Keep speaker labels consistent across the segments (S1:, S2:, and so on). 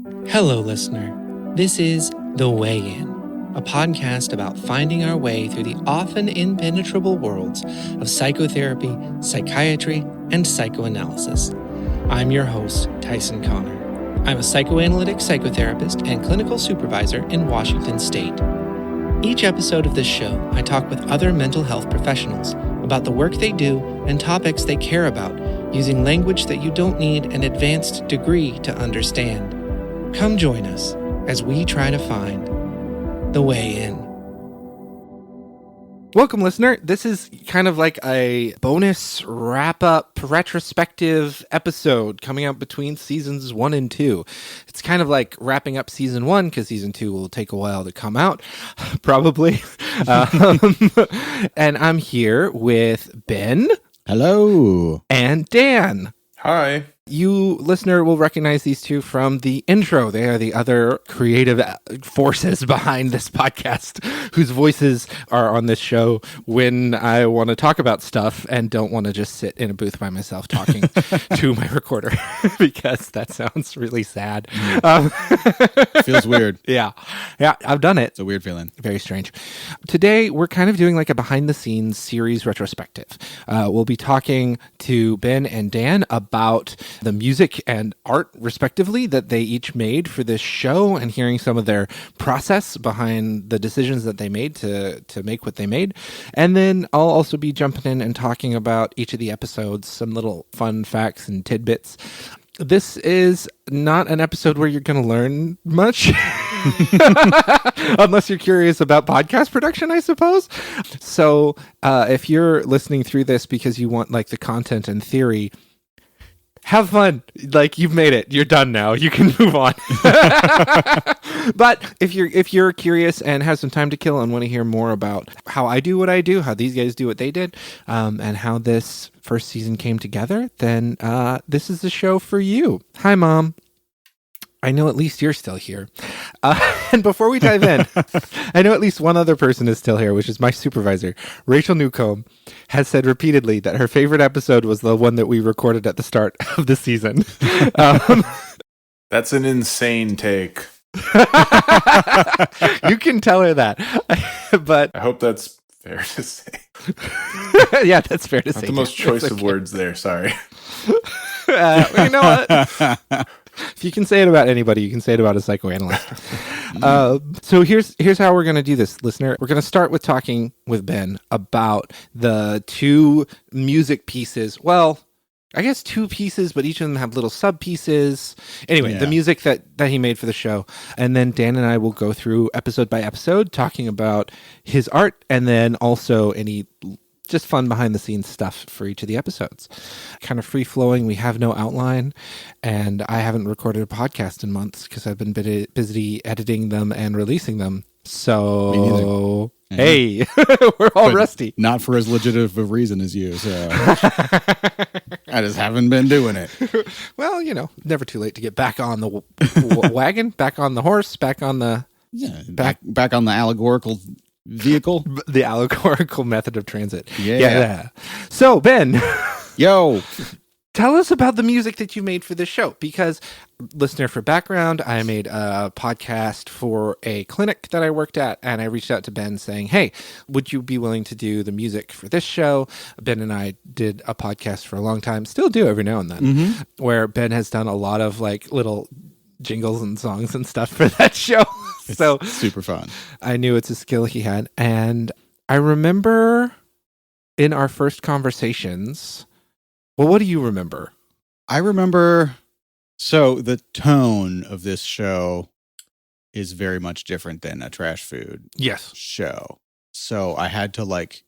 S1: Hello, listener. This is The Way In, a podcast about finding our way through the often impenetrable worlds of psychotherapy, psychiatry, and psychoanalysis. I'm your host, Tyson Connor. I'm a psychoanalytic psychotherapist and clinical supervisor in Washington State. Each episode of this show, I talk with other mental health professionals about the work they do and topics they care about, using language that you don't need an advanced degree to understand. Come join us as we try to find the way in. Welcome, listener. This is kind of like a bonus wrap-up retrospective episode coming out between seasons 1 and 2. It's kind of like wrapping up season 1 because season 2 will take a while to come out, probably. And I'm here with Ben.
S2: Hello.
S1: And Dan.
S3: Hi.
S1: You, listener, will recognize these two from the intro. They are the other creative forces behind this podcast, whose voices are on this show when I want to talk about stuff and don't want to just sit in a booth by myself talking to my recorder, because that sounds really sad.
S2: Feels weird.
S1: Yeah, I've done it.
S2: It's a weird feeling.
S1: Very strange. Today, we're kind of doing like a behind-the-scenes series retrospective. We'll be talking to Ben and Dan about the music and art, respectively, that they each made for this show, and hearing some of their process behind the decisions that they made to make what they made. And then I'll also be jumping in and talking about each of the episodes, some little fun facts and tidbits. This is not an episode where you're going to learn much, unless you're curious about podcast production, I suppose. So if you're listening through this because you want like the content and theory, have fun. Like, you've made it. You're done now. You can move on. But if you're curious and have some time to kill and want to hear more about how I do what I do, how these guys do what they did, and how this first season came together, then this is the show for you. Hi, Mom. I know at least you're still here. And before we dive in, I know at least one other person is still here, which is my supervisor. Rachel Newcomb has said repeatedly that her favorite episode was the one that we recorded at the start of the season.
S3: That's an insane take.
S1: You can tell her that. But
S3: I hope that's fair to say.
S1: Yeah, that's fair to say.
S3: Not the most choice of words there, sorry.
S1: You know what? If you can say it about anybody, you can say it about a psychoanalyst. So here's how we're going to do this, listener. We're going to start with talking with Ben about the two music pieces. Well, I guess two pieces, but each of them have little sub pieces. Anyway, The music that he made for the show. And then Dan and I will go through episode by episode talking about his art, and then also any just fun behind the scenes stuff for each of the episodes. Kind of free flowing. We have no outline, and I haven't recorded a podcast in months because I've been busy editing them and releasing them. So, hey, we're all rusty.
S2: Not for as legit of a reason as you, so I just haven't been doing it.
S1: Well, you know, never too late to get back on the wagon, back on the horse, back on the...
S2: Yeah, back on the allegorical vehicle.
S1: The allegorical method of transit.
S2: Yeah.
S1: So, Ben.
S2: Yo.
S1: Tell us about the music that you made for this show, because, listener, for background, I made a podcast for a clinic that I worked at, and I reached out to Ben saying, hey, would you be willing to do the music for this show? Ben and I did a podcast for a long time, still do every now and then, where Ben has done a lot of like little jingles and songs and stuff for that show. So
S2: super fun.
S1: I knew it's a skill he had, and I remember in our first conversations... Well, what do you remember?
S2: I remember, so the tone of this show is very much different than a trash food show. So I had to like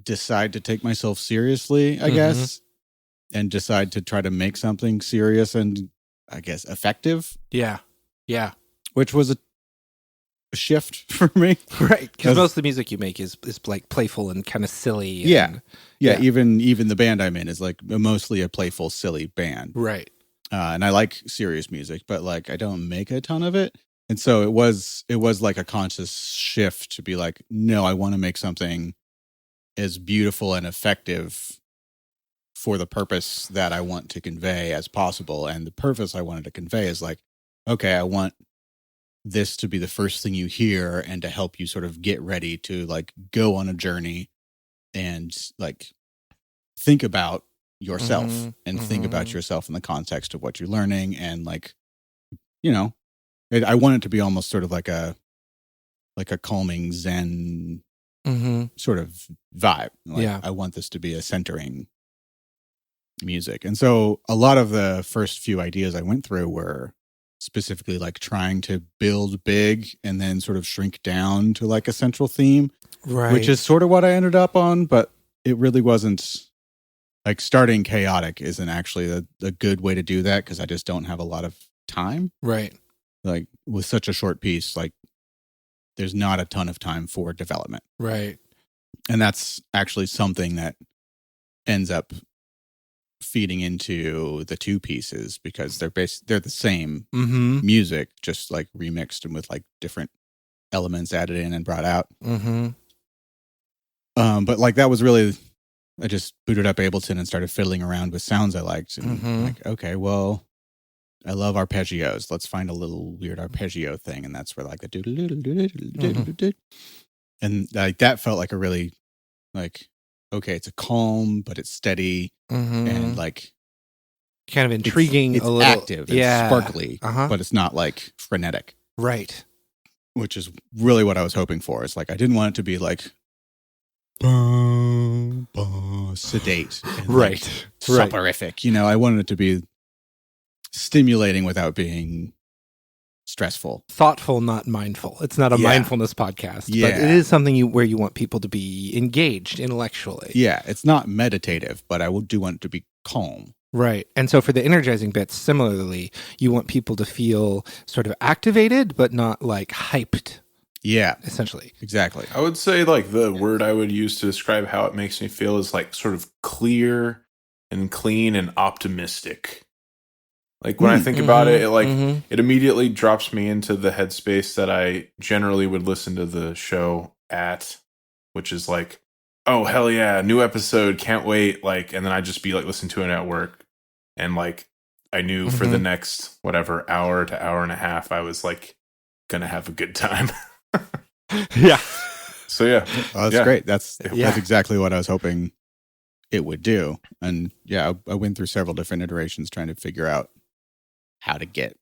S2: decide to take myself seriously, I guess, and decide to try to make something serious and I guess effective.
S1: Yeah.
S2: Which was a shift for me.
S1: Right. Because most of the music you make is like playful and kind of silly.
S2: And, yeah. Even the band I'm in is like mostly a playful, silly band.
S1: Right.
S2: And I like serious music, but like I don't make a ton of it. And so it was like a conscious shift to be like, no, I want to make something as beautiful and effective for the purpose that I want to convey as possible. And the purpose I wanted to convey is like, okay, I want this to be the first thing you hear and to help you sort of get ready to like go on a journey and like think about yourself and think about yourself in the context of what you're learning. And like, you know, I want it to be almost sort of like a calming Zen sort of vibe. Like, I want this to be a centering music. And so a lot of the first few ideas I went through were specifically like trying to build big and then sort of shrink down to like a central theme,
S1: right?
S2: Which is sort of what I ended up on, but it really wasn't. Like starting chaotic isn't actually a good way to do that because I just don't have a lot of time.
S1: Right.
S2: Like with such a short piece, like there's not a ton of time for development.
S1: Right.
S2: And that's actually something that ends up feeding into the two pieces because they're the same music, just like remixed and with like different elements added in and brought out. But like that was really, I just booted up Ableton and started fiddling around with sounds I liked. And like, okay, well, I love arpeggios. Let's find a little weird arpeggio thing. And that's where like the and like that felt like a really like, okay, it's a calm, but it's steady and like
S1: kind of intriguing,
S2: it's
S1: a little
S2: active, it's sparkly, but it's not like frenetic.
S1: Right.
S2: Which is really what I was hoping for. It's like I didn't want it to be like sedate and
S1: right.
S2: soporific. You know, I wanted it to be stimulating without being stressful.
S1: Thoughtful, not mindful. It's not a mindfulness podcast, but it is something where you want people to be engaged intellectually.
S2: Yeah, it's not meditative, but I do want it to be calm.
S1: Right. And so for the energizing bits, similarly, you want people to feel sort of activated, but not like hyped.
S2: Yeah.
S1: Essentially.
S2: Exactly.
S3: I would say like the word I would use to describe how it makes me feel is like sort of clear and clean and optimistic. Like when I think about it, it immediately drops me into the headspace that I generally would listen to the show at, which is like, oh, hell yeah, new episode, can't wait. Like, and then I'd just be like listening to it at work. And like, I knew for the next, whatever, hour to hour and a half, I was like, gonna have a good time.
S1: Yeah.
S3: So yeah.
S2: Oh, that's great. That's exactly what I was hoping it would do. And yeah, I went through several different iterations trying to figure out how to get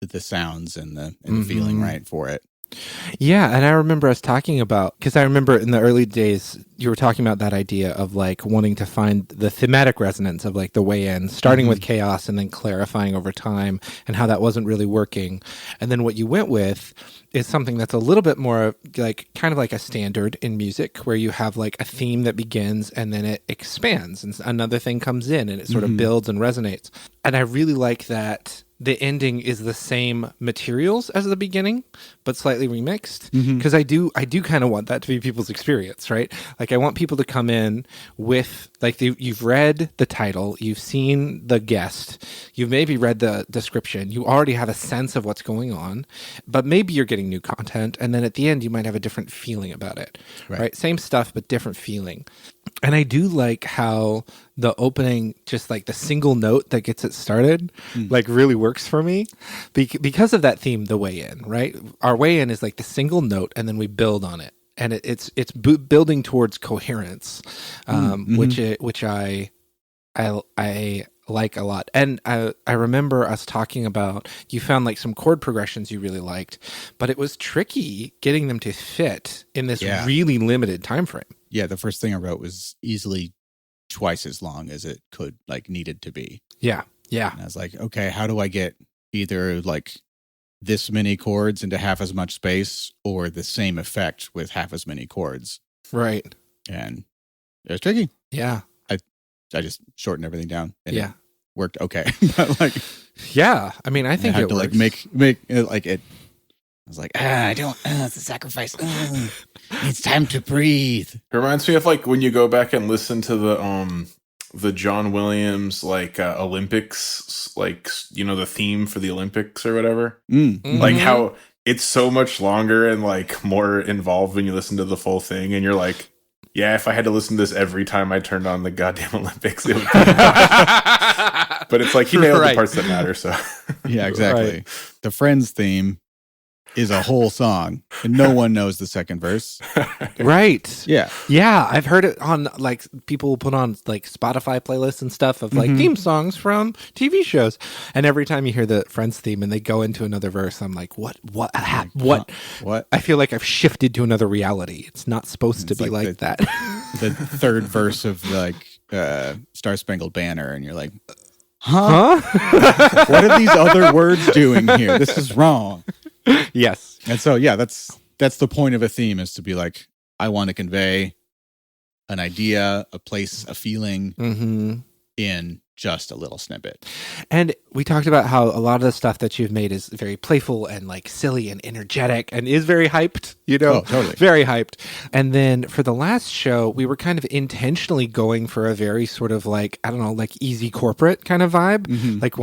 S2: the sounds and the feeling right for it.
S1: Yeah, and I remember us talking about, because I remember in the early days, you were talking about that idea of like wanting to find the thematic resonance of like the way in, starting with chaos and then clarifying over time, and how that wasn't really working. And then what you went with is something that's a little bit more like kind of like a standard in music, where you have like a theme that begins and then it expands and another thing comes in and it sort of builds and resonates. And I really like that the ending is the same materials as the beginning, but slightly remixed. Because I do kind of want that to be people's experience, right? Like I want people to come in with like you've read the title, you've seen the guest, you've maybe read the description, you already have a sense of what's going on, but maybe you're getting new content, and then at the end you might have a different feeling about it, right? Same stuff, but different feeling. And I do like how the opening, just like the single note that gets it started, like really works for me because of that theme, the way in, right? Our way in is like the single note and then we build on it. And it's building towards coherence, which I like a lot. And I remember us talking about, you found like some chord progressions you really liked, but it was tricky getting them to fit in this really limited time frame.
S2: Yeah, the first thing I wrote was easily twice as long as it could like needed to be.
S1: Yeah.
S2: And I was like, okay, how do I get either like this many chords into half as much space or the same effect with half as many chords?
S1: Right.
S2: And it was tricky.
S1: Yeah.
S2: I just shortened everything down. And it worked okay. But like,
S1: yeah, I mean, I think
S2: I had
S1: it
S2: to
S1: works.
S2: like make it like it. I was like, I don't. It's a sacrifice. It's time to breathe.
S3: It reminds me of like when you go back and listen to the John Williams like Olympics, like, you know, the theme for the Olympics or whatever. Like how it's so much longer and like more involved when you listen to the full thing, and you're like, Yeah, if I had to listen to this every time I turned on the goddamn Olympics, it would be but it's like he nailed the parts that matter, so.
S2: Yeah, exactly. Right. The Friends theme is a whole song, and no one knows the second verse.
S1: Right.
S2: Yeah.
S1: Yeah, I've heard it on, like, people put on, like, Spotify playlists and stuff of, like, theme songs from TV shows. And every time you hear the Friends theme and they go into another verse, I'm like, what? I feel like I've shifted to another reality. It's not supposed to be like that.
S2: The third verse of, like, Star Spangled Banner, and you're like, huh? What are these other words doing here? This is wrong.
S1: Yes.
S2: And so, yeah, that's the point of a theme, is to be like, I want to convey an idea, a place, a feeling in just a little snippet.
S1: And we talked about how a lot of the stuff that you've made is very playful and like silly and energetic and is very hyped, you know?
S2: Oh, totally.
S1: Very hyped. And then for the last show, we were kind of intentionally going for a very sort of like, I don't know, like easy corporate kind of vibe. Like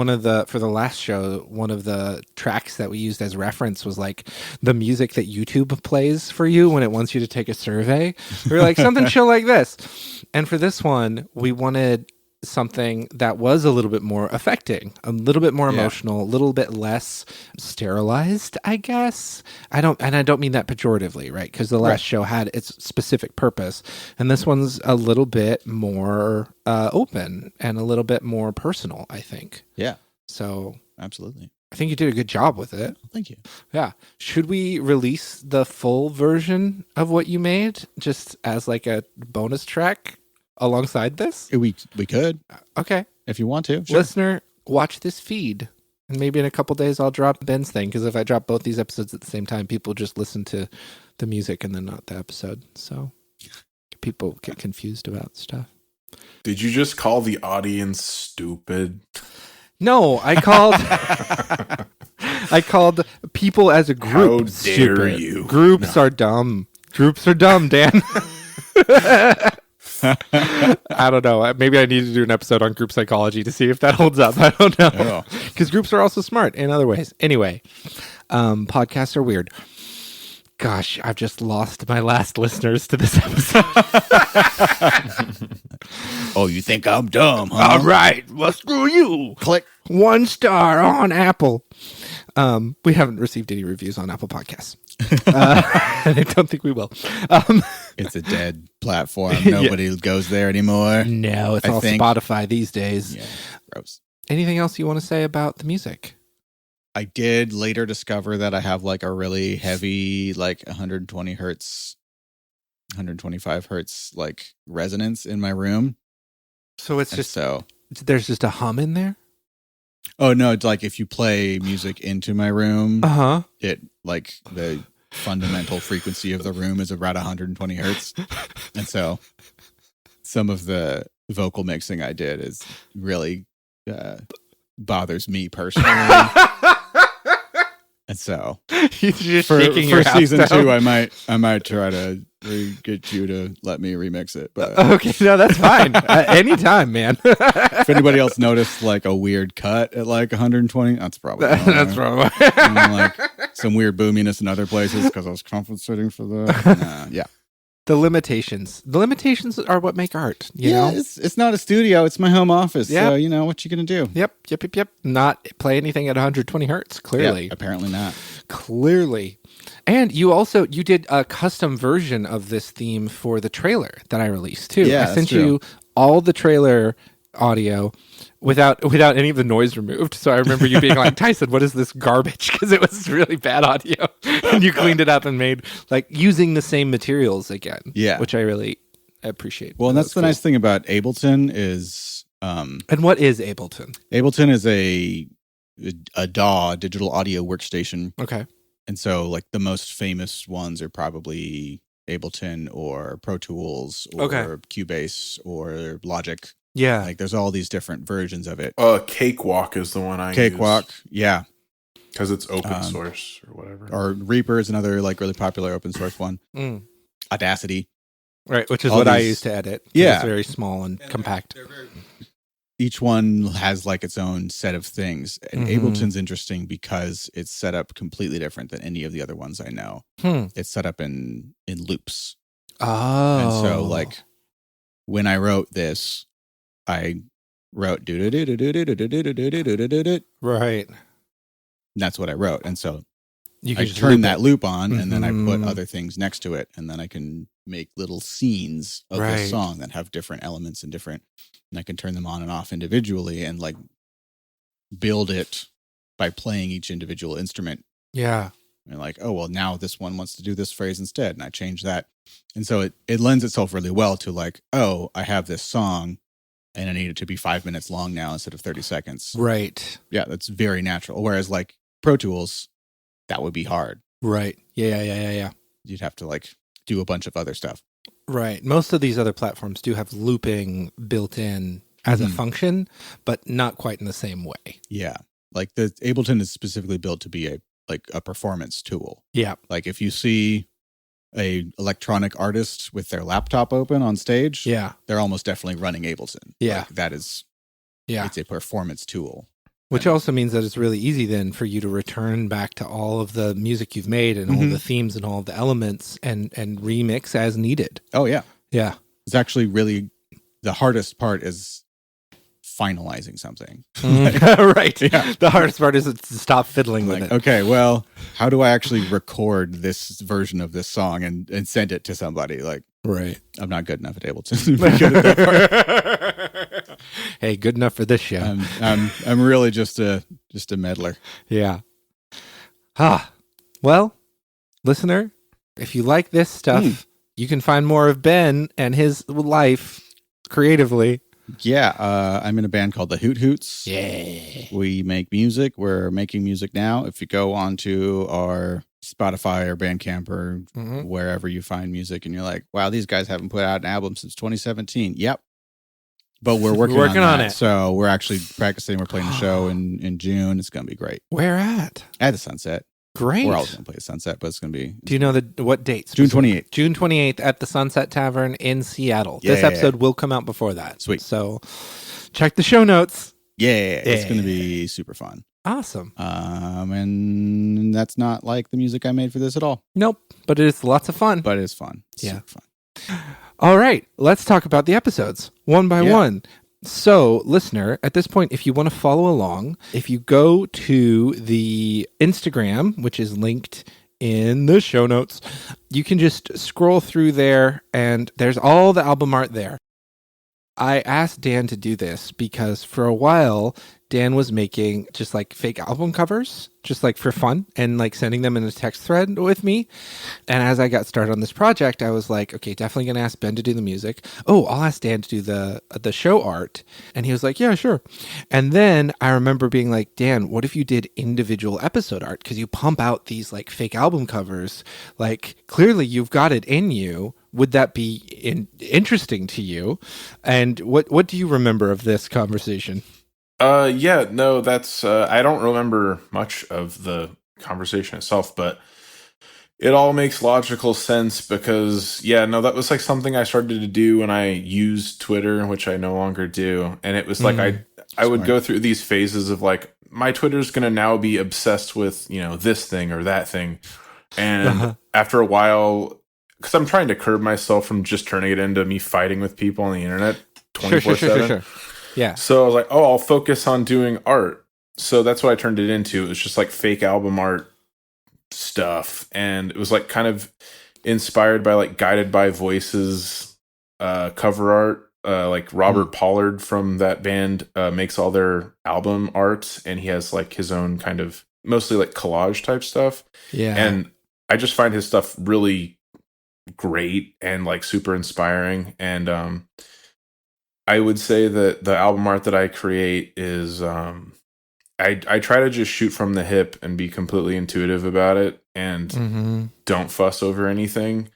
S1: for the last show, one of the tracks that we used as reference was like the music that YouTube plays for you when it wants you to take a survey. We were like, something chill like this. And for this one, we wanted something that was a little bit more affecting, a little bit more emotional, a little bit less sterilized, I guess. I don't mean that pejoratively, right? Because the last show had its specific purpose, and this one's a little bit more open and a little bit more personal, I think.
S2: Yeah.
S1: So
S2: absolutely.
S1: I think you did a good job with it.
S2: Thank you.
S1: Yeah. Should we release the full version of what you made just as like a bonus track alongside this?
S2: We could.
S1: Okay.
S2: If you want to. Sure.
S1: Listener, watch this feed. And maybe in a couple days I'll drop Ben's thing, because if I drop both these episodes at the same time, people just listen to the music and then not the episode. So people get confused about stuff.
S3: Did you just call the audience stupid?
S1: No, I called people as a group.
S3: How
S1: stupid.
S3: Dare you?
S1: Groups are dumb. Groups are dumb, Dan. I don't know. Maybe I need to do an episode on group psychology to see if that holds up. I don't know. Because groups are also smart in other ways. Anyway, podcasts are weird. Gosh, I've just lost my last listeners to this episode.
S2: Oh, you think I'm dumb, huh?
S1: All right. Well, screw you.
S2: Click.
S1: 1 star on Apple. We haven't received any reviews on Apple Podcasts. I don't think we will.
S2: It's a dead platform. Nobody goes there anymore.
S1: No, it's all Spotify these days.
S2: Yeah, gross.
S1: Anything else you want to say about the music?
S2: I did later discover that I have like a really heavy, like 120 hertz, 125 hertz, like resonance in my room.
S1: So it's there's just a hum in there?
S2: Oh, no, it's like if you play music into my room, it like the fundamental frequency of the room is around 120 hertz. And so some of the vocal mixing I did is really bothers me personally. And so for season 2, I might try to get you to let me remix it. But
S1: okay, no, that's fine. Anytime, man.
S2: If anybody else noticed like a weird cut at like 120, that's probably
S1: that's probably
S2: and, like some weird boominess in other places because I was compensating for the yeah.
S1: The limitations are what make art. You know?
S2: It's not a studio. It's my home office. Yeah. So, you know, what you going to do?
S1: Yep. Not play anything at 120 hertz, clearly.
S2: Yeah, apparently not.
S1: Clearly. And you did a custom version of this theme for the trailer that I released, too.
S2: Yeah,
S1: I sent you all the trailer audio without any of the noise removed. So I remember you being like, Tyson, what is this garbage? Because it was really bad audio. And you cleaned it up and made like using the same materials again. Yeah. Which I really appreciate.
S2: Well, and that's the nice thing about Ableton is
S1: and what is Ableton?
S2: Ableton is a DAW, digital audio workstation.
S1: Okay.
S2: And so like the most famous ones are probably Ableton or Pro Tools or Cubase or Logic.
S1: Yeah.
S2: Like there's all these different versions of it.
S3: Cakewalk is the one I use.
S2: Cakewalk, yeah.
S3: Because it's open source or whatever.
S2: Or Reaper is another like really popular open source one. Audacity.
S1: Right, which is all what I use to edit.
S2: Yeah.
S1: It's very small and compact.
S2: Each one has like its own set of things. And Ableton's interesting because it's set up completely different than any of the other ones I know. It's set up in loops.
S1: Oh.
S2: And so like when I wrote this, I wrote
S1: right.
S2: That's what I wrote. And so
S1: You
S2: I
S1: can
S2: turn that loop on and then I put
S1: Mhm.
S2: other things next to it. And then I can make little scenes of
S1: Right.
S2: this song that have different elements and I can turn them on and off individually and like build it by playing each individual instrument.
S1: Yeah.
S2: And like, oh, well, now this one wants to do this phrase instead. And I change that. And so it lends itself really well to like, oh, I have this song and I need it to be 5 minutes long now instead of 30 seconds.
S1: Right.
S2: Yeah, that's very natural. Whereas like Pro Tools, that would be hard.
S1: Right. Yeah.
S2: You'd have to like do a bunch of other stuff.
S1: Right. Most of these other platforms do have looping built in as a function, but not quite in the same way.
S2: Yeah. Like the Ableton is specifically built to be a performance tool.
S1: Yeah.
S2: Like if you see a electronic artist with their laptop open on stage, they're almost definitely running Ableton.
S1: Yeah.
S2: Like that is, it's a performance tool.
S1: Which also means that it's really easy then for you to return back to all of the music you've made and all the themes and all of the elements and remix as needed.
S2: Oh, yeah.
S1: Yeah.
S2: It's actually really, the hardest part is finalizing something.
S1: Right. Yeah. The hardest part is to stop fiddling with it.
S2: Okay, well, how do I actually record this version of this song and send it to somebody? Like,
S1: right.
S2: I'm not good enough at Ableton to be good at that
S1: part. Hey, good enough for this show.
S2: I'm really just a meddler.
S1: Yeah. Well, listener, if you like this stuff, you can find more of Ben and his life creatively.
S2: Yeah, I'm in a band called the Hoot Hoots.
S1: Yeah.
S2: We make music. We're making music now. If you go onto our Spotify or Bandcamp or wherever you find music and you're like, wow, these guys haven't put out an album since 2017. Yep. But we're working on it. So we're actually practicing. We're playing a show in June. It's going to be great.
S1: Where at?
S2: At the Sunset.
S1: Great.
S2: We're always going to play the Sunset, but it's going to be...
S1: Do you know what dates?
S2: June 28th.
S1: June 28th at the Sunset Tavern in Seattle. Yeah. This episode will come out before that.
S2: Sweet.
S1: So check the show notes.
S2: Yeah. It's going to be super fun.
S1: Awesome.
S2: And that's not like the music I made for this at all.
S1: Nope. But it is lots of fun.
S2: But it's fun. It's
S1: super
S2: fun.
S1: All right. Let's talk about the episodes one by one. So, listener, at this point, if you want to follow along, if you go to the Instagram, which is linked in the show notes, you can just scroll through there and there's all the album art there. I asked Dan to do this because for a while, Dan was making just like fake album covers, just like for fun and like sending them in a text thread with me. And as I got started on this project, I was like, okay, definitely going to ask Ben to do the music. Oh, I'll ask Dan to do the show art. And he was like, yeah, sure. And then I remember being like, Dan, what if you did individual episode art? Because you pump out these like fake album covers. Like clearly you've got it in you. Would that be interesting to you? And what do you remember of this conversation?
S3: That's I don't remember much of the conversation itself, but it all makes logical sense because that was like something I started to do when I used Twitter, which I no longer do. And it was like I would go through these phases of like my Twitter's gonna now be obsessed with, this thing or that thing. And after a while, because I'm trying to curb myself from just turning it into me fighting with people on the internet 24/7.
S1: Sure. Yeah.
S3: So I was like, I'll focus on doing art. So that's what I turned it into. It was just like fake album art stuff. And it was like kind of inspired by like Guided by Voices cover art. Like Robert Pollard from that band makes all their album art. And he has like his own kind of mostly like collage type stuff.
S1: Yeah.
S3: And I just find his stuff really great and like super inspiring. And I would say that the album art that I create is I try to just shoot from the hip and be completely intuitive about it and don't fuss over anything,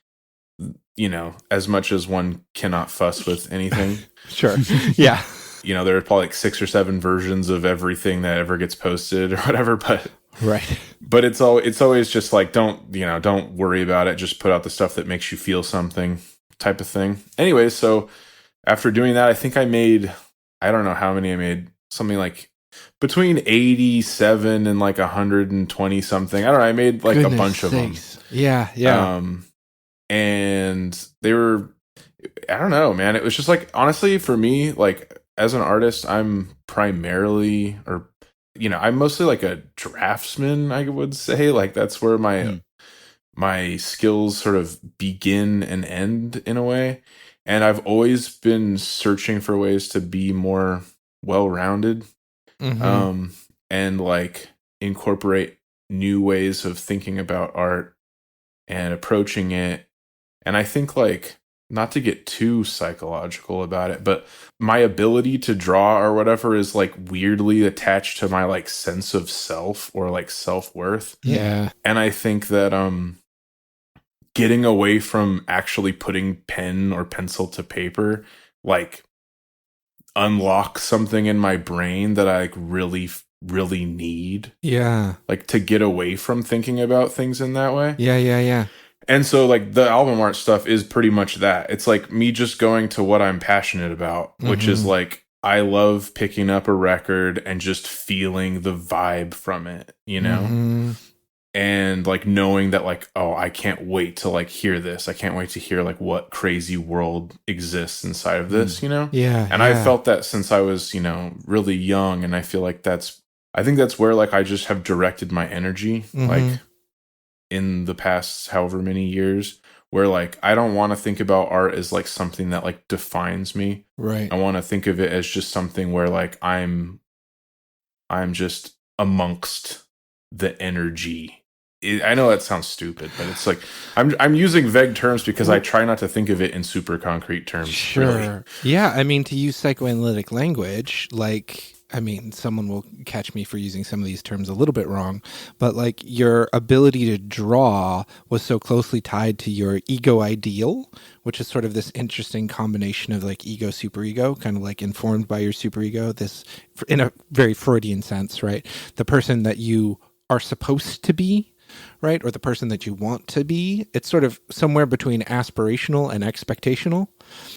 S3: as much as one cannot fuss with anything.
S1: Sure. Yeah.
S3: There are probably like 6 or 7 versions of everything that ever gets posted or whatever, but
S1: right.
S3: But it's always just like don't worry about it, just put out the stuff that makes you feel something type of thing. Anyway, so after doing that, I think I made, I don't know how many I made, something like between 87 and like 120 something. I don't know. I made like a bunch of them.
S1: Yeah.
S3: and they were, I don't know, man. It was just like, honestly, for me, like as an artist, I'm primarily, or I'm mostly like a draftsman, I would say. Like that's where my skills sort of begin and end in a way. And I've always been searching for ways to be more well-rounded, and like incorporate new ways of thinking about art and approaching it. And I think, like, not to get too psychological about it, but my ability to draw or whatever is like weirdly attached to my like sense of self or like self-worth.
S1: Yeah.
S3: And I think that getting away from actually putting pen or pencil to paper like unlock something in my brain that I like really need.
S1: Yeah.
S3: Like to get away from thinking about things in that way.
S1: Yeah.
S3: And so like the album art stuff is pretty much that. It's like me just going to what I'm passionate about, which is like I love picking up a record and just feeling the vibe from it, and like knowing that like, oh, I can't wait to like hear this. I can't wait to hear like what crazy world exists inside of this,
S1: Yeah.
S3: And I felt that since I was, really young, and I feel like I think that's where like I just have directed my energy like in the past however many years, where like I don't want to think about art as like something that like defines me.
S1: Right.
S3: I want to think of it as just something where like I'm just amongst the energy. I know that sounds stupid, but it's like I'm using vague terms because I try not to think of it in super concrete terms.
S1: Sure.
S3: Really.
S1: Yeah, I mean, to use psychoanalytic language, like, I mean, someone will catch me for using some of these terms a little bit wrong, but like your ability to draw was so closely tied to your ego ideal, which is sort of this interesting combination of like ego, superego, kind of like informed by your superego, this in a very Freudian sense, right? The person that you are supposed to be, right? Or the person that you want to be. It's sort of somewhere between aspirational and expectational.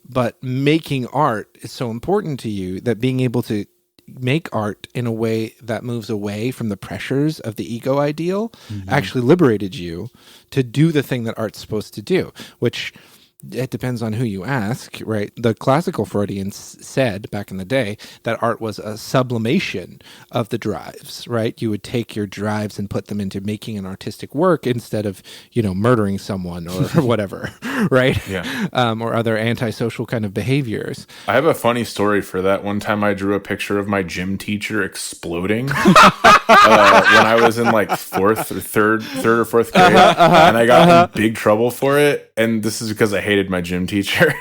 S1: But making art is so important to you that being able to make art in a way that moves away from the pressures of the ego ideal actually liberated you to do the thing that art's supposed to do, which it depends on who you ask, right? The classical Freudians said back in the day that art was a sublimation of the drives, right? You would take your drives and put them into making an artistic work instead of, murdering someone or whatever, right?
S3: Yeah.
S1: Or other antisocial kind of behaviors.
S3: I have a funny story for that. One time I drew a picture of my gym teacher exploding when I was in like third or fourth grade, and I got in big trouble for it. And this is because I hated my gym teacher.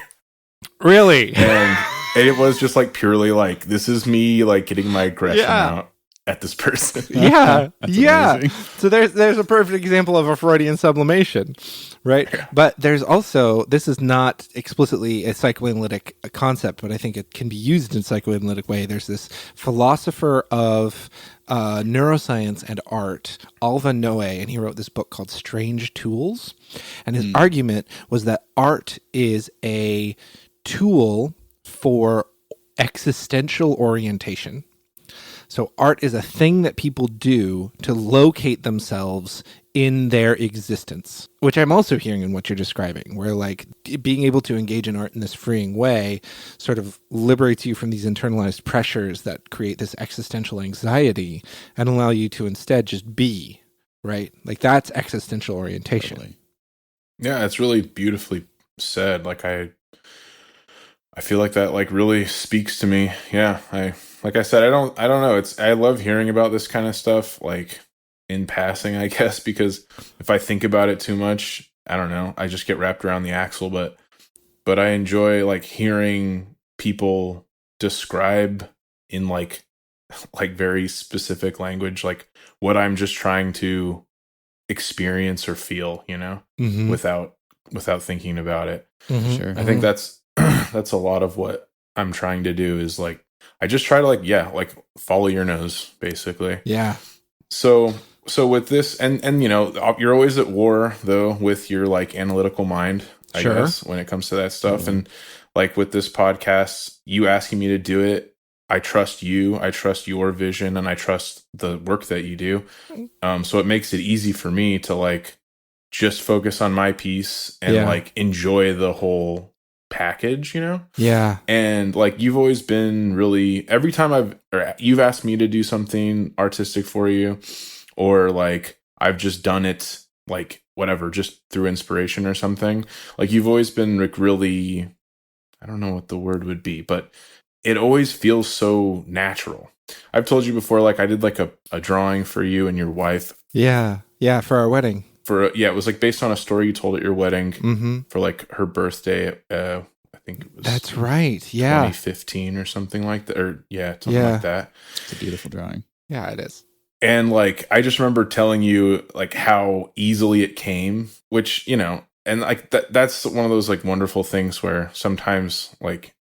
S1: Really?
S3: And it was just like purely like, this is me like getting my aggression out at this person.
S1: Yeah.
S2: Amazing.
S1: So there's a perfect example of a Freudian sublimation, right? Yeah. But there's also, this is not explicitly a psychoanalytic concept, but I think it can be used in a psychoanalytic way. There's this philosopher of neuroscience and art, Alva Noe, and he wrote this book called Strange Tools. And his argument was that art is a tool for existential orientation. So art is a thing that people do to locate themselves in their existence, which I'm also hearing in what you're describing, where like being able to engage in art in this freeing way sort of liberates you from these internalized pressures that create this existential anxiety and allow you to instead just be, right? Like that's existential orientation.
S2: Totally.
S3: Yeah, it's really beautifully said. Like I feel like that like really speaks to me. Yeah, like I said, I don't know. I love hearing about this kind of stuff like in passing, I guess, because if I think about it too much, I don't know, I just get wrapped around the axle, but I enjoy like hearing people describe in like very specific language like what I'm just trying to experience or feel, without thinking about it.
S2: Sure.
S3: I think that's a lot of what I'm trying to do is like I just try to like follow your nose basically.
S1: Yeah.
S3: So with this and you're always at war though with your like analytical mind, I guess, when it comes to that stuff. And like with this podcast, you asking me to do it, I trust you, I trust your vision, and I trust the work that you do. So it makes it easy for me to like just focus on my piece and like enjoy the whole package, you know?
S1: Yeah.
S3: And like you've always been really, every time you've asked me to do something artistic for you, or like I've just done it like whatever, just through inspiration or something, like you've always been like really, I don't know what the word would be, but it always feels so natural. I've told you before, like I did like a drawing for you and your wife.
S1: Yeah. Yeah. For our wedding.
S3: It was like based on a story you told at your wedding for like her birthday. I think it was.
S1: That's right. Yeah.
S3: 2015 or something like that. Or something like that.
S2: It's a beautiful drawing.
S1: Yeah, it is.
S3: And like, I just remember telling you like how easily it came, which, you know, and like that's one of those like wonderful things where sometimes like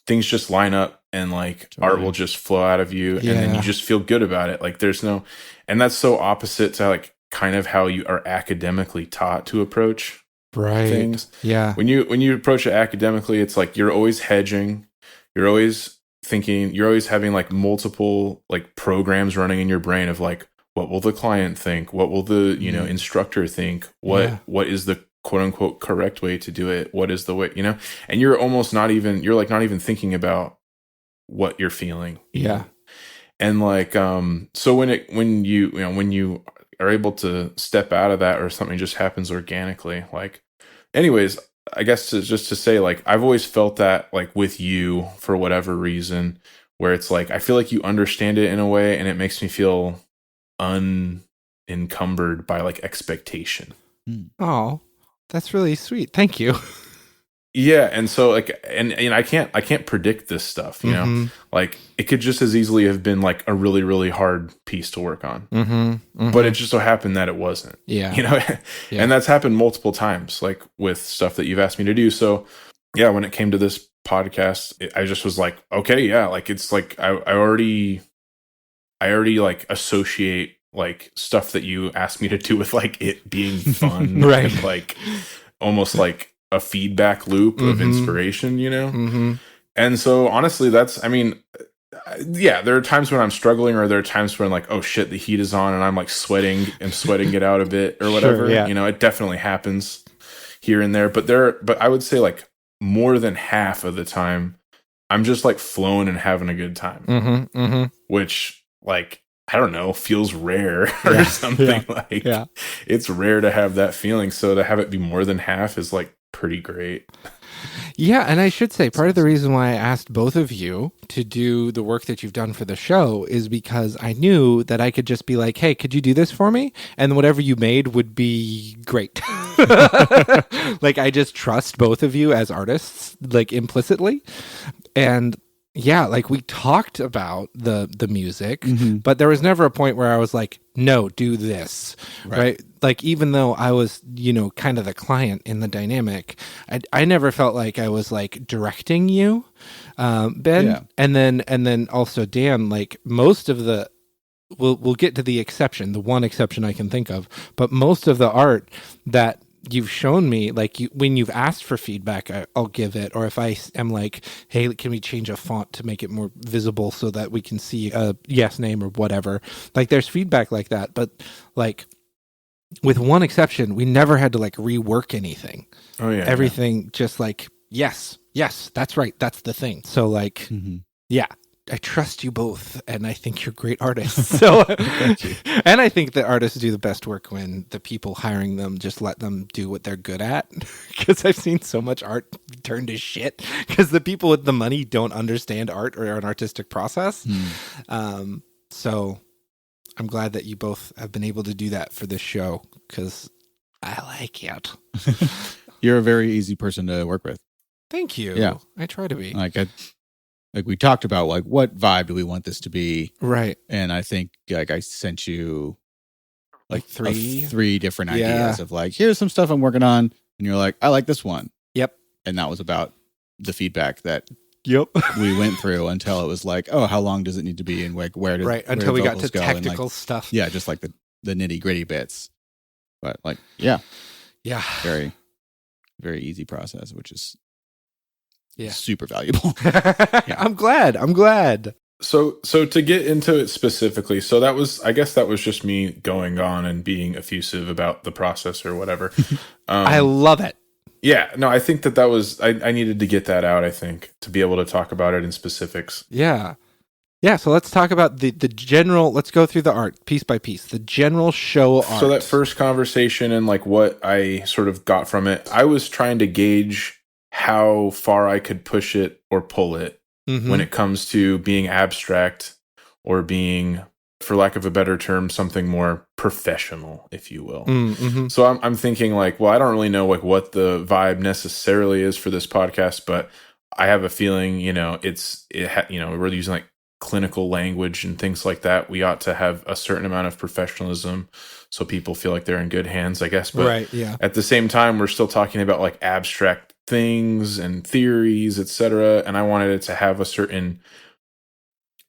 S3: things just line up and like art will just flow out of you and then you just feel good about it. Like there's no, and that's so opposite to like kind of how you are academically taught to approach things.
S1: Yeah.
S3: When you approach it academically, it's like you're always hedging, you're always thinking, you're always having like multiple like programs running in your brain of like, what will the client think? What will the, you know, instructor think? What is the quote unquote correct way to do it? What is the way, you know? And you're almost not even thinking about what you're feeling.
S1: Yeah.
S3: And like, so when you are able to step out of that or something just happens organically, like, anyways, I guess just to say, like, I've always felt that, like, with you for whatever reason, where it's like, I feel like you understand it in a way and it makes me feel unencumbered by like expectation.
S1: Oh, that's really sweet. Thank you.
S3: Yeah, and so like, and I can't predict this stuff, you know. Like it could just as easily have been like a really really hard piece to work on, but it just so happened that it wasn't.
S1: Yeah,
S3: you know, and that's happened multiple times, like with stuff that you've asked me to do. So yeah, when it came to this podcast, I just was like, okay, yeah, like it's like I already like associate like stuff that you asked me to do with like it being fun,
S1: right?
S3: And, like almost like a feedback loop of inspiration, you know? And so honestly, that's, I mean, yeah, there are times when I'm struggling, or there are times when like, oh shit, the heat is on and I'm like sweating it out a bit or whatever.
S1: Sure,
S3: you know, it definitely happens here and there, but I would say like more than half of the time I'm just like flowing and having a good time, which like, I don't know, feels rare or something. It's rare to have that feeling. So to have it be more than half is like pretty great.
S1: Yeah, and I should say part of the reason why I asked both of you to do the work that you've done for the show is because I knew that I could just be like, hey, could you do this for me? And whatever you made would be great. Like, I just trust both of you as artists, like implicitly. And yeah, like we talked about the music, but there was never a point where I was like, no, do this, right? Like, even though I was, you know, kind of the client in the dynamic, I never felt like I was like directing you, Ben. Yeah. And then also Dan, like most of the, we'll get to the exception, the one exception I can think of, but most of the art that you've shown me, like when you've asked for feedback, I'll give it. Or if I am like, hey, can we change a font to make it more visible so that we can see a yes name or whatever? Like there's feedback like that. But like with one exception, we never had to like rework anything.
S3: Oh yeah.
S1: Everything just like, yes, that's right. That's the thing. So like, yeah. I trust you both, and I think you're great artists. So, thank you. And I think that artists do the best work when the people hiring them just let them do what they're good at. Because I've seen so much art turn to shit because the people with the money don't understand art or an artistic process. So I'm glad that you both have been able to do that for this show because I like it.
S2: You're a very easy person to work with.
S1: Thank you.
S2: Yeah,
S1: I try to be.
S2: Like we talked about, like what vibe do we want this to be?
S1: Right.
S2: And I think like I sent you like
S1: three
S2: different ideas of like, here's some stuff I'm working on. And you're like, I like this one.
S1: Yep.
S2: And that was about the feedback that
S1: we
S2: went through until it was like, oh, how long does it need to be? And like, where does
S1: until we got to technical
S2: like,
S1: stuff.
S2: Yeah. Just like the nitty gritty bits. But like, yeah. Very, very easy process, which is super valuable.
S1: I'm glad.
S3: So to get into it specifically, so I guess that was just me going on and being effusive about the process or whatever.
S1: I love it.
S3: Yeah, no, I think that was, I needed to get that out, I think, to be able to talk about it in specifics.
S1: Yeah. Yeah, so let's talk about the general, let's go through the art piece by piece, the general show art.
S3: So that first conversation and like what I sort of got from it, I was trying to gauge how far I could push it or pull it when it comes to being abstract or being, for lack of a better term, something more professional, if you will. So I'm thinking like, well, I don't really know like what the vibe necessarily is for this podcast, but I have a feeling, we're using like clinical language and things like that. We ought to have a certain amount of professionalism so people feel like they're in good hands, I guess. But at the same time, we're still talking about like abstract things and theories, etc. And I wanted it to have a certain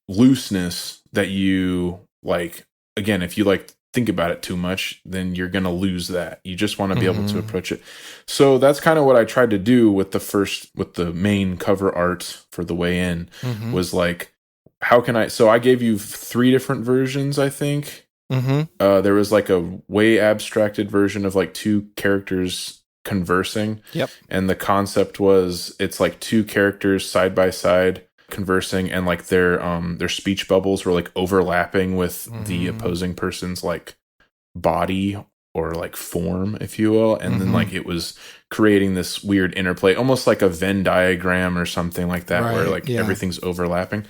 S3: looseness that you like. Again, if you like think about it too much, then you're going to lose that. You just want to be able to approach it. So that's kind of what I tried to do with the main cover art for The Way In, was like, how can so I gave you 3 different versions, I think. There was like a way abstracted version of like 2 characters conversing.
S1: Yep.
S3: And the concept was it's like 2 characters side by side conversing, and like their speech bubbles were like overlapping with the opposing person's like body or like form, if you will. And then like it was creating this weird interplay, almost like a Venn diagram or something like that, where like everything's overlapping.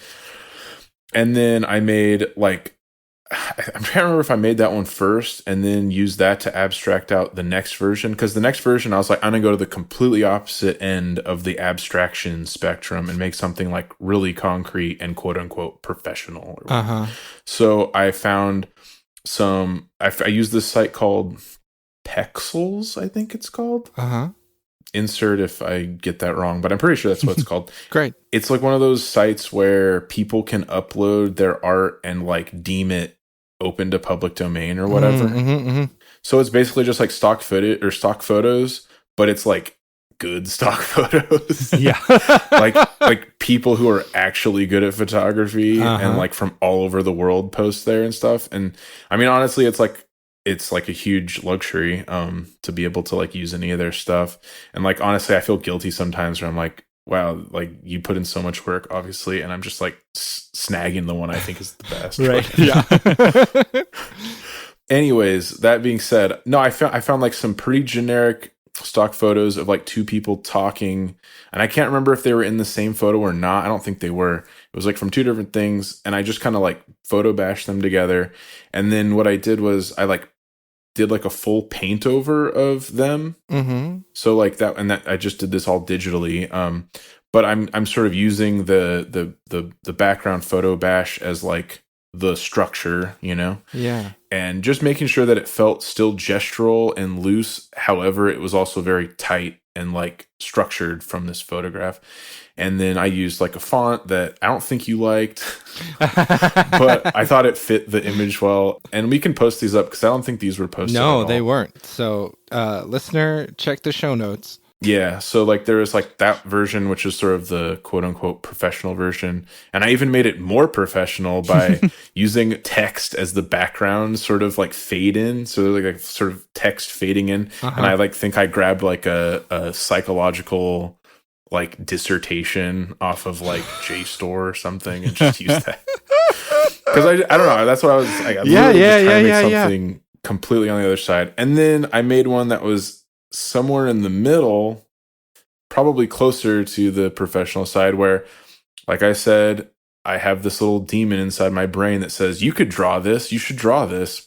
S3: And then I made like, I'm trying to remember if I made that one first and then used that to abstract out the next version. Because the next version, I was like, I'm going to go to the completely opposite end of the abstraction spectrum and make something like really concrete and quote unquote professional. So I found I used this site called Pexels, I think it's called. Insert if I get that wrong, but I'm pretty sure that's what it's called.
S1: Great.
S3: It's like one of those sites where people can upload their art and like deem it open to public domain or whatever. So it's basically just like stock footage or stock photos, but it's like good stock photos. like people who are actually good at photography and like from all over the world post there and stuff. And I mean, honestly, it's like a huge luxury to be able to like use any of their stuff. And like, honestly, I feel guilty sometimes where I'm like, wow, like you put in so much work, obviously, and I'm just like snagging the one I think is the best. Anyways, that being said, no, I found like some pretty generic stock photos of like 2 people talking, and I can't remember if they were in the same photo or not. I don't think they were. It was like from 2 different things, and I just kind of like photo bashed them together. And then what I did was I like did like a full paint over of them. So like that, and that I just did this all digitally. But I'm sort of using the background photo bash as like the structure, and just making sure that it felt still gestural and loose. However, it was also very tight and like structured from this photograph. And then I used like a font that I don't think you liked, but I thought it fit the image well. And we can post these up because I don't think these were posted.
S1: No, they weren't. So listener, check the show notes.
S3: Yeah, so like there was like that version, which is sort of the quote unquote professional version. And I even made it more professional by using text as the background, sort of like fade in. So like sort of text fading in. And I like think I grabbed like a psychological like dissertation off of like JSTOR or something and just used that. Because I don't know. That's what I was like. I trying to make something completely on the other side. And then I made one that was somewhere in the middle, probably closer to the professional side, where, like I said, I have this little demon inside my brain that says, you could draw this, you should draw this.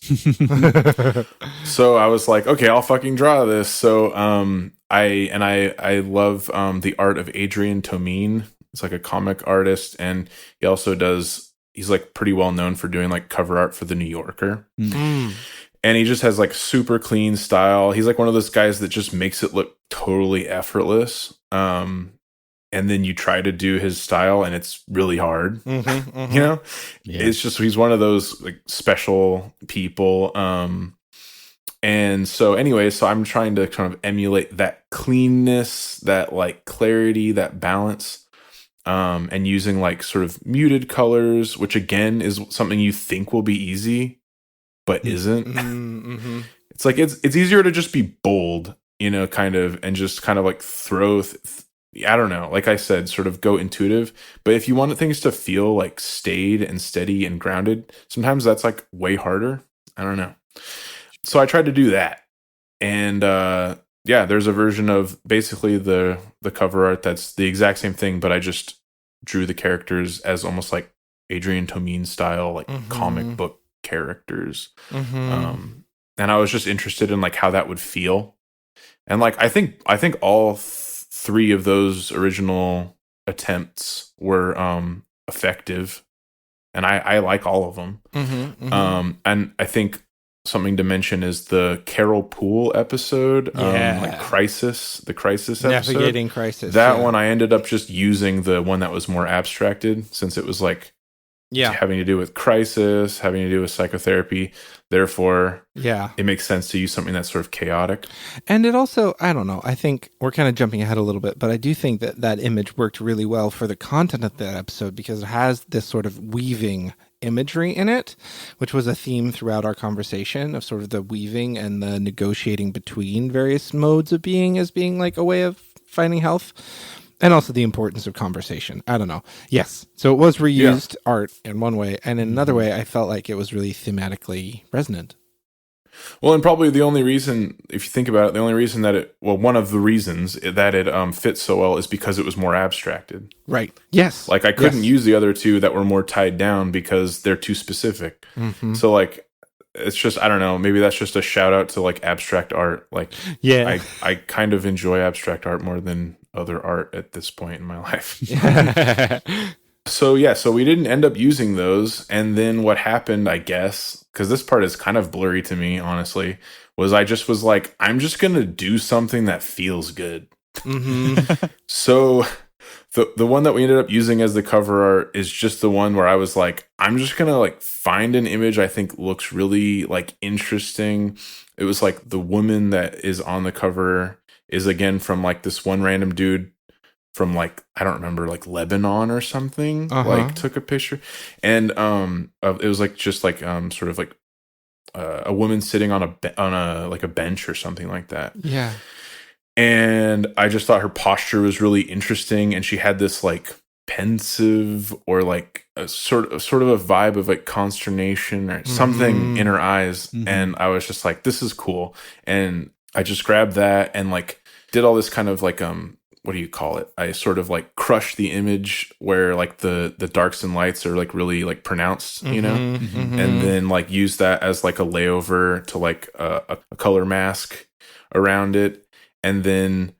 S3: So I was like, okay, I'll fucking draw this. So I love the art of Adrian Tomine. It's like a comic artist, and he's like pretty well known for doing like cover art for The New Yorker. And he just has like super clean style. He's like one of those guys that just makes it look totally effortless. And then you try to do his style and it's really hard. It's just, he's one of those like special people. And so anyway, so I'm trying to kind of emulate that cleanness, that like clarity, that balance. and using like sort of muted colors, which again is something you think will be easy, but isn't.
S1: Mm-hmm.
S3: It's like it's easier to just be bold, kind of, and just kind of like throw. I don't know. Like I said, sort of go intuitive. But if you want things to feel like staid and steady and grounded, sometimes that's like way harder. I don't know. So I tried to do that, and there's a version of basically the cover art that's the exact same thing, but I just drew the characters as almost like Adrian Tomine style, like comic book characters. And I was just interested in like how that would feel. And like I think all three of those original attempts were effective, and I like all of them. And I think something to mention is the Carol Poole episode, like the crisis episode,
S1: Navigating Crisis.
S3: That one I ended up just using the one that was more abstracted, since it was like having to do with crisis, having to do with psychotherapy. Therefore, it makes sense to use something that's sort of chaotic.
S1: And it also, I don't know, I think we're kind of jumping ahead a little bit, but I do think that image worked really well for the content of that episode, because it has this sort of weaving imagery in it, which was a theme throughout our conversation, of sort of the weaving and the negotiating between various modes of being as being like a way of finding health. And also the importance of conversation. I don't know. Yes. So it was reused art in one way. And in another way, I felt like it was really thematically resonant.
S3: Well, and probably the only reason, if you think about it, the only reason that one of the reasons that it fits so well is because it was more abstracted.
S1: Right. Yes.
S3: Like I couldn't use the other two that were more tied down because they're too specific. So like, it's just, I don't know, maybe that's just a shout out to like abstract art. Like, I kind of enjoy abstract art more than other art at this point in my life. So we didn't end up using those. And then what happened, I guess, because this part is kind of blurry to me, honestly, was I just was like, I'm just going to do something that feels good. So the one that we ended up using as the cover art is just the one where I was like, I'm just going to like find an image I think looks really like interesting. It was like the woman that is on the cover is again from like this one random dude from like, I don't remember, like Lebanon or something, like took a picture. And it was like just like sort of like a woman sitting on a like a bench or something like that.
S1: Yeah.
S3: And I just thought her posture was really interesting, and she had this like pensive or like a sort of a vibe of like consternation or something in her eyes. And I was just like, this is cool. And I just grabbed that and like did all this kind of like what do you call it? I sort of like crushed the image where like the darks and lights are like really like pronounced, and then like used that as like a layover to like a color mask around it. And then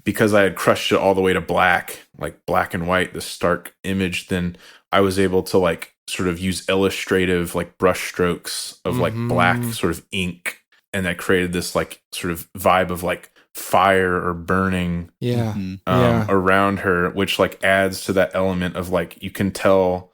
S3: because I had crushed it all the way to black, like black and white, the stark image, then I was able to like sort of use illustrative like brush strokes of like black sort of ink. And I created this like sort of vibe of like fire or burning around her, which like adds to that element of like, you can tell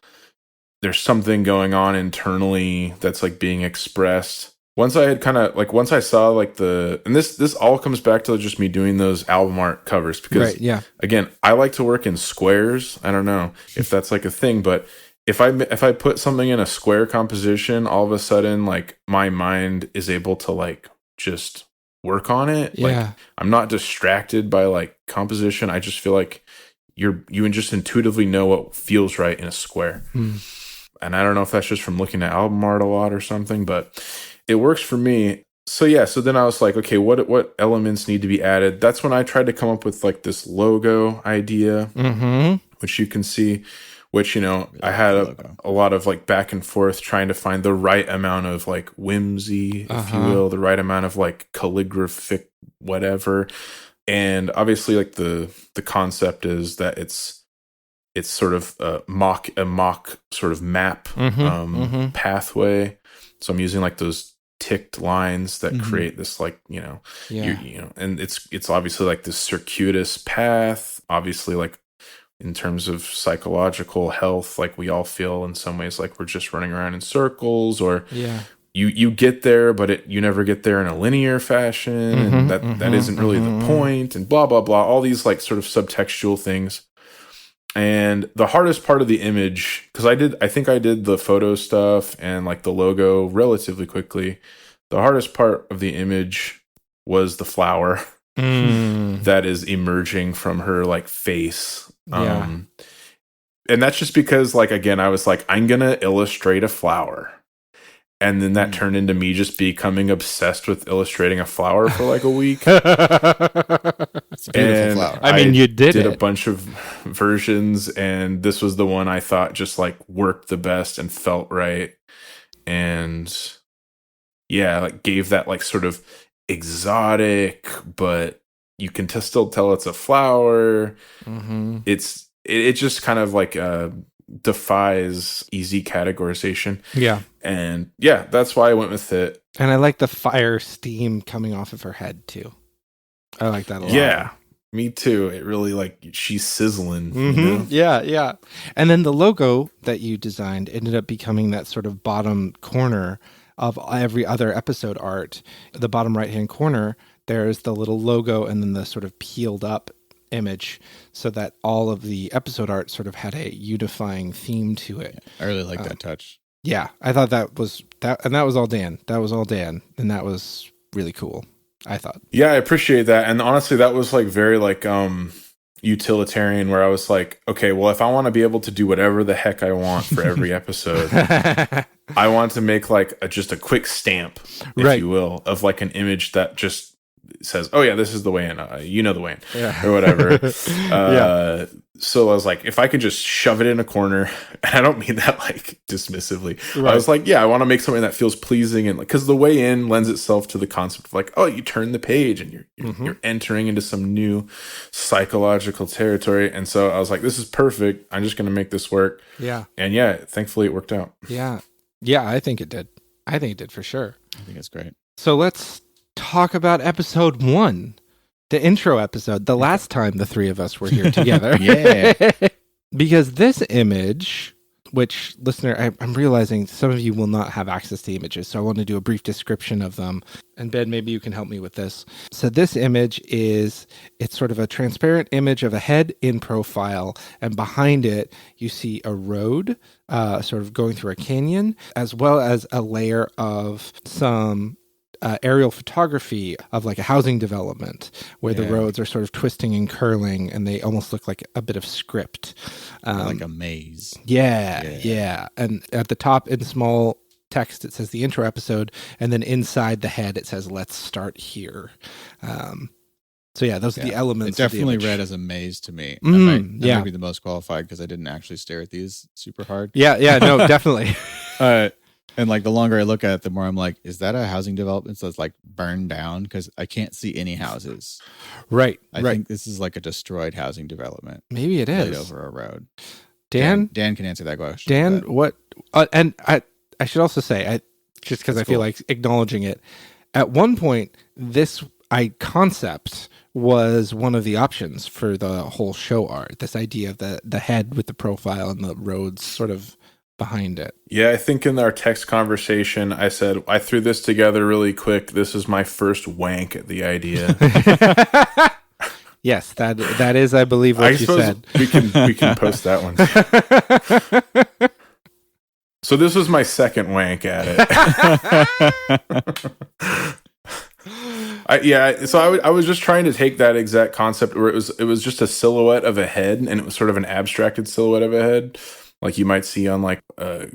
S3: there's something going on internally that's like being expressed. Once I had kind of like, once I saw like and this all comes back to just me doing those album art covers, because again, I like to work in squares. I don't know if that's like a thing, but if I put something in a square composition, all of a sudden like my mind is able to like just work on it. Like I'm not distracted by like composition. I just feel like you just intuitively know what feels right in a square. And I don't know if that's just from looking at album art a lot or something, but it works for me. So then I was like, okay, what elements need to be added? That's when I tried to come up with like this logo idea, which you can see, which, I had a lot of like back and forth trying to find the right amount of like whimsy, if you will, the right amount of like calligraphic whatever. And obviously like the concept is that it's sort of a mock sort of map pathway. So I'm using like those ticked lines that create this like, and it's obviously like this circuitous path, obviously like in terms of psychological health, like we all feel in some ways like we're just running around in circles, or you get there, but you never get there in a linear fashion, and that isn't really the point, and blah, blah, blah, all these like sort of subtextual things. And the hardest part of the image, because I think I did the photo stuff and like the logo relatively quickly. The hardest part of the image was the flower that is emerging from her like face.
S1: Yeah.
S3: And that's just because, like, again, I was like, I'm gonna illustrate a flower. And then that turned into me just becoming obsessed with illustrating a flower for like a week.
S2: It's a beautiful flower.
S1: I mean, you did
S3: a bunch of versions, and this was the one I thought just like worked the best and felt right. And yeah, like gave that like sort of exotic, but you can still tell it's a flower. It just kind of like defies easy categorization.
S1: Yeah.
S3: And yeah, that's why I went with it.
S1: And I like the fire steam coming off of her head too. I like that a lot.
S3: Yeah, me too. It really like she's sizzling. You know?
S1: Yeah. And then the logo that you designed ended up becoming that sort of bottom corner of every other episode art. The bottom right-hand corner, there's the little logo and then the sort of peeled up image, so that all of the episode art sort of had a unifying theme to it.
S2: I really like that touch.
S1: Yeah, I thought that was that, and that was all Dan. And that was really cool, I thought.
S3: Yeah, I appreciate that. And honestly, that was like very like utilitarian, where I was like, okay, well, if I want to be able to do whatever the heck I want for every episode, I want to make like just a quick stamp, if you will, of like an image that just says, oh yeah, this is the way in, you know, the way in, or whatever. So I was like, if I could just shove it in a corner, and I don't mean that like dismissively. I was like, yeah, I want to make something that feels pleasing, and like, because the way in lends itself to the concept of like, oh, you turn the page and you're entering into some new psychological territory. And so I was like, this is perfect. I'm just going to make this work.
S1: Yeah.
S3: And yeah, thankfully it worked out.
S1: Yeah, I think it did. I think it did for sure.
S2: I think it's great.
S1: So let's talk about episode 1, the intro episode, the last time the three of us were here together.
S2: Yeah.
S1: Because this image, which, listener, I'm realizing some of you will not have access to images, so I want to do a brief description of them. And Ben, maybe you can help me with this. So this image it's sort of a transparent image of a head in profile, and behind it, you see a road sort of going through a canyon, as well as a layer of some aerial photography of like a housing development where the roads are sort of twisting and curling, and they almost look like a bit of script.
S2: Like a maze.
S1: Yeah. And at the top in small text, it says the intro episode, and then inside the head, it says, let's start here. So yeah, those are the elements.
S2: It definitely read as a maze to me. That might be the most qualified because I didn't actually stare at these super hard.
S1: Yeah, no, definitely.
S2: And like the longer I look at it, the more I'm like, is that a housing development that's like burned down? Because I can't see any houses.
S1: Right.
S2: I think this is like a destroyed housing development.
S1: Maybe it is.
S2: Laid over a road.
S1: Dan
S2: can answer that question.
S1: Dan, what? And I should also say, just because I feel like acknowledging it, at one point, this concept was one of the options for the whole show art. This idea of the head with the profile and the roads sort of behind it.
S3: Yeah, I think in our text conversation, I said, I threw this together really quick. This is my first wank at the idea.
S1: Yes, that is, I believe, what you said.
S3: We can post that one. So this was my second wank at it. I was just trying to take that exact concept where it was just a silhouette of a head, and it was sort of an abstracted silhouette of a head, like you might see on like a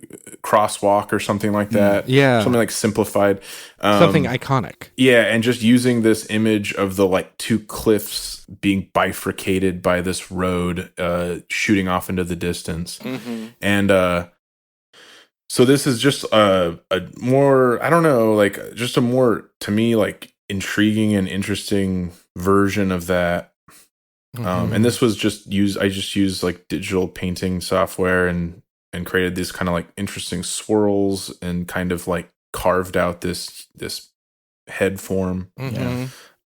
S3: crosswalk or something like that.
S1: Yeah,
S3: something like simplified,
S1: something iconic.
S3: Yeah, and just using this image of the like two cliffs being bifurcated by this road shooting off into the distance, and so this is just a more, I don't know, like just a more, to me, like intriguing and interesting version of that. And this was I just used like digital painting software and created these kind of like interesting swirls and kind of like carved out this head form.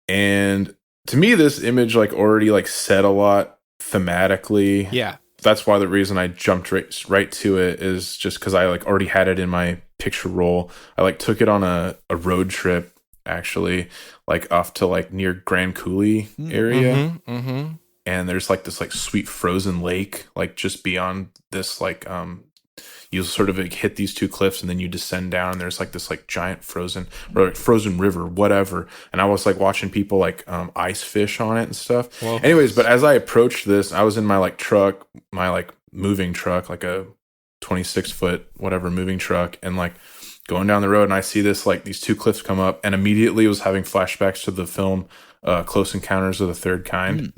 S3: And to me, this image like already like said a lot thematically.
S1: Yeah.
S3: That's why the reason I jumped right to it is just because I like already had it in my picture roll. I like took it on a road trip, actually, like off to like near Grand Coulee area. and there's like this like sweet frozen lake, like just beyond this, like you sort of like hit these two cliffs and then you descend down and there's like this like giant frozen or like frozen river, whatever. And I was like watching people like ice fish on it and stuff.
S1: Whoa.
S3: Anyways, but as I approached this, I was in my like truck, my like moving truck, like a 26-foot whatever moving truck, and like going down the road, and I see this like these two cliffs come up, and immediately was having flashbacks to the film Close Encounters of the Third Kind.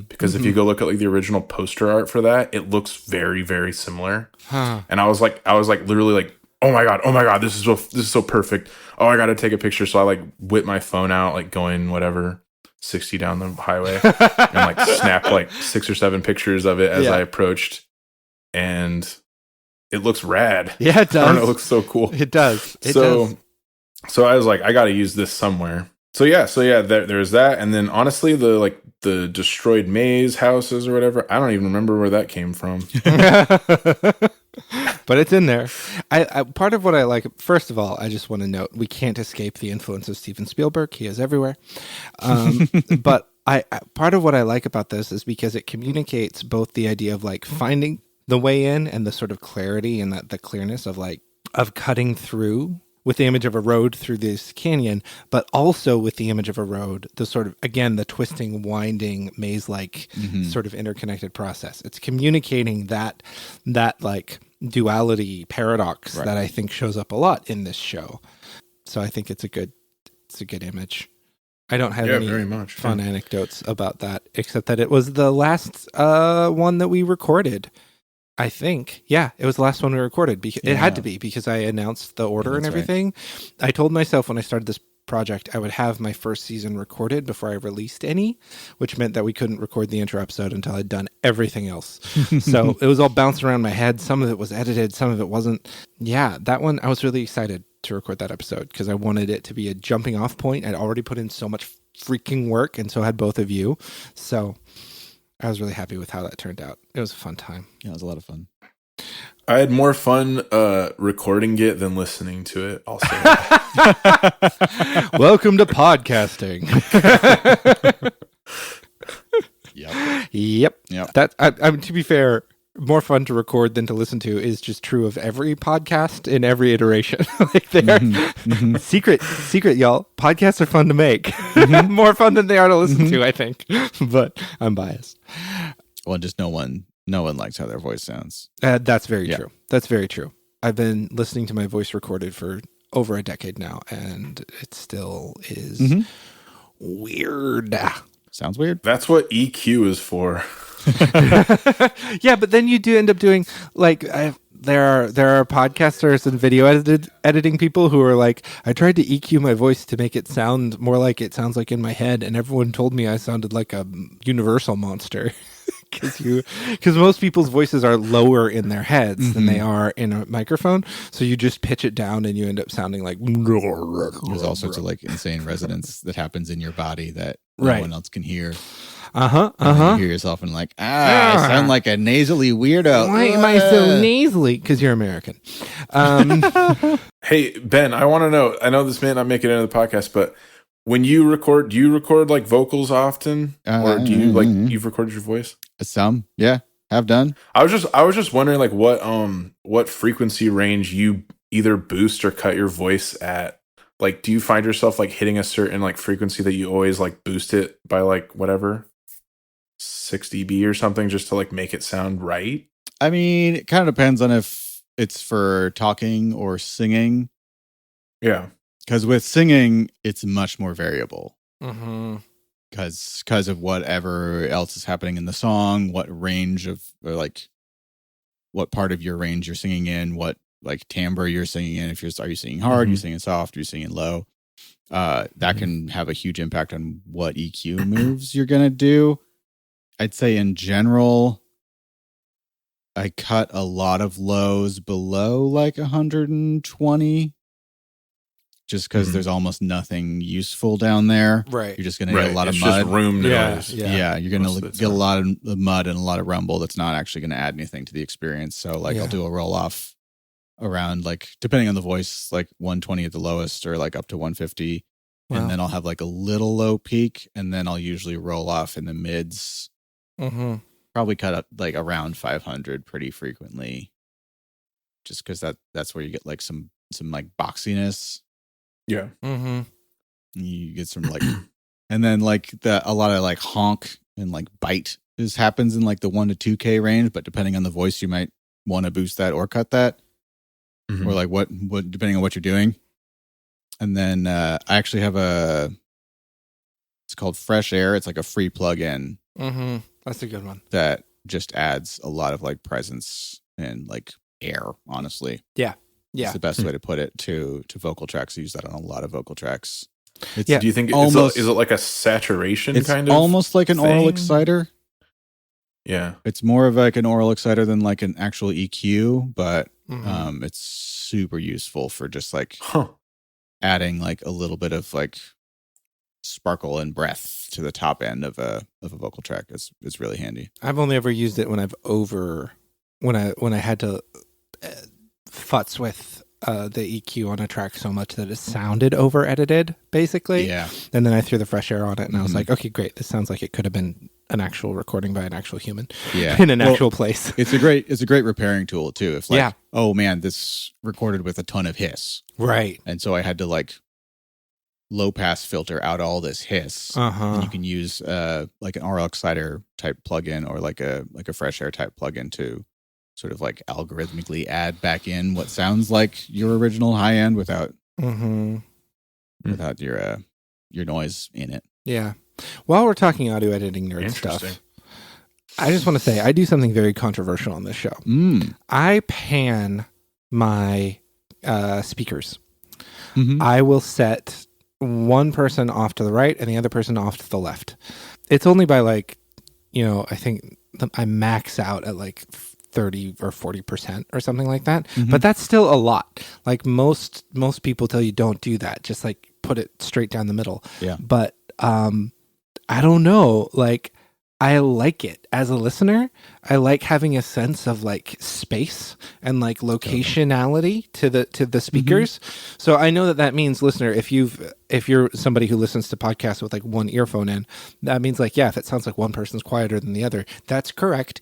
S3: Because if you go look at like the original poster art for that, it looks very, very similar. And I was like literally like, oh my god, this is so perfect. Oh, I got to take a picture. So I like whip my phone out, like going whatever 60 down the highway, and like snap like 6 or 7 pictures of it as I approached, and it looks rad.
S1: Yeah, it does.
S3: It looks so cool.
S1: It does.
S3: So I was like, I got to use this somewhere. So yeah, there's that, and then honestly, the destroyed maze houses or whatever, I don't even remember where that came from.
S1: But it's in there. I part of what I like, first of all, I just want to note we can't escape the influence of Steven Spielberg. He is everywhere. But part of what I like about this is because it communicates both the idea of like finding the way in and the sort of clarity and the clearness of like of cutting through with the image of a road through this canyon, but also with the image of a road, the sort of, again, the twisting, winding, maze-like sort of interconnected process. It's communicating that like duality paradox that I think shows up a lot in this show. So I think it's a good image. I don't have any
S3: very much,
S1: fun anecdotes about that, except that it was the last one that we recorded. I think. Yeah, it was the last one we recorded. Because it had to be because I announced the order and everything. Right. I told myself when I started this project, I would have my first season recorded before I released any, which meant that we couldn't record the intro episode until I'd done everything else. So it was all bouncing around my head. Some of it was edited, some of it wasn't. Yeah, that one, I was really excited to record that episode because I wanted it to be a jumping off point. I'd already put in so much freaking work, and so had both of you. So I was really happy with how that turned out. It was a fun time.
S2: Yeah, it was a lot of fun.
S3: I had more fun recording it than listening to it. Also,
S1: welcome to podcasting. Yep. That to be fair, more fun to record than to listen to is just true of every podcast in every iteration. Like they're secret, y'all. Podcasts are fun to make. More fun than they are to listen to, I think. But I'm biased.
S2: Well, just no one likes how their voice sounds.
S1: That's very true. That's very true. I've been listening to my voice recorded for over a decade now, and it still is weird.
S2: Sounds weird.
S3: That's what EQ is for.
S1: Yeah, but then you do end up doing like there are podcasters and video editing people who are like, I tried to EQ my voice to make it sound more like it sounds like in my head, and everyone told me I sounded like a Universal monster. Because most people's voices are lower in their heads than they are in a microphone, so you just pitch it down and you end up sounding like.
S2: There's all sorts of like insane resonance that happens in your body that no one else can hear. You hear yourself and like, I sound like a nasally weirdo.
S1: Why am I so nasally? Because you're American.
S3: Hey, Ben, I want to know. I know this may not make it into the podcast, but when you record, do you record like vocals often, or do you like you've recorded your voice?
S2: Some, yeah, have done.
S3: I was just wondering like what frequency range you either boost or cut your voice at. Like, do you find yourself like hitting a certain like frequency that you always like boost it by like whatever 6 dB or something just to like make it sound right?
S2: I mean, it kind of depends on if it's for talking or singing.
S3: Yeah.
S2: Because with singing, it's much more variable. Because of whatever else is happening in the song, what range of, or like, what part of your range you're singing in, what like timbre you're singing in. Are you singing hard? You're singing soft? You're singing low? That can have a huge impact on what EQ moves you're gonna do. I'd say in general, I cut a lot of lows below like 120. Just because there's almost nothing useful down there.
S1: Right.
S2: You're just going to get a lot of mud.
S3: Just room noise.
S2: Yeah, you're going to get a lot of mud and a lot of rumble that's not actually going to add anything to the experience. So like I'll do a roll off around like, depending on the voice, like 120 at the lowest or like up to 150. Wow. And then I'll have like a little low peak, and then I'll usually roll off in the mids
S1: Mm-hmm.
S2: Probably cut up like around 500 pretty frequently, just because that's where you get like some like boxiness.
S3: Yeah.
S1: Mm-hmm.
S2: You get some like, and then like a lot of like honk and like bite happens in like the 1 to 2K range, but depending on the voice, you might want to boost that or cut that, or like what depending on what you're doing. And then I actually have it's called Fresh Air. It's like a free plugin.
S1: Mm-hmm. That's a good one.
S2: That just adds a lot of like presence and like air, honestly.
S1: Yeah.
S2: It's the best way to put it to vocal tracks. I use that on a lot of vocal tracks.
S3: Do you think is it like a saturation kind of?
S2: It's almost like an oral exciter.
S3: Yeah.
S2: It's more of like an oral exciter than like an actual EQ, but it's super useful for just like adding like a little bit of like sparkle and breath to the top end of a vocal track. It's really handy.
S1: I've only ever used it when when I had to futz with the EQ on a track so much that it sounded over edited, basically.
S2: Yeah.
S1: And then I threw the Fresh Air on it, and I was like, okay, great. This sounds like it could have been an actual recording by an actual human.
S2: Yeah.
S1: In an actual place.
S2: It's a great repairing tool too. If like, oh man, this recorded with a ton of hiss.
S1: Right.
S2: And so I had to like low pass filter out all this hiss. And you can use like an oral exciter type plugin or like a Fresh Air type plugin to sort of like algorithmically add back in what sounds like your original high end without your noise in it.
S1: Yeah. While we're talking audio editing nerd stuff, I just want to say I do something very controversial on this show. I pan my speakers. I will set one person off to the right and the other person off to the left. It's only by like, I think I max out at like 30 or 40% or something like that. But that's still a lot. Like most people tell you don't do that. Just like put it straight down the middle.
S2: Yeah.
S1: But I don't know. Like I like it as a listener. I like having a sense of like space and like locationality to the speakers. So I know that means, listener, if you're somebody who listens to podcasts with like one earphone in, that means like, if it sounds like one person's quieter than the other, that's correct.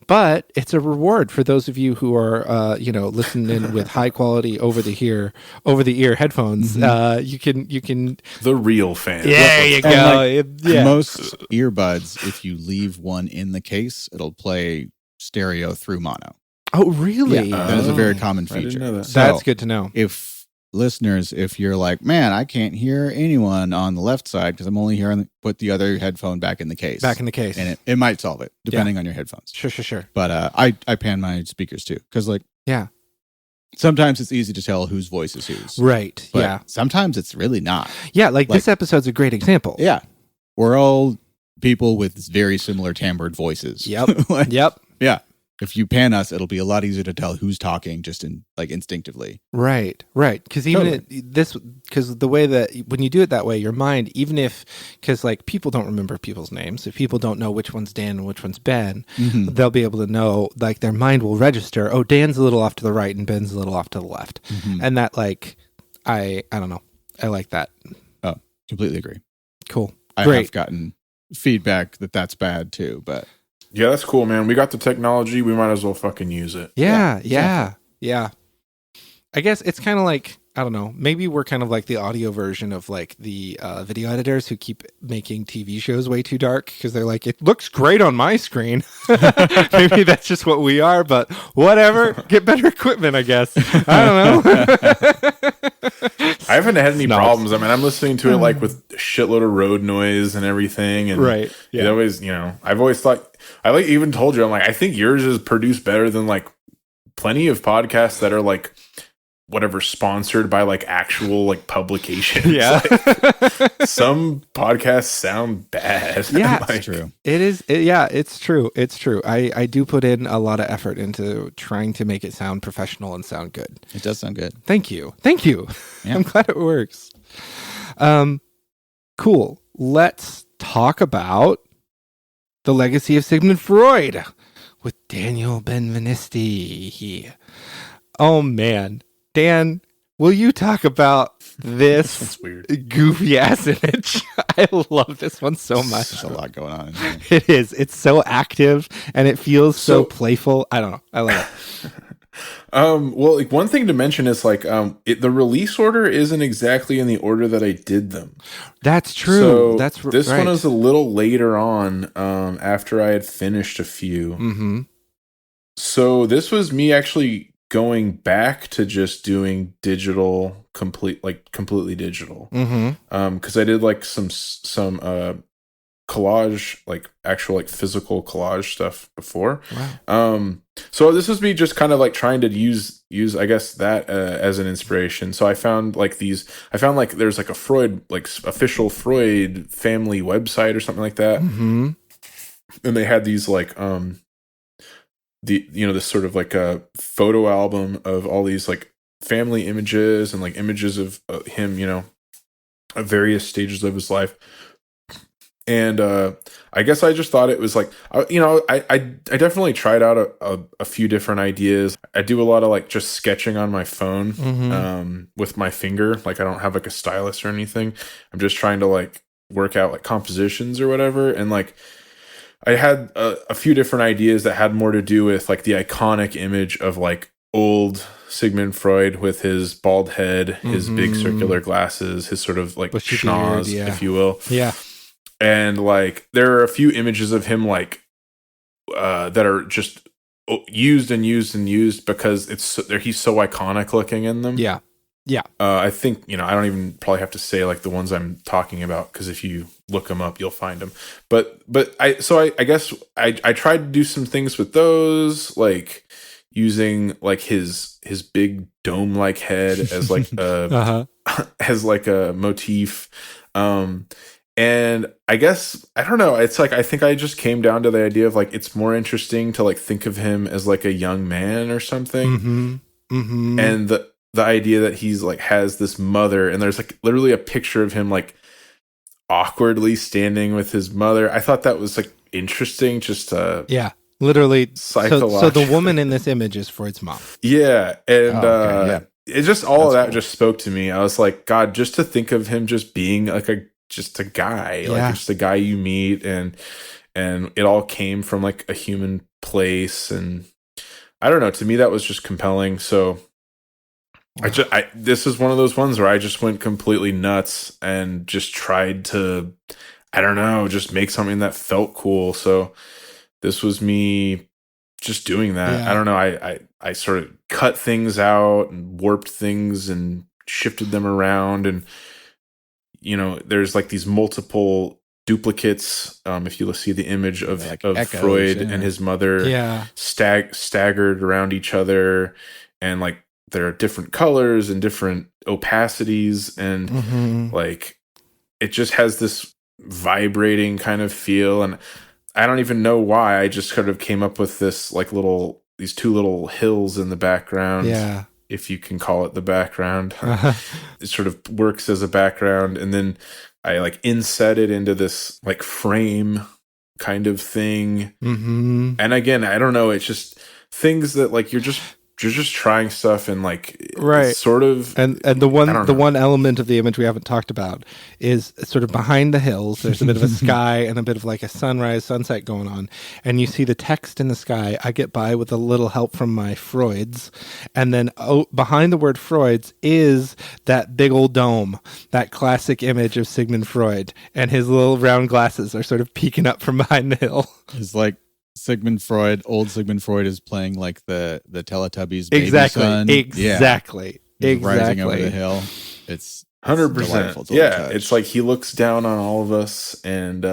S1: But it's a reward for those of you who are, listening with high quality over the ear headphones. You can
S3: the real fan.
S1: There you go.
S2: Most earbuds, if you leave one in the case, it'll play stereo through mono.
S1: Oh, really?
S2: Yeah, that is a very common feature.
S3: I didn't know that.
S2: So
S1: that's good to know.
S2: If you're like, man, I can't hear anyone on the left side because I'm only hearing, put the other headphone back in the case. And it might solve it depending on your headphones.
S1: Sure.
S2: But I pan my speakers too because sometimes it's easy to tell whose voice is whose.
S1: Right.
S2: But sometimes it's really not.
S1: Yeah. Like this episode's a great example.
S2: Yeah. We're all people with very similar timbred voices.
S1: Yep.
S2: Yep. Yeah. If you pan us, it'll be a lot easier to tell who's talking just instinctively.
S1: Right. Because because the way that when you do it that way, your mind, because like people don't remember people's names. If people don't know which one's Dan and which one's Ben, they'll be able to know, like their mind will register, oh, Dan's a little off to the right and Ben's a little off to the left. And that like, I don't know. I like that.
S2: Oh, completely agree.
S1: Cool.
S2: I have gotten feedback that's bad too, but.
S3: Yeah, that's cool, man. We got the technology. We might as well fucking use it.
S1: Yeah. I guess it's kind of like, I don't know, maybe we're kind of like the audio version of like the video editors who keep making TV shows way too dark because they're like, it looks great on my screen. Maybe that's just what we are, but whatever. Get better equipment, I guess. I don't know.
S3: I haven't had any problems. I mean, I'm listening to it like with a shitload of road noise and everything. And it always, I've always thought, I even told you, I'm like, I think yours is produced better than like plenty of podcasts that are like, whatever, sponsored by like actual like publications.
S1: Yeah.
S3: Like, some podcasts sound bad.
S1: Yeah,
S3: like,
S2: it's true.
S1: It's true. It's true. I do put in a lot of effort into trying to make it sound professional and sound good.
S2: It does sound good.
S1: Thank you. Yeah. I'm glad it works. Cool. Let's talk about the legacy of Sigmund Freud with Daniel Benvenisti. Oh man. Dan, will you talk about this
S3: That's weird.
S1: goofy ass image? I love this one so much.
S2: There's a lot going on in here.
S1: It is. It's so active and it feels so playful. I don't know. I love it.
S3: Well, like one thing to mention is like the release order isn't exactly in the order that I did them.
S1: That's true.
S3: So
S1: That's
S3: this
S1: right.
S3: one was a little later on after I had finished a few.
S1: Mm-hmm.
S3: So this was me actually going back to just doing digital, completely digital.
S1: Mm-hmm.
S3: Because I did like some collage, like actual like physical collage stuff before.
S1: Wow.
S3: So this was me just kind of like trying to use I guess that as an inspiration. So I found like there's like a Freud, like official Freud family website or something like that.
S1: Mm-hmm.
S3: And they had these like this sort of like a photo album of all these like family images and like images of him, at various stages of his life. And I guess I just thought it was like, I definitely tried out a few different ideas. I do a lot of like just sketching on my phone with my finger. Like I don't have like a stylus or anything. I'm just trying to like work out like compositions or whatever. And like I had a few different ideas that had more to do with like the iconic image of like old Sigmund Freud with his bald head, his big circular glasses, his sort of like schnoz, if you will.
S1: Yeah.
S3: And like there are a few images of him like that are just used and used and used because he's so iconic looking in them.
S1: Yeah. Yeah.
S3: I think, I don't even probably have to say like the ones I'm talking about, because if you look them up, you'll find them. But I guess I tried to do some things with those, like using like his big dome like head as like a as like a motif. And I guess, I don't know, it's like, I think I just came down to the idea of like, it's more interesting to like think of him as like a young man or something. And the idea that he's like has this mother, and there's like literally a picture of him like awkwardly standing with his mother. I thought that was like interesting, just
S1: literally
S3: psychological.
S1: So the woman in this image is Freud's mom.
S3: Yeah. And it just all of that just spoke to me. I was like, God, just to think of him just being like just a guy, like just a guy you meet, and it all came from like a human place. And I don't know, to me that was just compelling. So this is one of those ones where I just went completely nuts and just tried to, I don't know, just make something that felt cool. So this was me just doing that.
S1: Yeah.
S3: I don't know. I sort of cut things out and warped things and shifted them around. And, there's like these multiple duplicates. If you see the image of echoes, Freud and his mother staggered around each other, and like there are different colors and different opacities, and like it just has this vibrating kind of feel. And I don't even know why. I just kind of came up with this like these two little hills in the background.
S1: Yeah.
S3: If you can call it the background. It sort of works as a background. And then I like inset it into this like frame kind of thing. And again, I don't know. It's just things that like you're just trying stuff, and like it's sort of,
S1: and the one element of the image we haven't talked about is sort of behind the hills. There's a bit of a sky and a bit of like a sunset going on, and you see the text in the sky. I get by with a little help from my Freuds, and then behind the word Freuds is that big old dome, that classic image of Sigmund Freud, and his little round glasses are sort of peeking up from behind the hill.
S2: It's like old Sigmund Freud is playing like the Teletubbies baby son.
S1: Exactly.
S2: Rising over the hill. It's
S3: 100%. Yeah, it's like he looks down on all of us, and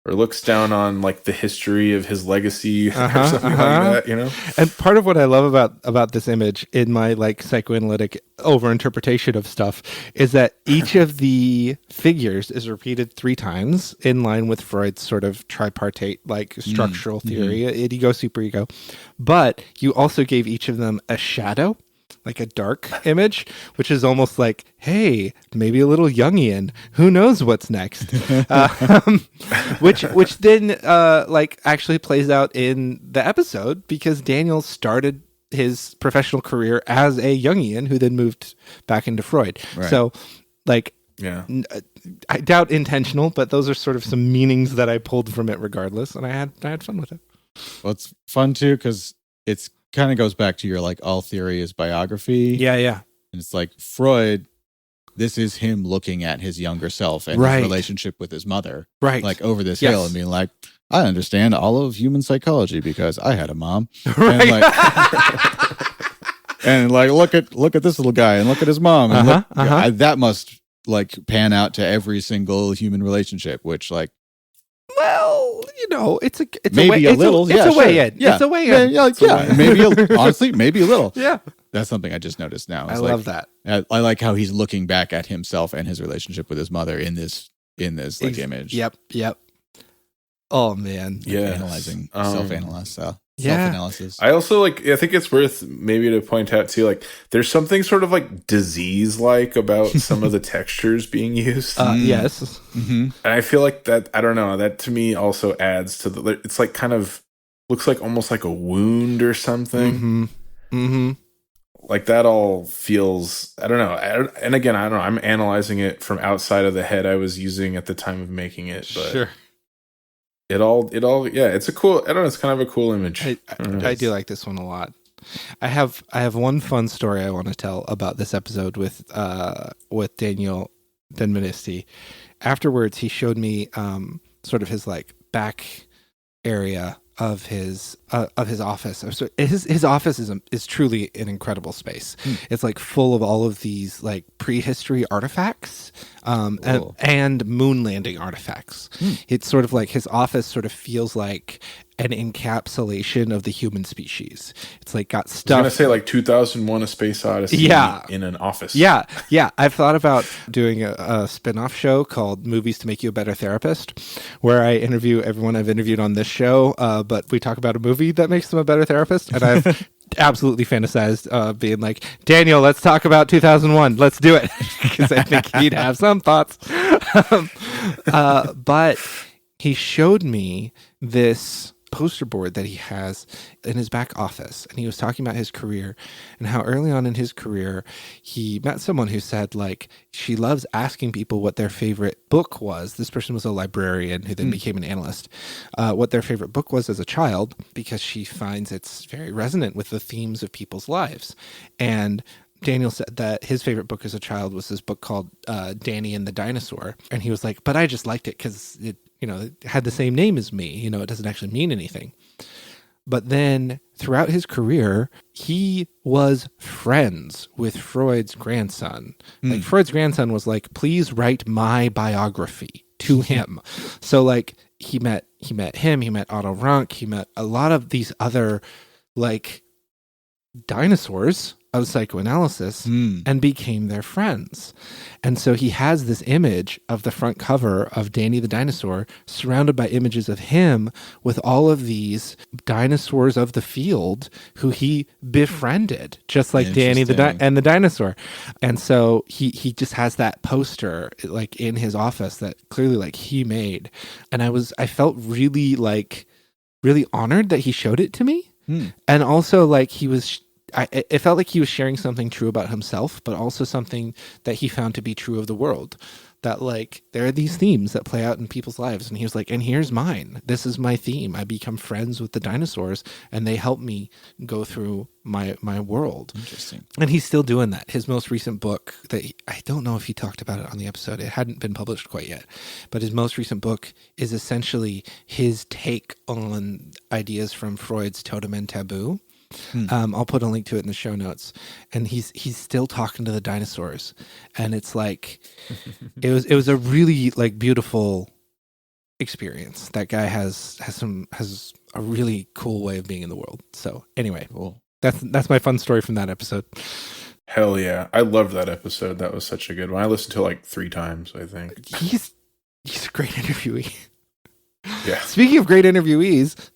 S3: or looks down on like the history of his legacy or something like that,
S1: And part of what I love about this image in my like psychoanalytic overinterpretation of stuff is that each of the figures is repeated 3 times in line with Freud's sort of tripartite like structural theory, id-ego, superego. But you also gave each of them a shadow, like a dark image, which is almost like, hey, maybe a little Jungian. Who knows what's next? Which then like actually plays out in the episode, because Daniel started his professional career as a Jungian who then moved back into Freud. Right. So, like, I doubt intentional, but those are sort of some meanings that I pulled from it regardless, and I had fun with it.
S2: Well, it's fun too because it's kind of goes back to your like all theory is biography.
S1: Yeah.
S2: And it's like Freud, this is him looking at his younger self and his relationship with his mother.
S1: Right.
S2: Like over this hill and being like, I understand all of human psychology because I had a mom.
S1: Right.
S2: And like look at this little guy and look at his mom. And that must like pan out to every single human relationship, which like,
S1: well, it's
S2: maybe a little.
S1: It's a way in. It's a way in.
S2: Yeah. Maybe honestly, maybe a little.
S1: Yeah.
S2: That's something I just noticed now.
S1: I love that.
S2: I like how he's looking back at himself and his relationship with his mother in this like image.
S1: Yep. Oh man.
S3: Yeah.
S2: Analyzing self-analysis.
S3: I also I think it's worth maybe to point out too, like there's something sort of like disease-like about some of the textures being used.
S1: Yes.
S3: Mm-hmm. And I feel like that, I don't know, that to me also adds to it's like kind of looks like almost like a wound or something.
S1: Mm-hmm.
S3: Like that all feels, I don't know. And again, I don't know. I'm analyzing it from outside of the head I was using at the time of making it. But
S1: sure.
S3: It all, it's a cool, I don't know, it's kind of a cool image.
S1: I do like this one a lot. I have one fun story I want to tell about this episode with Daniel Benvenisti. Afterwards, he showed me sort of his like back area of his office. So his office is truly an incredible space. It's like full of all of these like prehistory artifacts and moon landing artifacts. It's sort of like his office sort of feels like an encapsulation of the human species. It's like got stuff.
S3: I was going to say like 2001: A Space Odyssey in an office.
S1: Yeah. I've thought about doing a spin-off show called Movies to Make You a Better Therapist, where I interview everyone I've interviewed on this show, but we talk about a movie that makes them a better therapist. And I've absolutely fantasized being like, Daniel, let's talk about 2001. Let's do it. Because I think he'd have some thoughts. But he showed me this poster board that he has in his back office, and he was talking about his career and how early on in his career he met someone who said like she loves asking people what their favorite book was. This person was a librarian who then became an analyst, what their favorite book was as a child, because she finds it's very resonant with the themes of people's lives. And Daniel said that his favorite book as a child was this book called Danny and the Dinosaur. And he was like, but I just liked it because it had the same name as me. It doesn't actually mean anything. But then throughout his career, he was friends with Freud's grandson. Like Freud's grandson was like, please write my biography to him. So like he met him, he met Otto Rank, he met a lot of these other like dinosaurs of psychoanalysis and became their friends. And so he has this image of the front cover of Danny the Dinosaur surrounded by images of him with all of these dinosaurs of the field who he befriended, just like Danny and the Dinosaur. And so he just has that poster like in his office that clearly like he made. And I felt really honored that he showed it to me. And also like it felt like he was sharing something true about himself, but also something that he found to be true of the world. That like there are these themes that play out in people's lives, and he was like, and here's mine. This is my theme. I become friends with the dinosaurs, and they help me go through my world.
S2: Interesting.
S1: And he's still doing that. His most recent book I don't know if he talked about it on the episode. It hadn't been published quite yet, but his most recent book is essentially his take on ideas from Freud's Totem and Taboo. I'll put a link to it in the show notes. And he's still talking to the dinosaurs, and it's like it was a really like beautiful experience. That guy has a really cool way of being in the world. So anyway,
S2: cool.
S1: That's my fun story from that episode.
S3: Hell yeah, I loved that episode. That was such a good one. I listened to it like 3 times, I think.
S1: He's a great interviewee.
S3: Yeah.
S1: Speaking of great interviewees,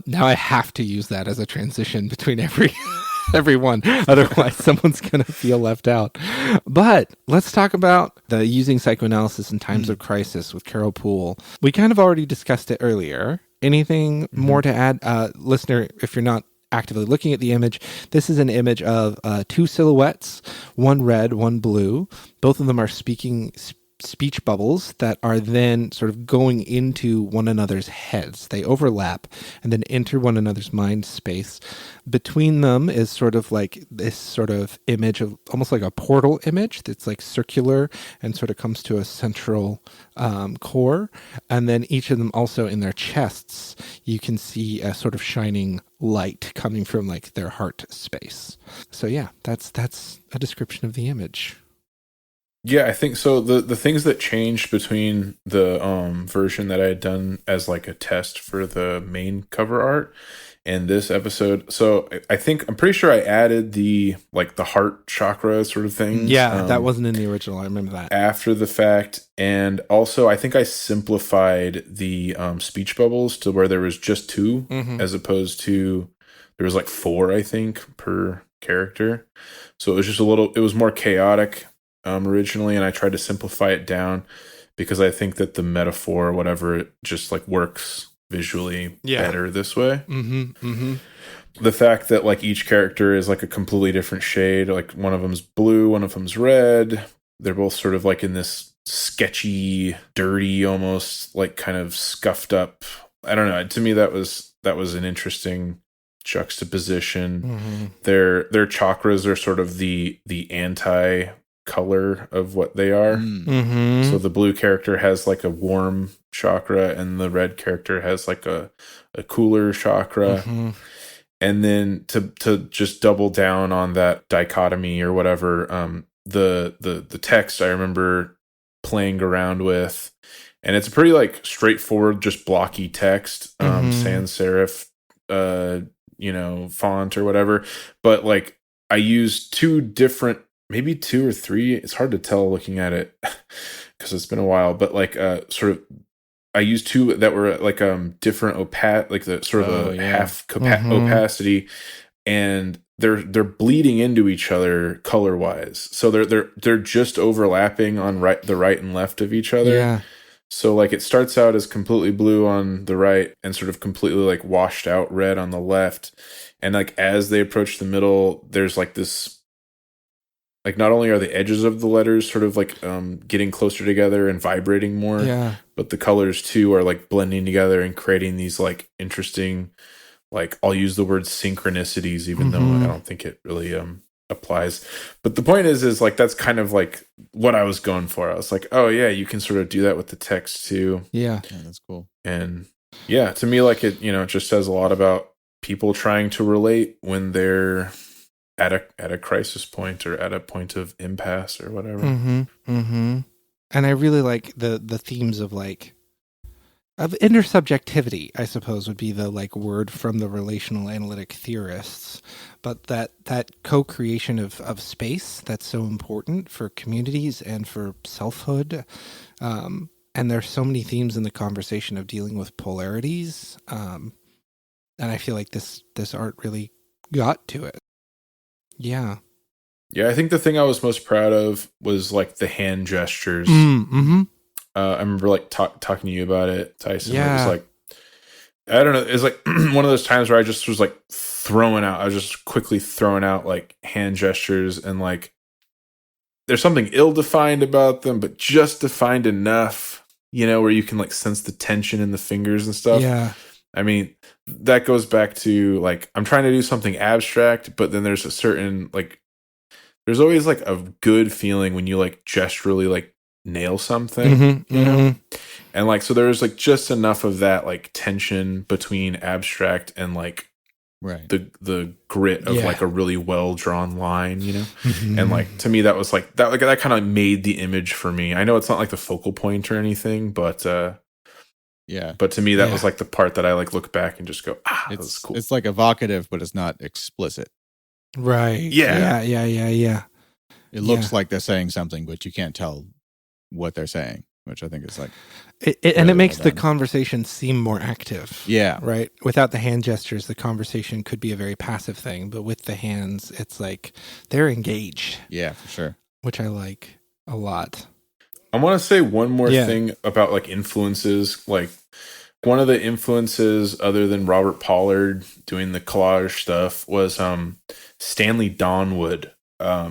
S1: now I have to use that as a transition between everyone. Otherwise, someone's going to feel left out. But let's talk about the using psychoanalysis in times of crisis with Carol Poole. We kind of already discussed it earlier. Anything more to add? Listener, if you're not actively looking at the image. This is an image of two silhouettes, one red, one blue. Both of them are speech bubbles that are then sort of going into one another's heads. They overlap and then enter one another's mind space. Between them is sort of like this sort of image of almost like a portal image that's like circular and sort of comes to a central core. And then each of them also in their chests, you can see a sort of shining light coming from like their heart space. So yeah, that's a description of the image.
S3: Yeah, I think so. The things that changed between the version that I had done as like a test for the main cover art and this episode. So I'm pretty sure I added the heart chakra sort of thing.
S1: Yeah, that wasn't in the original. I remember that.
S3: After the fact. And also I think I simplified the speech bubbles to where there was just two as opposed to there was like 4, I think, per character. So it was just it was more chaotic originally, and I tried to simplify it down because I think that the metaphor or whatever, it just like works visually better this way. The fact that like each character is like a completely different shade, like one of them's blue, one of them's red. They're both sort of like in this sketchy, dirty, almost like kind of scuffed up. I don't know. To me, that was an interesting juxtaposition. Their chakras are sort of the anti color of what they are. So the blue character has like a warm chakra and the red character has like a cooler chakra. And then to just double down on that dichotomy or whatever, the text I remember playing around with, and it's a pretty like straightforward, just blocky text, sans serif font or whatever, but like I used 2 different, maybe 2 or 3. It's hard to tell looking at it because it's been a while. But like, sort of, I used 2 that were like different like the sort of half opacity, and they're bleeding into each other color wise. So they're just overlapping on the right and left of each other.
S1: Yeah.
S3: So like it starts out as completely blue on the right and sort of completely like washed out red on the left, and like as they approach the middle, there's like this. Like not only are the edges of the letters sort of like getting closer together and vibrating more, but the colors too are like blending together and creating these like interesting, like I'll use the word synchronicities, even though I don't think it really applies. But the point is like that's kind of like what I was going for. I was like, oh yeah, you can sort of do that with the text too.
S1: Yeah,
S2: that's cool.
S3: And yeah, to me, like it just says a lot about people trying to relate when they're at a crisis point or at a point of impasse or whatever.
S1: And I really like the themes of like of intersubjectivity, I suppose would be the like word from the relational analytic theorists, but that co-creation of space that's so important for communities and for selfhood. And there's so many themes in the conversation of dealing with polarities. And I feel like this art really got to it. Yeah.
S3: Yeah, I think the thing I was most proud of was like the hand gestures. I remember like talking to you about it, Tyson. Yeah. It was like, I don't know. It's like one of those times where I just was like I was just quickly throwing out like hand gestures, and like there's something ill-defined about them, but just defined enough, where you can like sense the tension in the fingers and stuff.
S1: Yeah.
S3: I mean, that goes back to like I'm trying to do something abstract, but then there's a certain like there's always like a good feeling when you like gesturally like nail something, and like so there's like just enough of that like tension between abstract and like the grit of like a really well drawn line, and like to me that was like that kind of made the image for me. I know it's not like the focal point or anything, but but to me that was like the part that I like look back and just go, that was cool.
S2: It's like evocative, but it's not explicit.
S1: Right. Yeah.
S2: It looks like they're saying something, but you can't tell what they're saying, which I think is like
S1: it makes the conversation seem more active.
S2: Yeah.
S1: Right. Without the hand gestures, the conversation could be a very passive thing, but with the hands, it's like they're engaged.
S2: Yeah, for sure.
S1: Which I like a lot.
S3: I want to say one more thing about like influences. Like one of the influences other than Robert Pollard doing the collage stuff was Stanley Donwood.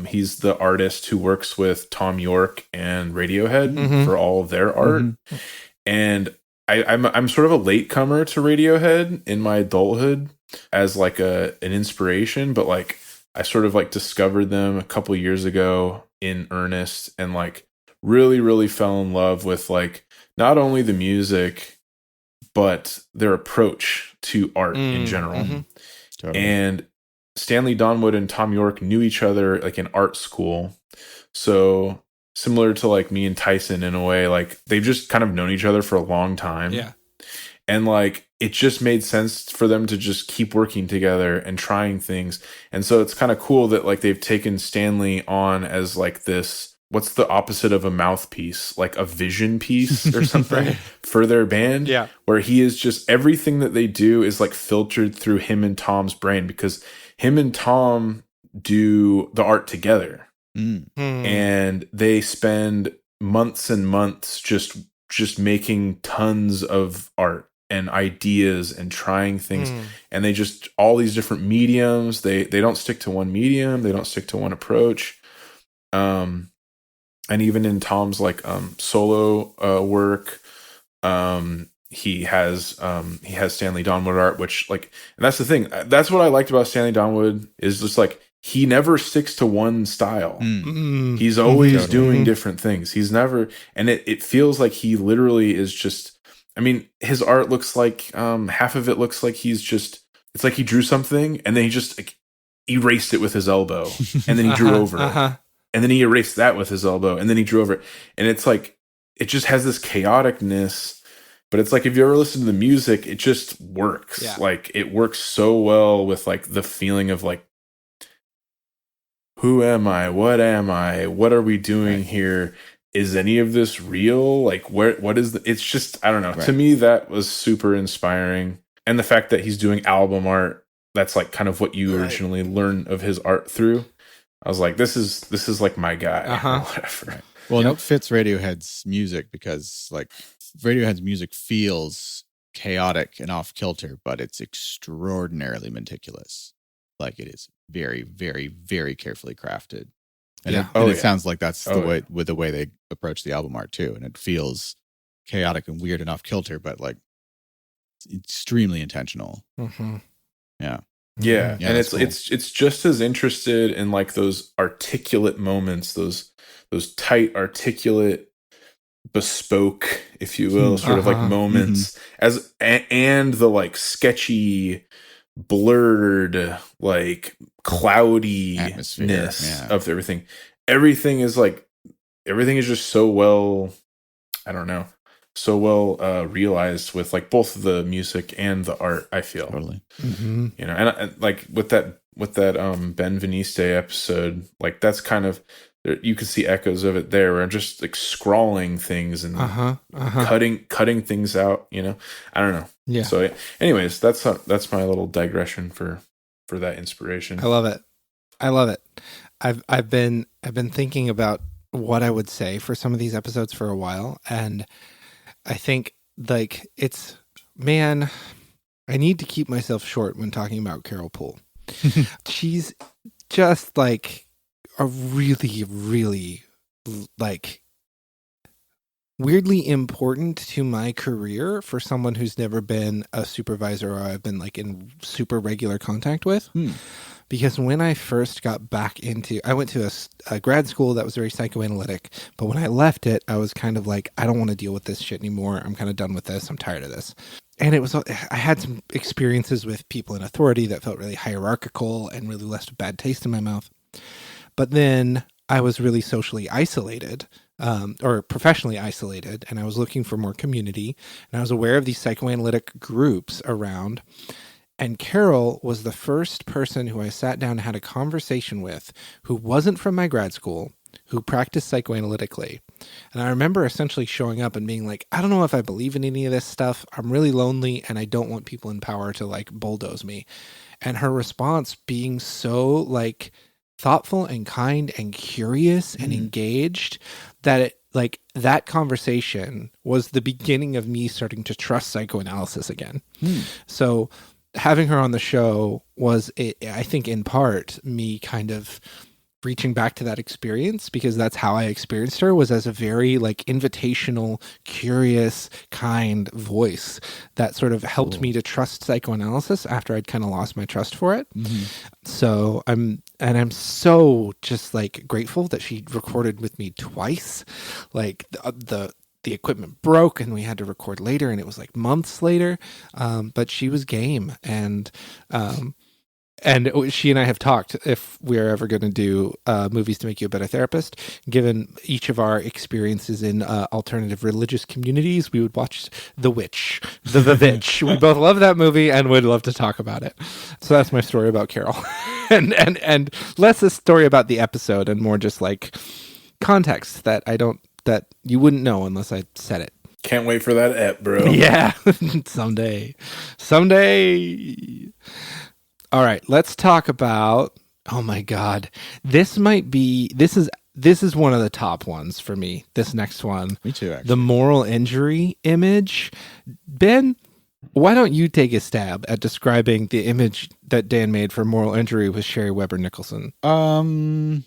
S3: He's the artist who works with Tom York and Radiohead for all of their art. And I'm sort of a latecomer to Radiohead in my adulthood as like an inspiration, but like I sort of like discovered them a couple years ago in earnest and like really, really fell in love with like not only the music, but their approach to art in general. Totally. And Stanley Donwood and Tom York knew each other like in art school. So similar to like me and Tyson in a way, like they've just kind of known each other for a long time.
S1: Yeah.
S3: And like it just made sense for them to just keep working together and trying things. And so it's kind of cool that like they've taken Stanley on as like this, what's the opposite of a mouthpiece? Like a vision piece or something for their band.
S1: Yeah.
S3: Where he is just, everything that they do is like filtered through him and Tom's brain, because him and Tom do the art together. And they spend months and months just making tons of art and ideas and trying things. And they just, all these different mediums, they don't stick to one medium, they don't stick to one approach. And even in Tom's like solo work, he has Stanley Donwood art, which like, and that's the thing, that's what I liked about Stanley Donwood, is just like he never sticks to one style. He's always doing different things. He's never, and it feels like he literally is just, I mean, his art looks like half of it looks like he's just, it's like he drew something and then he just like erased it with his elbow and then he drew over it. And then he erased that with his elbow and then he drew over it. And it's like, it just has this chaoticness, but it's like, if you ever listen to the music, it just works.
S1: Yeah.
S3: Like it works so well with like the feeling of like, who am I? What am I? What are we doing here? Is any of this real? Like what is it's just, I don't know. To me, that was super inspiring. And the fact that he's doing album art, that's like kind of what you originally learned of his art through. I was like, this is like my guy or whatever.
S2: Well, it fits Radiohead's music because like Radiohead's music feels chaotic and off kilter, but it's extraordinarily meticulous. Like it is very, very, very carefully crafted. And it sounds like that's the way with the way they approach the album art too. And it feels chaotic and weird and off kilter, but like extremely intentional. Yeah.
S3: Yeah. And it's cool. It's just as interested in like those articulate moments, those tight, articulate, bespoke, if you will, sort of like moments as and the like sketchy, blurred, like cloudiness of everything. Everything is just so well, I don't know, so well realized with like both the music and the art, I feel.
S2: Totally.
S3: You know, and like with that Ben Veniste episode, like that's kind of, you can see echoes of it there, where I'm just like scrawling things and cutting things out, you know. I don't know.
S1: Yeah.
S3: So anyways, that's my little digression for that inspiration.
S1: I love it. I've been thinking about what I would say for some of these episodes for a while, and I think like I need to keep myself short when talking about Carol Poole. She's just like a really, really like weirdly important to my career for someone who's never been a supervisor or I've been like in super regular contact with. Because when I first got back I went to a grad school that was very psychoanalytic, but when I left it, I was kind of like, I don't want to deal with this shit anymore. I'm kind of done with this. I'm tired of this. And I had some experiences with people in authority that felt really hierarchical and really left a bad taste in my mouth. But then I was really socially isolated, or professionally isolated, and I was looking for more community, and I was aware of these psychoanalytic groups around. And Carol was the first person who I sat down and had a conversation with who wasn't from my grad school, who practiced psychoanalytically. And I remember essentially showing up and being like, I don't know if I believe in any of this stuff. I'm really lonely and I don't want people in power to like bulldoze me. And her response being so like thoughtful and kind and curious and engaged that like that conversation was the beginning of me starting to trust psychoanalysis again. So having her on the show was, I think, in part me kind of reaching back to that experience, because that's how I experienced her, was as a very like invitational, curious, kind voice that sort of helped me to trust psychoanalysis after I'd kind of lost my trust for it. So I'm so just like grateful that she recorded with me twice. Like the equipment broke and we had to record later, and it was like months later. But she was game, and she and I have talked, if we're ever going to do movies to make you a better therapist, given each of our experiences in alternative religious communities, we would watch The Witch, The Witch. We both love that movie and would love to talk about it. So that's my story about Carol. and less a story about the episode and more just like context that you wouldn't know unless I said it.
S3: Can't wait for that ep, bro.
S1: Yeah. Someday. All right, let's talk about, oh my God, this is one of the top ones for me. This next one.
S2: Me too, actually.
S1: The moral injury image. Ben, why don't you take a stab at describing the image that Dan made for moral injury with Sherry Weber Nicholson?
S2: So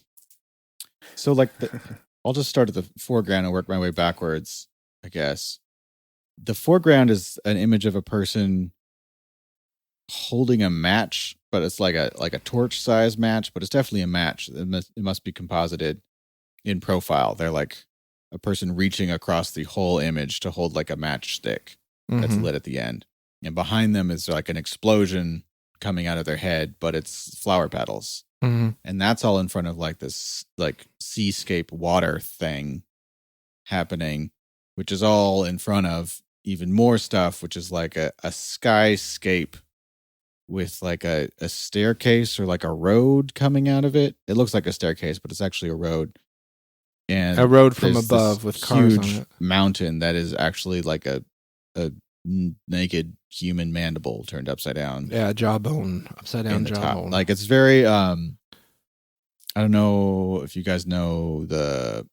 S2: like I'll just start at the foreground and work my way backwards, I guess. The foreground is an image of a person holding a match, but it's like a torch size match, but it's definitely a match. It must be composited in profile. They're like a person reaching across the whole image to hold like a matchstick that's lit at the end. And behind them is like an explosion coming out of their head, but it's flower petals. And that's all in front of like this like seascape water thing happening, which is all in front of even more stuff, which is like a skyscape with like a staircase or like a road coming out of it. It looks like a staircase, but it's actually a road. And
S1: a road from above with cars on it.
S2: Mountain that is actually like a naked human mandible turned upside down.
S1: Yeah, jawbone, upside down jawbone.
S2: Like it's very I don't know if you guys know the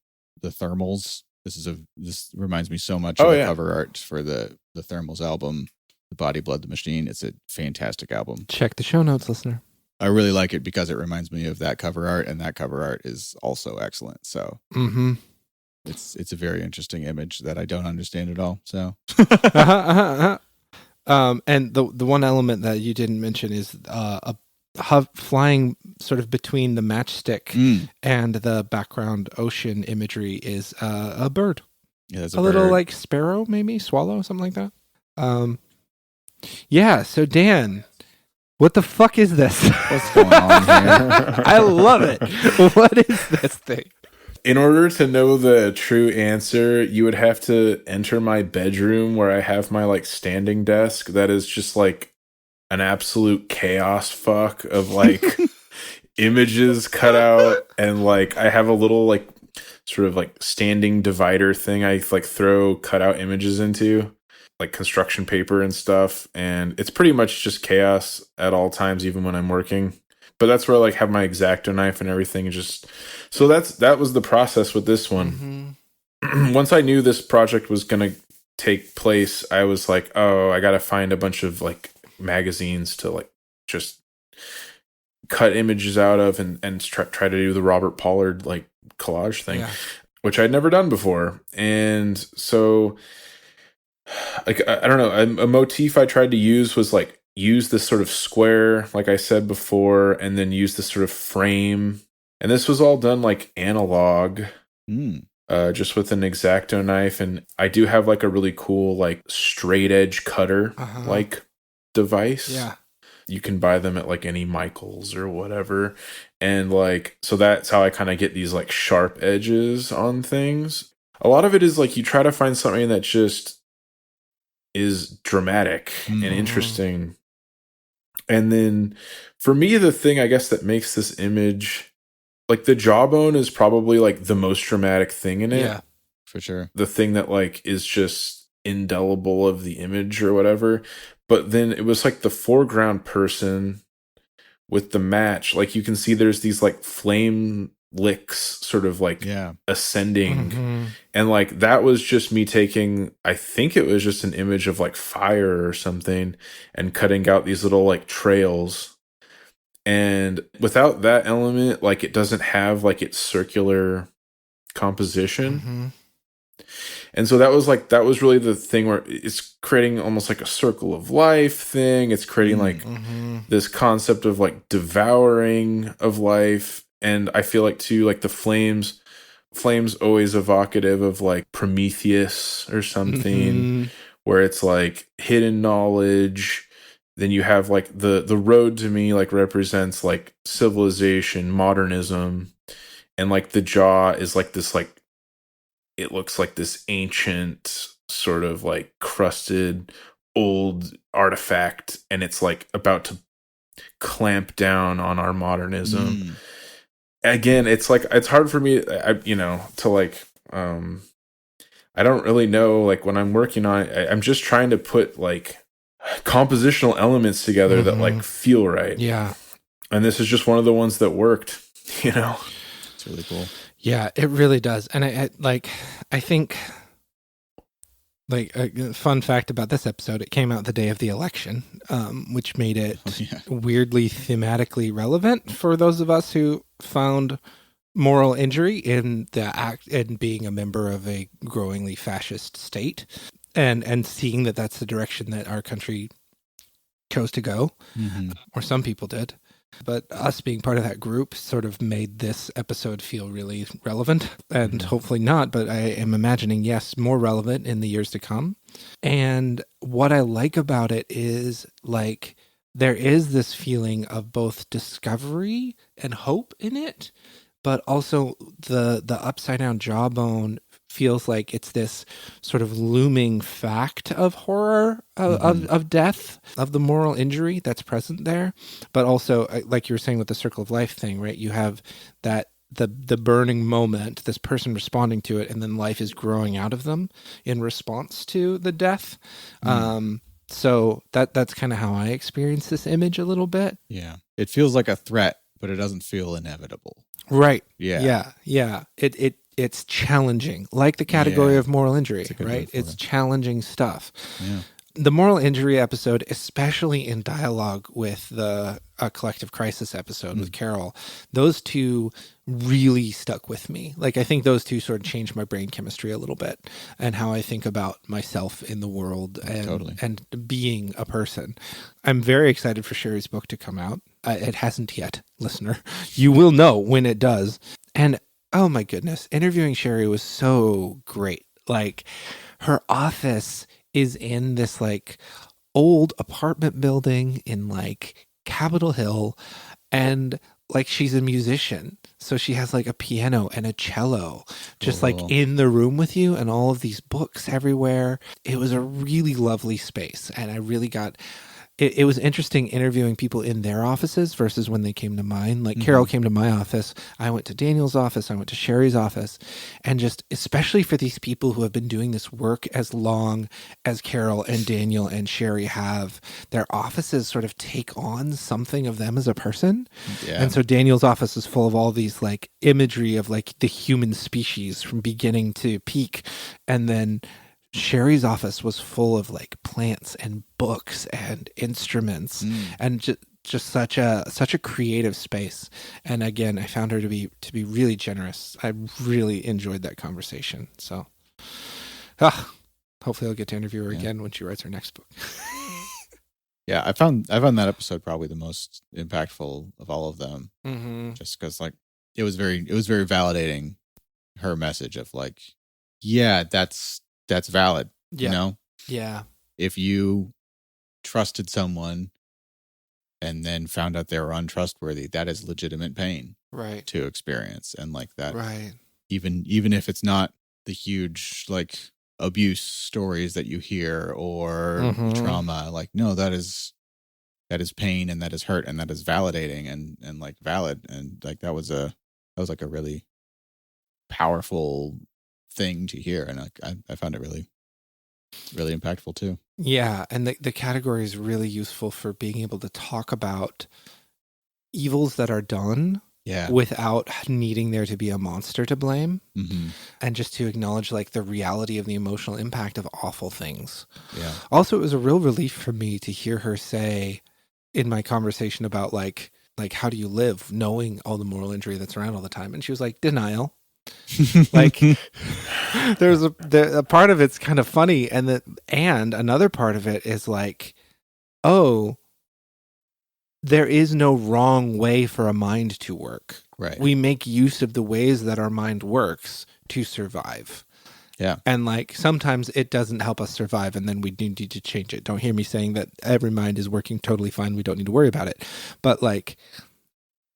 S2: Thermals. This reminds me so much of the cover art for the Thermals album, The Body, Blood, the Machine. It's a fantastic album.
S1: Check the show notes, listener.
S2: I really like it because it reminds me of that cover art, and that cover art is also excellent. So it's a very interesting image that I don't understand at all. So
S1: and the one element that you didn't mention is flying sort of between the matchstick and the background ocean imagery is a bird.
S2: Yeah, that's
S1: a little like sparrow, maybe swallow, something like that. Yeah. So Dan, what the fuck is this?
S2: What's going on here?
S1: I love it. What is this thing?
S3: In order to know the true answer, you would have to enter my bedroom where I have my like standing desk that is just like an absolute chaos fuck of like images cut out, and like I have a little like sort of like standing divider thing I like throw cut out images into, like construction paper and stuff, and it's pretty much just chaos at all times, even when I'm working. But that's where I like have my X-Acto knife and everything. And just so that was the process with this one. Once I knew this project was gonna take place, I was like, oh, I gotta find a bunch of like magazines to like just cut images out of and try to do the Robert Pollard like collage thing, which I'd never done before. And so like I don't know, a motif I tried to use was like use this sort of square, like I said before, and then use this sort of frame. And this was all done like analog, just with an X-Acto knife. And I do have like a really cool like straight edge cutter like device.
S1: Yeah.
S3: You can buy them at like any Michaels or whatever. And like, so that's how I kind of get these like sharp edges on things. A lot of it is like you try to find something that just is dramatic and interesting. And then for me, the thing I guess that makes this image, like the jawbone is probably like the most dramatic thing in it.
S2: Yeah, for sure.
S3: The thing that like is just indelible of the image or whatever. But then it was like the foreground person with the match. Like you can see there's these like flame licks sort of like ascending.
S1: Mm-hmm.
S3: And like that was just me taking, I think it was just an image of like fire or something and cutting out these little like trails. And without that element, like it doesn't have like its circular composition.
S1: Mm-hmm.
S3: And so that was really the thing where it's creating almost like a circle of life thing. It's creating like this concept of like devouring of life. And I feel like too, like the flames always evocative of like Prometheus or something, where it's like hidden knowledge. Then you have like the road to me like represents like civilization, modernism, and like the jaw is like this like, it looks like this ancient sort of like crusted old artifact, and it's like about to clamp down on our modernism. Again, it's like it's hard for me, to like I don't really know, like when I'm working on it, I'm just trying to put like compositional elements together that like feel right.
S1: Yeah.
S3: And this is just one of the ones that worked,
S2: It's really cool.
S1: Yeah, it really does. And I think like a fun fact about this episode, it came out the day of the election, which made it weirdly thematically relevant for those of us who found moral injury in the act and being a member of a growingly fascist state, and seeing that that's the direction that our country chose to go, or some people did. But us being part of that group sort of made this episode feel really relevant, and hopefully not, but I am imagining, yes, more relevant in the years to come. And what I like about it is like there is this feeling of both discovery and hope in it, but also the upside down jawbone feels like it's this sort of looming fact of horror, of death, of the moral injury that's present there. But also, like you were saying with the circle of life thing, right? You have that the burning moment, this person responding to it, and then life is growing out of them in response to the death. So that's kind of how I experience this image a little bit.
S2: Yeah. It feels like a threat, but it doesn't feel inevitable.
S1: Right.
S2: Yeah.
S1: Yeah. It's challenging, like the category of moral injury, right? It's challenging stuff.
S2: Yeah.
S1: The moral injury episode, especially in dialogue with the collective crisis episode with Carol, those two really stuck with me. Like, I think those two sort of changed my brain chemistry a little bit and how I think about myself in the world and being a person. I'm very excited for Sherry's book to come out. It hasn't yet, listener. You will know when it does. And oh my goodness, interviewing Sherry was so great. Like, her office is in this like old apartment building in like Capitol Hill, and like she's a musician, so she has like a piano and a cello just like in the room with you, and all of these books everywhere. It was a really lovely space, and I really got it was interesting interviewing people in their offices versus when they came to mine. Like Carol came to my office, I went to Daniel's office, I went to Sherry's office, and just especially for these people who have been doing this work as long as Carol and Daniel and Sherry have, their offices sort of take on something of them as a person. Yeah. And so Daniel's office is full of all these like imagery of like the human species from beginning to peak, and then Sherry's office was full of like plants and books and instruments and just such a creative space. And again, I found her to be really generous. I really enjoyed that conversation. So hopefully I'll get to interview her again when she writes her next book.
S2: Yeah, I found that episode probably the most impactful of all of them. Just because like it was very validating, her message of like, yeah, that's valid.
S1: Yeah.
S2: You know?
S1: Yeah.
S2: If you trusted someone and then found out they were untrustworthy, that is legitimate pain to experience. And like that, even if it's not the huge like abuse stories that you hear or trauma, like, no, that is pain, and that is hurt, and that is validating and like valid. And like that was like a really powerful thing to hear, and like I found it really, really impactful too.
S1: Yeah, and the category is really useful for being able to talk about evils that are done without needing there to be a monster to blame,
S2: Mm-hmm.
S1: and just to acknowledge like the reality of the emotional impact of awful things.
S2: Yeah.
S1: Also, it was a real relief for me to hear her say in my conversation about like how do you live knowing all the moral injury that's around all the time, and she was like, denial. Like there's a part of it's kind of funny, and another part of it is like, oh, there is no wrong way for a mind to work.
S2: Right.
S1: We make use of the ways that our mind works to survive.
S2: Yeah.
S1: And like sometimes it doesn't help us survive, and then we do need to change it. Don't hear me saying that every mind is working totally fine. We don't need to worry about it. But like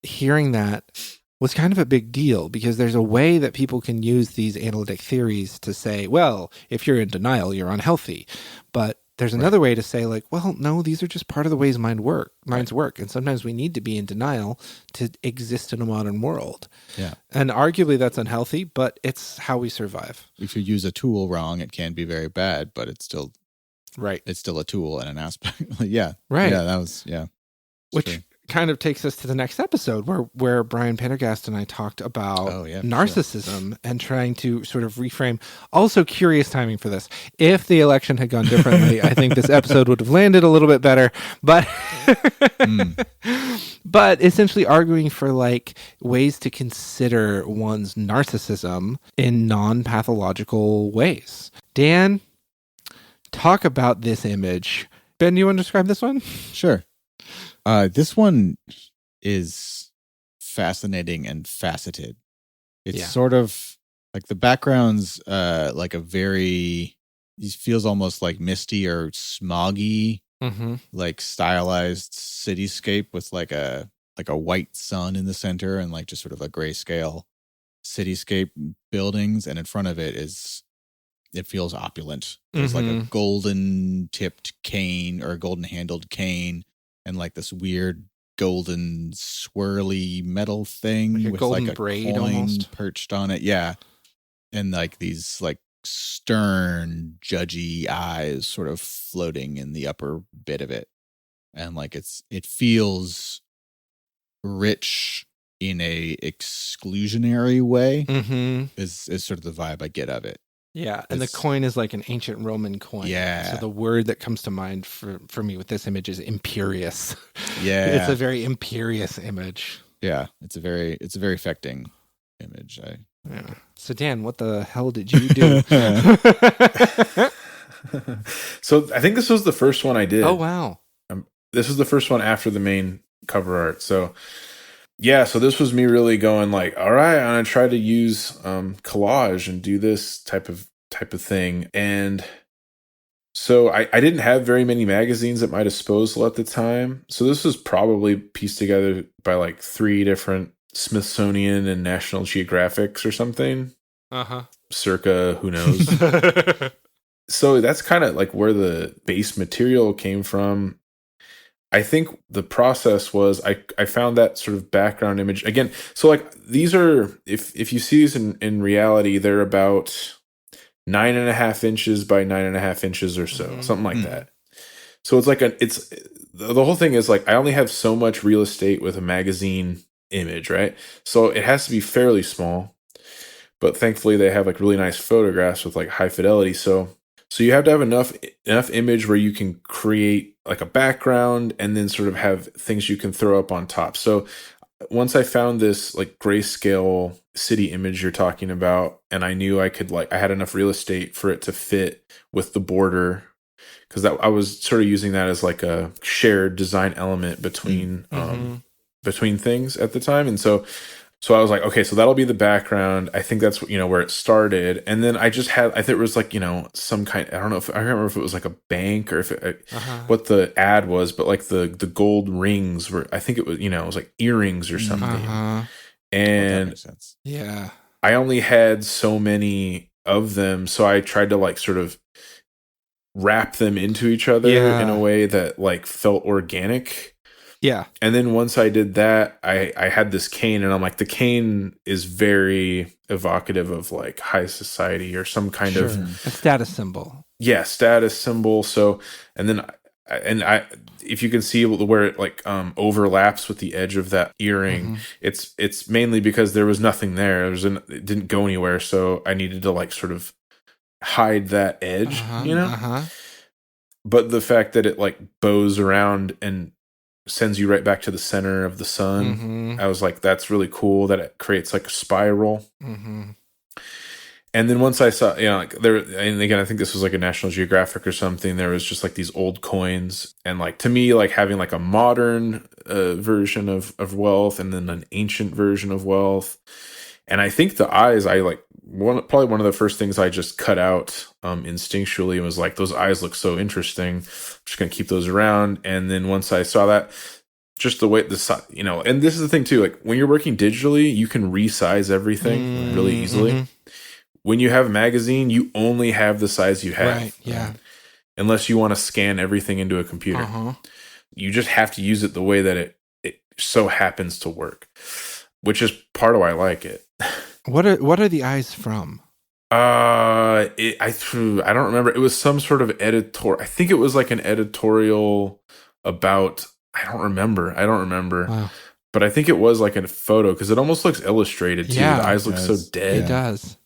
S1: hearing that was kind of a big deal, because there's a way that people can use these analytic theories to say, well, if you're in denial, you're unhealthy. But there's another way to say like, well, no, these are just part of the ways minds work. And sometimes we need to be in denial to exist in a modern world.
S2: Yeah.
S1: And arguably that's unhealthy, but it's how we survive.
S2: If you use a tool wrong, it can be very bad, but it's still
S1: right.
S2: It's still a tool and an aspect. Yeah.
S1: Right.
S2: Yeah, that was
S1: Which
S2: true.
S1: Kind of takes us to the next episode where Brian Pendergast and I talked about narcissism and trying to sort of reframe. Also, curious timing for this. If the election had gone differently, I think this episode would have landed a little bit better. But but essentially arguing for like ways to consider one's narcissism in non-pathological ways. Dan, talk about this image. Ben, you want to describe this one?
S2: Sure. This one is fascinating and faceted. It's sort of like the background's like a very, it feels almost like misty or smoggy, like stylized cityscape with like a white sun in the center and like just sort of a grayscale cityscape buildings. And in front of it feels opulent. There's like a golden tipped cane or a golden handled cane. And like this weird golden swirly metal thing
S1: like
S2: with
S1: golden
S2: like a
S1: braid
S2: coin
S1: almost
S2: perched on it. Yeah. And like these like stern, judgy eyes sort of floating in the upper bit of it. And like it feels rich in a exclusionary way is sort of the vibe I get of it.
S1: Yeah, and the coin is like an ancient Roman coin.
S2: Yeah.
S1: So the word that comes to mind for me with this image is imperious.
S2: Yeah.
S1: It's a very imperious image.
S2: Yeah, it's a very affecting image.
S1: Yeah. So Dan, what the hell did you do?
S3: So I think this was the first one I did.
S1: Oh wow.
S3: This was the first one after the main cover art. So yeah, so this was me really going like, all right, I'm gonna try to use collage and do this type of thing. And so I didn't have very many magazines at my disposal at the time. So this was probably pieced together by like 3 different Smithsonian and National Geographics or something. Circa, who knows? So that's kind of like where the base material came from. I think the process was I found that sort of background image again. So like these are, if you see these in reality, they're about 9.5 inches by 9.5 inches or so, something like that. So it's like the whole thing is like I only have so much real estate with a magazine image, right? So it has to be fairly small, but thankfully they have like really nice photographs with like high fidelity. So you have to have enough image where you can create like a background and then sort of have things you can throw up on top. So once I found this like grayscale city image you're talking about, and I knew I had enough real estate for it to fit with the border, because I was sort of using that as like a shared design element between things at the time. And so I was like, okay, so that'll be the background. I think that's where it started. And then I just had, I think it was like, some kind, I don't know if, I remember if it was like a bank or if what the ad was, but like the gold rings were, I think it was, it was like earrings or something. And
S2: that makes sense.
S1: Yeah,
S3: I only had so many of them. So I tried to like sort of wrap them into each other in a way that like felt organic.
S1: Yeah.
S3: And then once I did that, I had this cane, and I'm like, the cane is very evocative of like high society or some kind of
S1: a status symbol.
S3: Yeah, status symbol. So, and then if you can see where it like overlaps with the edge of that earring, it's mainly because there was nothing there. It didn't go anywhere, so I needed to like sort of hide that edge, you know. But the fact that it like bows around and sends you right back to the center of the sun, I was like, that's really cool. That it creates like a spiral. And then once I saw, you know, like there, and again, I think this was like a National Geographic or something. There was just like these old coins, and like to me, like having like a modern version of wealth, and then an ancient version of wealth. And I think the eyes, probably one of the first things I just cut out instinctually was like, those eyes look so interesting. I'm just gonna keep those around. And then once I saw that, just the way you know, and this is the thing too, like when you're working digitally, you can resize everything really easily. When you have a magazine, you only have the size you have.
S1: Right, yeah.
S3: Unless you want to scan everything into a computer. You just have to use it the way that it so happens to work, which is part of why I like it.
S1: What are the eyes from?
S3: I don't remember. It was some sort of editor. I think it was like an editorial about, I don't remember. Wow. But I think it was like a photo because it almost looks illustrated too.
S1: Yeah,
S3: the eyes look so dead.
S1: It does.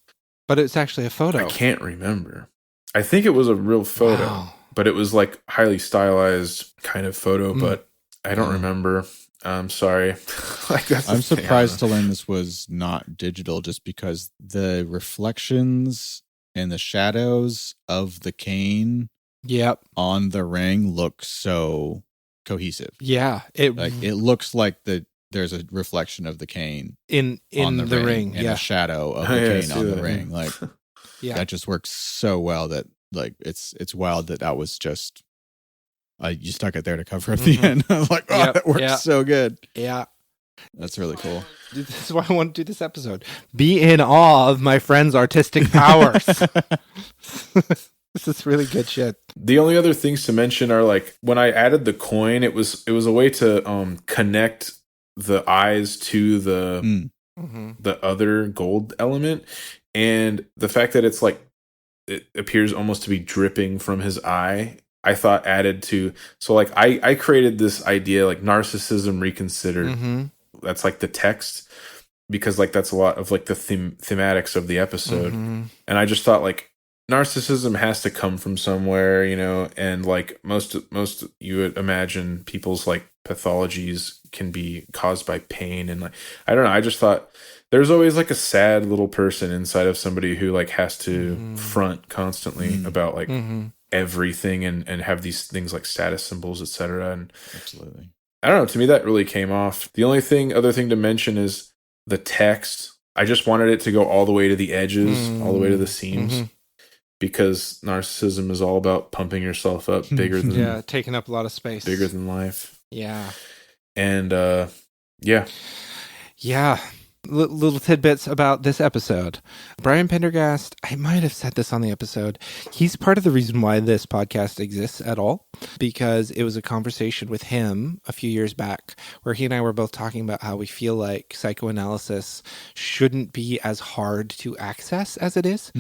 S1: But it's actually a photo.
S3: I can't remember. I think it was a real photo, but it was like highly stylized kind of photo, but I don't remember. I'm sorry.
S2: I'm surprised to learn this was not digital just because the reflections and the shadows of the cane on the ring look so cohesive.
S1: Yeah.
S2: It looks like there's a reflection of the cane
S1: in the ring
S2: and a shadow of the cane on the ring. Like that just works so well that like it's wild that was just you stuck it there to cover up the end. I was like, that works so good.
S1: Yeah.
S2: That's really cool.
S1: This is why I want to do this episode. Be in awe of my friend's artistic powers. This is really good shit.
S3: The only other things to mention are like when I added the coin, it was a way to connect the eyes to the other gold element, and the fact that it's like it appears almost to be dripping from his eye, I thought added to. So like I created this idea like narcissism reconsidered. That's like the text, because like that's a lot of like the thematics of the episode, and I just thought like narcissism has to come from somewhere, you know, and like most you would imagine people's like pathologies can be caused by pain, and like I don't know, I just thought there's always like a sad little person inside of somebody who like has to front constantly about like everything and have these things like status symbols, etc. And
S2: absolutely,
S3: I don't know, to me that really came off. The only other thing to mention is the text. I just wanted it to go all the way to the edges, all the way to the seams. Because narcissism is all about pumping yourself up bigger than
S1: taking up a lot of space,
S3: bigger than life. And
S1: little tidbits about this episode. Brian Pendergast, I might have said this on the episode, he's part of the reason why this podcast exists at all, because it was a conversation with him a few years back where he and I were both talking about how we feel like psychoanalysis shouldn't be as hard to access as it is,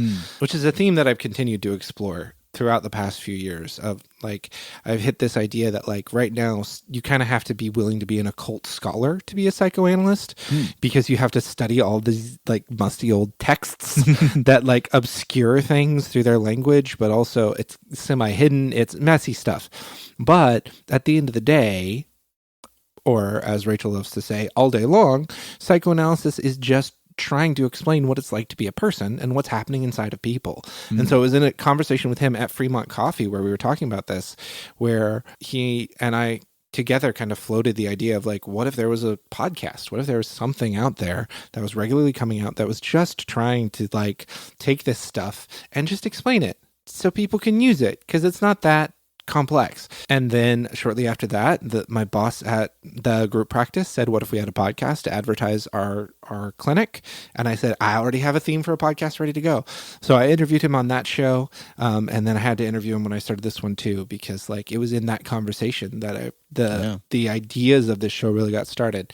S1: which is a theme that I've continued to explore throughout the past few years. Of like, I've hit this idea that like right now you kind of have to be willing to be an occult scholar to be a psychoanalyst, because you have to study all these like musty old texts that like obscure things through their language, but also it's semi-hidden, it's messy stuff. But at the end of the day, or as Rachel loves to say, all day long, psychoanalysis is just trying to explain what it's like to be a person and what's happening inside of people. And so it was in a conversation with him at Fremont Coffee where we were talking about this, where he and I together kind of floated the idea of like, what if there was a podcast? What if there was something out there that was regularly coming out that was just trying to like take this stuff and just explain it so people can use it, because it's not that complex. And then shortly after that, my boss at the group practice said, what if we had a podcast to advertise our clinic? And I said, I already have a theme for a podcast ready to go. So I interviewed him on that show. And then I had to interview him when I started this one too, because like it was in that conversation that the ideas of this show really got started.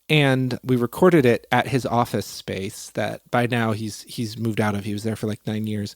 S1: And we recorded it at his office space that by now he's moved out of. He was there for like 9 years.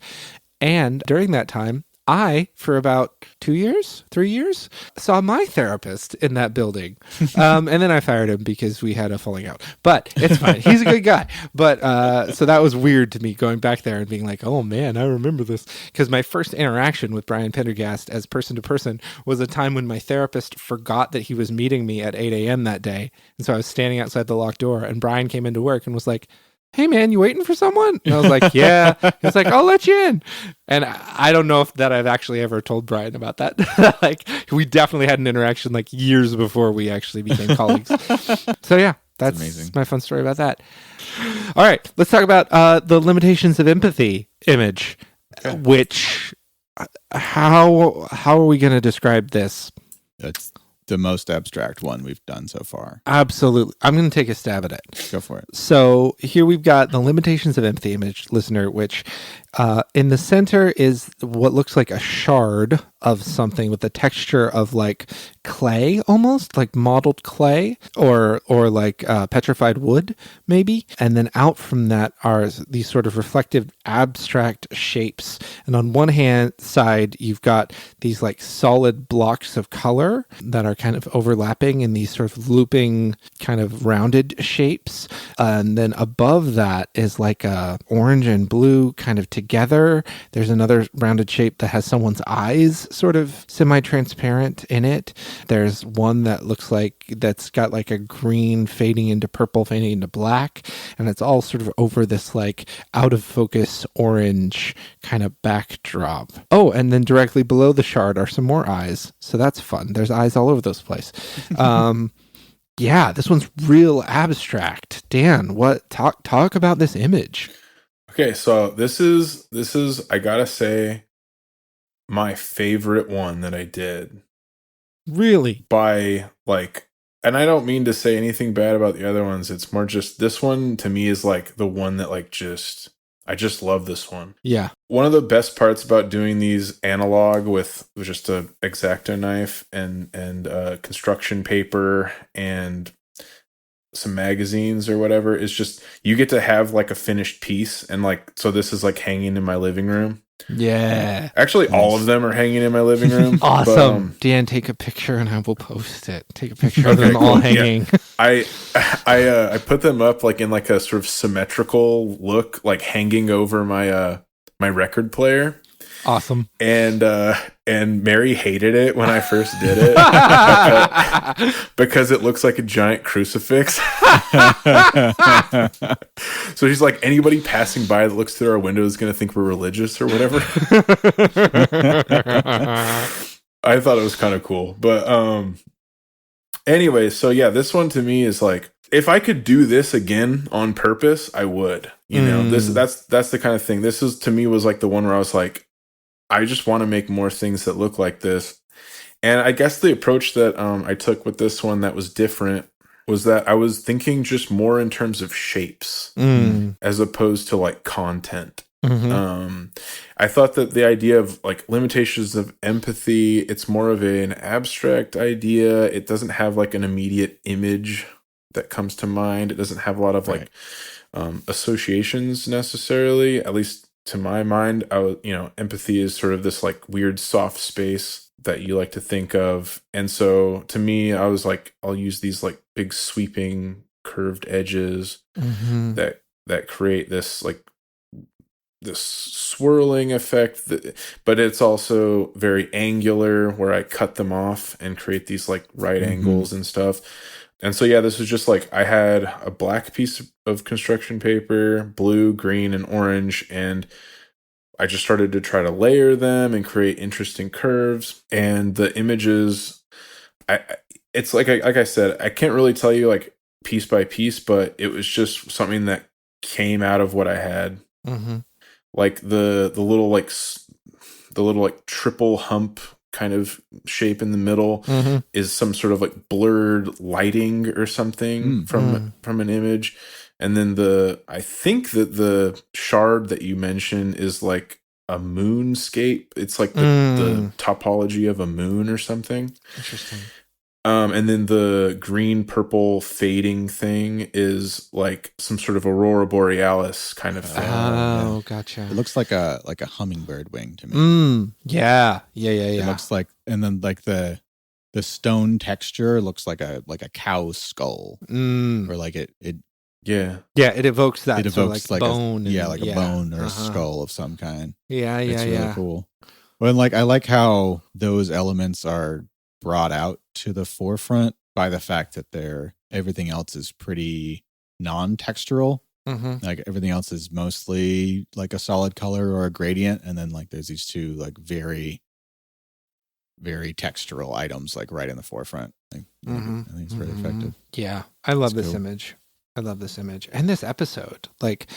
S1: And during that time, I, for about 3 years, saw my therapist in that building. And then I fired him because we had a falling out. But it's fine. He's a good guy. But so that was weird to me going back there and being like, oh man, I remember this. Because my first interaction with Brian Pendergast as person to person was a time when my therapist forgot that he was meeting me at 8 a.m. that day. And so I was standing outside the locked door, and Brian came into work and was like, hey man, you waiting for someone? And I was like, yeah. He was like, I'll let you in. And I don't know if that I've actually ever told Brian about that. Like, we definitely had an interaction like years before we actually became colleagues. So yeah, that's amazing. My fun story about that. All right, let's talk about the limitations of empathy image, which how are we going to describe this?
S2: That's the most abstract one we've done so far.
S1: Absolutely. I'm going to take a stab at it.
S2: Go for it.
S1: So here we've got the limitations of empathy image, listener, which in the center is what looks like a shard of something with the texture of like clay, almost like modeled clay or like petrified wood, maybe. And then out from that are these sort of reflective abstract shapes. And on one hand side, you've got these like solid blocks of color that are kind of overlapping in these sort of looping kind of rounded shapes. And then above that is like a orange and blue kind of together. There's another rounded shape that has someone's eyes sort of semi-transparent in it. There's one that looks like that's got like a green fading into purple, fading into black. And it's all sort of over this like out of focus orange kind of backdrop. Oh, and then directly below the shard are some more eyes. So that's fun. There's eyes all over this place. Yeah, this one's real abstract. Dan, talk about this image.
S3: Okay, so this is I gotta say my favorite one that I did.
S1: Really?
S3: By like, and I don't mean to say anything bad about the other ones. It's more just this one to me is like the one that like I just love this one.
S1: Yeah.
S3: One of the best parts about doing these analog with just a X-Acto knife and construction paper and some magazines or whatever is just you get to have like a finished piece, and like so this is like hanging in my living room.
S1: Yeah.
S3: Actually, all of them are hanging in my living room.
S1: Awesome. But, Dan, take a picture and I will post it. Take a picture of them all hanging.
S3: Yeah. I put them up like in like a sort of symmetrical look, like hanging over my my record player.
S1: Awesome.
S3: And Mary hated it when I first did it because it looks like a giant crucifix. So she's like, anybody passing by that looks through our window is going to think we're religious or whatever. I thought it was kind of cool. But anyway, so yeah, this one to me is like, if I could do this again on purpose, I would. You know, that's the kind of thing. This is to me was like the one where I was like, I just want to make more things that look like this. And I guess the approach that I took with this one that was different was that I was thinking just more in terms of shapes as opposed to like content. Mm-hmm. I thought that the idea of like limitations of empathy, it's more of an abstract idea. It doesn't have like an immediate image that comes to mind. It doesn't have a lot of like associations necessarily, at least to my mind. Empathy is sort of this like weird soft space that you like to think of. And so to me, I was like, I'll use these like big sweeping curved edges that create this like this swirling effect, but it's also very angular where I cut them off and create these like right angles and stuff. And so, yeah, this was just like I had a black piece of construction paper, blue, green, and orange, and I just started to try to layer them and create interesting curves. And the images, it's like I said, I can't really tell you like piece by piece, but it was just something that came out of what I had. Mm-hmm. Like the little like triple hump kind of shape in the middle is some sort of like blurred lighting or something from an image. And then I think that the shard that you mentioned is like a moonscape. It's like the topology of a moon or something.
S1: Interesting.
S3: And then the green purple fading thing is like some sort of aurora borealis kind of thing.
S1: Oh, gotcha.
S2: It looks like a hummingbird wing to me.
S1: Yeah.
S2: It looks like, and then like the stone texture looks like a cow skull, or like it.
S3: Yeah.
S1: It evokes that.
S2: It evokes
S1: like bone.
S2: a bone or a skull of some kind.
S1: Yeah.
S2: It's really cool. Well, and like I like how those elements are brought out to the forefront by the fact that everything else is pretty non-textural. Like everything else is mostly like a solid color or a gradient, and then like there's these two like very, very textural items like right in the forefront. I think it's really effective.
S1: Yeah, I love this image. I love this image and this episode. Like,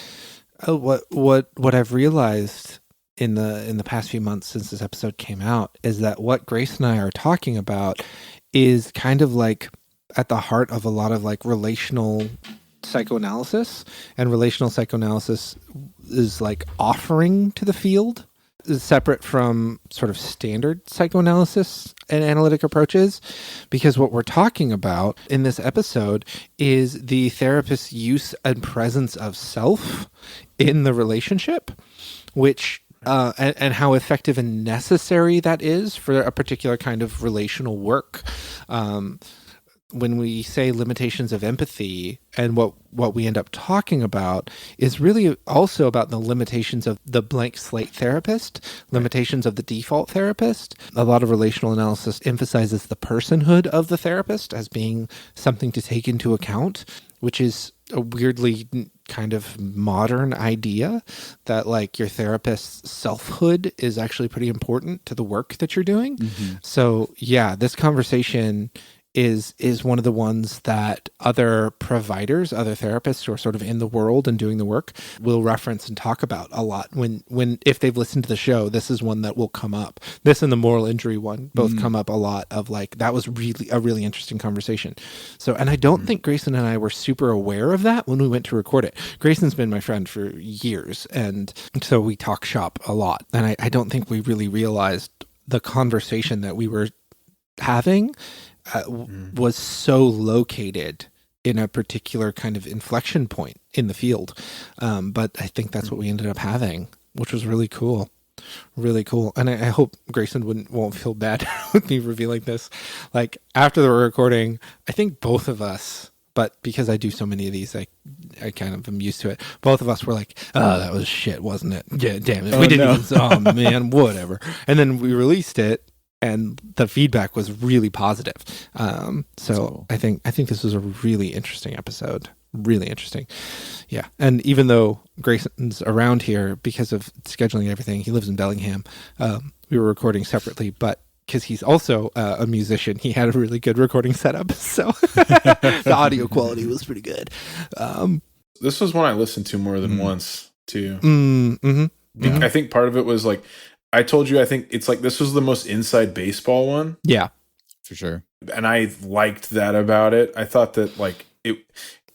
S1: what I've realized in the past few months since this episode came out is that what Grace and I are talking about is kind of like at the heart of a lot of like relational psychoanalysis, and relational psychoanalysis is like offering to the field, is separate from sort of standard psychoanalysis and analytic approaches, because what we're talking about in this episode is the therapist's use and presence of self in the relationship, which and how effective and necessary that is for a particular kind of relational work. When we say limitations of empathy, and what we end up talking about is really also about the limitations of the blank slate therapist, limitations of the default therapist. A lot of relational analysis emphasizes the personhood of the therapist as being something to take into account, which is a weirdly kind of modern idea that like your therapist's selfhood is actually pretty important to the work that you're doing. So yeah, this conversation is one of the ones that other providers, other therapists who are sort of in the world and doing the work will reference and talk about a lot. When if they've listened to the show, this is one that will come up. This and the moral injury one both come up a lot of like, that was really a really interesting conversation. So, and I don't think Grayson and I were super aware of that when we went to record it. Grayson's been my friend for years, and so we talk shop a lot. And I don't think we really realized the conversation that we were having was so located in a particular kind of inflection point in the field. But I think that's what we ended up having, which was really cool. Really cool. And I hope Grayson won't feel bad with me revealing this. Like after the recording, I think both of us, but because I do so many of these, I kind of am used to it. Both of us were like, oh, that was shit, wasn't it? Yeah, damn it. We didn't even, oh man, whatever. And then we released it, and the feedback was really positive. So I think this was a really interesting episode. Really interesting. Yeah. And even though Grayson's around here because of scheduling and everything, he lives in Bellingham. We were recording separately, but because he's also a musician, he had a really good recording setup. So the audio quality was pretty good.
S3: This was one I listened to more than once too. I think part of it was like, I told you, I think it's like this was the most inside baseball one.
S1: Yeah,
S2: for sure.
S3: And I liked that about it. I thought that like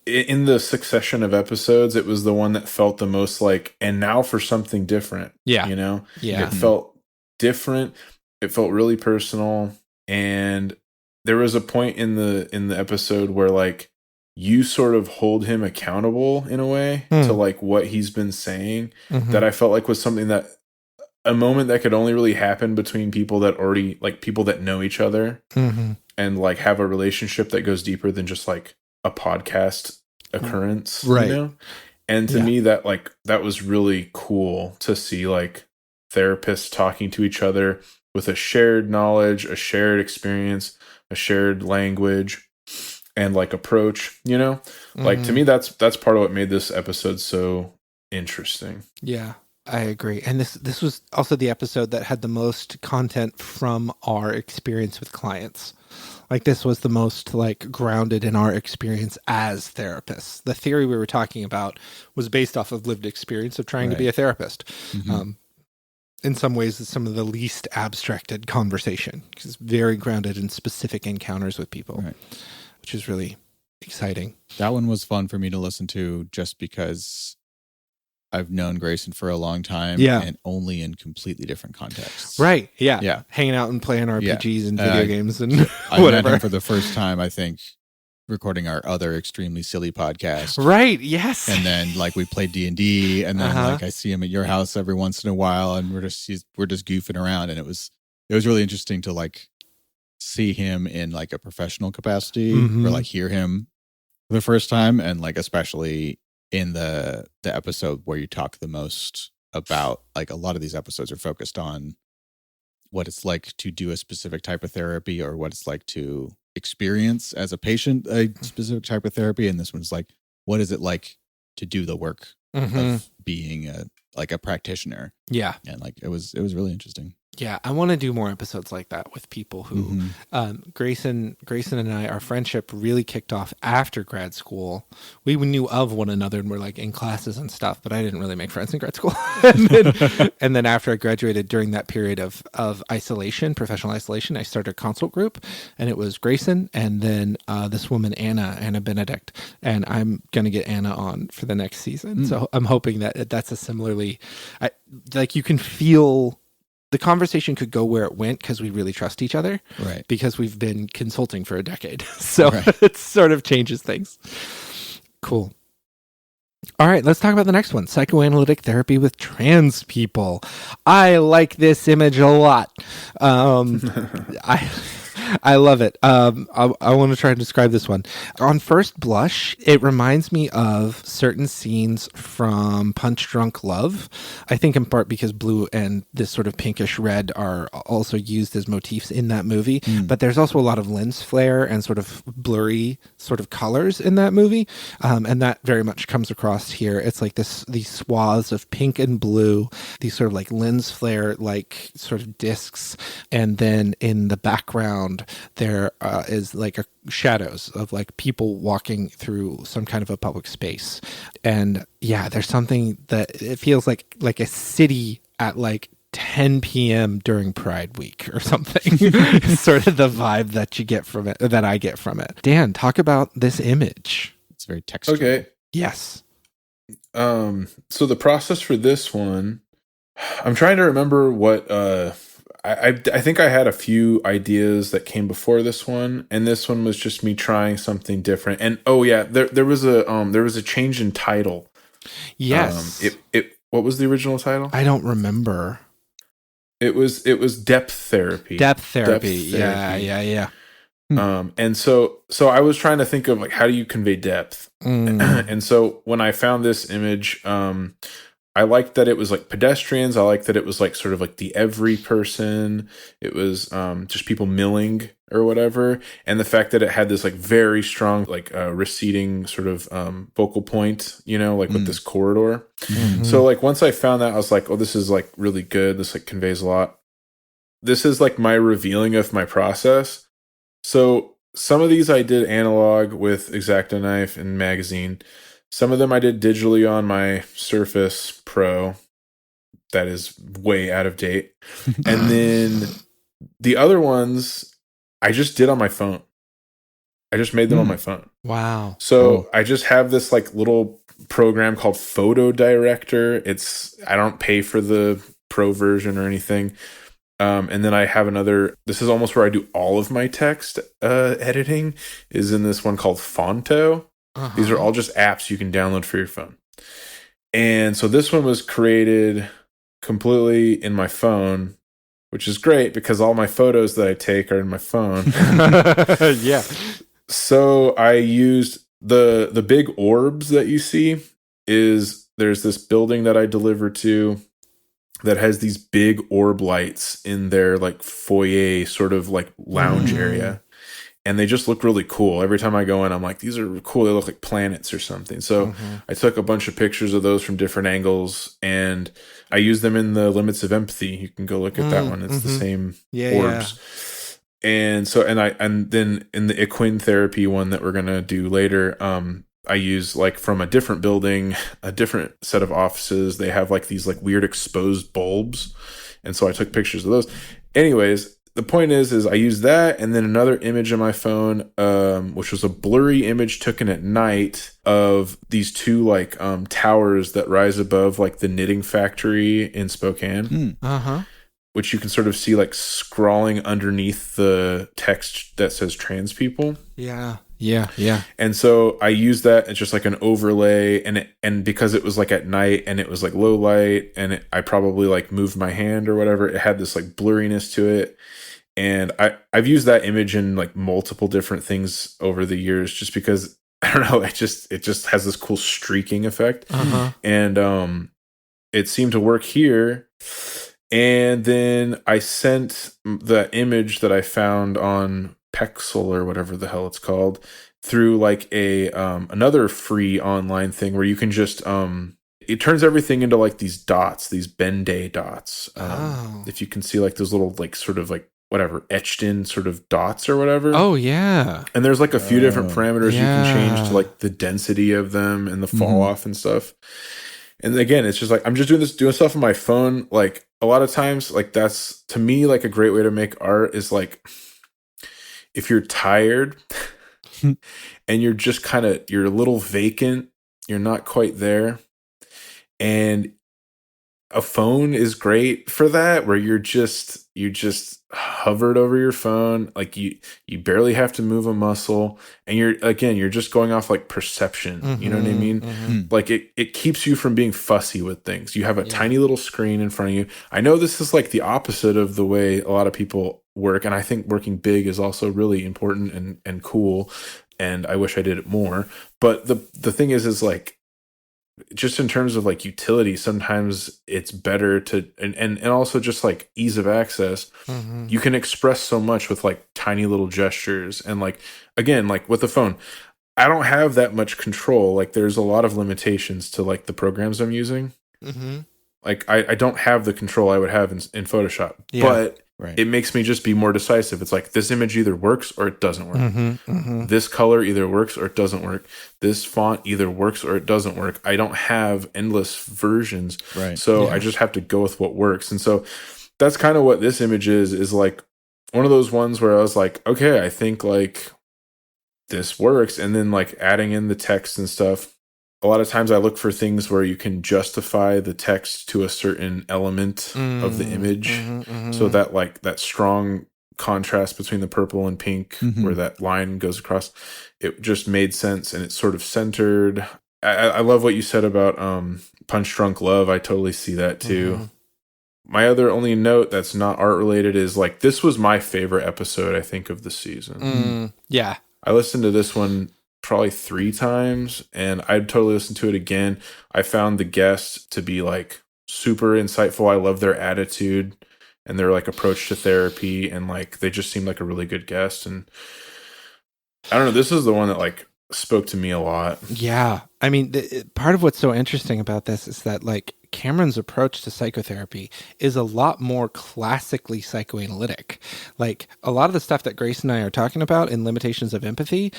S3: in the succession of episodes, it was the one that felt the most like, and now for something different.
S1: Yeah.
S3: You know?
S1: Yeah.
S3: It felt different. It felt really personal. And there was a point in the episode where like you sort of hold him accountable in a way to like what he's been saying that I felt like was something that a moment that could only really happen between people that already like people that know each other and like have a relationship that goes deeper than just like a podcast occurrence,
S1: right?
S3: You know? And to me, that like that was really cool to see like therapists talking to each other with a shared knowledge, a shared experience, a shared language, and like approach. You know, like to me, that's part of what made this episode so interesting.
S1: Yeah. I agree. And this was also the episode that had the most content from our experience with clients. Like this was the most like grounded in our experience as therapists. The theory we were talking about was based off of lived experience of trying to be a therapist. In some ways, it's some of the least abstracted conversation because it's very grounded in specific encounters with people, which is really exciting.
S2: That one was fun for me to listen to just because I've known Grayson for a long time, and only in completely different contexts.
S1: Right? Yeah. Hanging out and playing RPGs and video games and
S2: I
S1: whatever.
S2: met him for the first time, I think, recording our other extremely silly podcast.
S1: Right. Yes.
S2: And then like we played D&D, and then like I see him at your house every once in a while, and we're just goofing around, and it was really interesting to like see him in like a professional capacity, or like hear him for the first time, and like especially in the episode where you talk the most about, like, a lot of these episodes are focused on what it's like to do a specific type of therapy, or what it's like to experience as a patient a specific type of therapy, and this one's like, what is it like to do the work of being a practitioner? And like it was really interesting.
S1: I want to do more episodes like that with people who Grayson and I, our friendship really kicked off after grad school. We knew of one another and were like in classes and stuff, but I didn't really make friends in grad school. and then after I graduated, during that period of isolation, professional isolation, I started a consult group, and it was Grayson and then this woman, Anna Benedict, and I'm going to get Anna on for the next season. So I'm hoping that that's a similarly, like, you can feel the conversation could go where it went because we really trust each other,
S2: right?
S1: Because we've been consulting for a decade. So it sort of changes things. Cool. All right, let's talk about the next one. Psychoanalytic therapy with trans people. I like this image a lot. I love it. I want to try and describe this one. On first blush, it reminds me of certain scenes from Punch Drunk Love. I think in part because blue and this sort of pinkish red are also used as motifs in that movie. But there's also a lot of lens flare and sort of blurry sort of colors in that movie. And that very much comes across here. It's like these swaths of pink and blue, these sort of like lens flare, like sort of discs. And then in the background, there is like shadows of like people walking through some kind of a public space. And there's something that it feels like a city at like 10 p.m. during Pride Week or something. It's sort of the vibe that you get from it, that I get from it. Dan, talk about this image.
S2: It's very textural.
S3: Okay.
S1: Yes.
S3: So the process for this one, I'm trying to remember what I think I had a few ideas that came before this one, and this one was just me trying something different. And there was a change in title.
S1: Yes.
S3: What was the original title?
S1: I don't remember.
S3: It was depth therapy.
S1: Depth therapy. Yeah.
S3: And so I was trying to think of like, how do you convey depth? And so when I found this image, I liked that it was like pedestrians. I liked that it was like sort of like the every person. It was just people milling or whatever. And the fact that it had this like very strong, like receding sort of focal point, like with this corridor. So like once I found that, I was like, oh, this is like really good. This like conveys a lot. This is like my revealing of my process. So some of these I did analog with X-Acto knife and magazine. Some of them I did digitally on my Surface Pro. That is way out of date. And then the other ones I just did on my phone. I just made them on my phone.
S1: Wow.
S3: So I just have this like little program called Photo Director. I don't pay for the pro version or anything. And then I have this is almost where I do all of my text editing, is in this one called Fonto. These are all just apps you can download for your phone. And so this one was created completely in my phone, which is great because all my photos that I take are in my phone.
S1: Yeah.
S3: So I used the big orbs that you see. There's this building that I deliver to that has these big orb lights in their like foyer sort of like lounge area. And they just look really cool. Every time I go in, I'm like, these are cool. They look like planets or something. So I took a bunch of pictures of those from different angles, and I used them in the Limits of Empathy. You can go look at that one. It's the same orbs. Yeah. And so, and then in the equine therapy one that we're going to do later, I use like from a different building, a different set of offices. They have like these like weird exposed bulbs. And so I took pictures of those. Anyways, the point is I used that and then another image on my phone, which was a blurry image taken at night of these two like towers that rise above like the knitting factory in Spokane. Which you can sort of see like scrawling underneath the text that says trans people.
S1: Yeah.
S3: And so I used that as just like an overlay, and because it was like at night and it was like low light, and I probably like moved my hand or whatever, it had this like blurriness to it. And I've used that image in like multiple different things over the years, just because I don't know, it just has this cool streaking effect, and it seemed to work here. And then I sent the image that I found on Pexel or whatever the hell it's called through like a another free online thing where you can just it turns everything into like these dots, these Ben-Day dots. If you can see like those little like sort of like whatever etched in sort of dots or whatever.
S1: Oh yeah.
S3: And there's like a few different parameters you can change to like the density of them and the fall off and stuff. And again, it's just like I'm just doing stuff on my phone. Like a lot of times, like that's to me like a great way to make art is like if you're tired and you're just you're a little vacant, you're not quite there, and a phone is great for that, where you just hovered over your phone, like you barely have to move a muscle, and you're just going off like perception. You know what I mean? Like it keeps you from being fussy with things. You have a tiny little screen in front of you. I know this is like the opposite of the way a lot of people work, and I think working big is also really important and cool, and I wish I did it more. But the thing is like, just in terms of like utility, sometimes it's better to and also just like ease of access. You can express so much with like tiny little gestures, and like again, like with the phone, I don't have that much control. Like there's a lot of limitations to like the programs I'm using. Like I don't have the control I would have in Photoshop, but it makes me just be more decisive. It's like this image either works or it doesn't work. This color either works or it doesn't work. This font either works or it doesn't work. I don't have endless versions. So I just have to go with what works. And so that's kind of what this image is like one of those ones where I was like, okay, I think like this works. And then like adding in the text and stuff. A lot of times I look for things where you can justify the text to a certain element of the image. So that like that strong contrast between the purple and pink where that line goes across, it just made sense, and it's sort of centered. I love what you said about Punch Drunk Love. I totally see that too. My other only note that's not art related is like, this was my favorite episode, I think, of the season.
S1: Yeah.
S3: I listened to this one probably 3 times, and I'd totally listen to it again. I found the guests to be like super insightful. I love their attitude and their like approach to therapy, and like they just seemed like a really good guest. And I don't know, this is the one that like spoke to me a lot.
S1: Yeah. I mean, part of what's so interesting about this is that like Cameron's approach to psychotherapy is a lot more classically psychoanalytic. Like a lot of the stuff that Grace and I are talking about in Limitations of Empathy,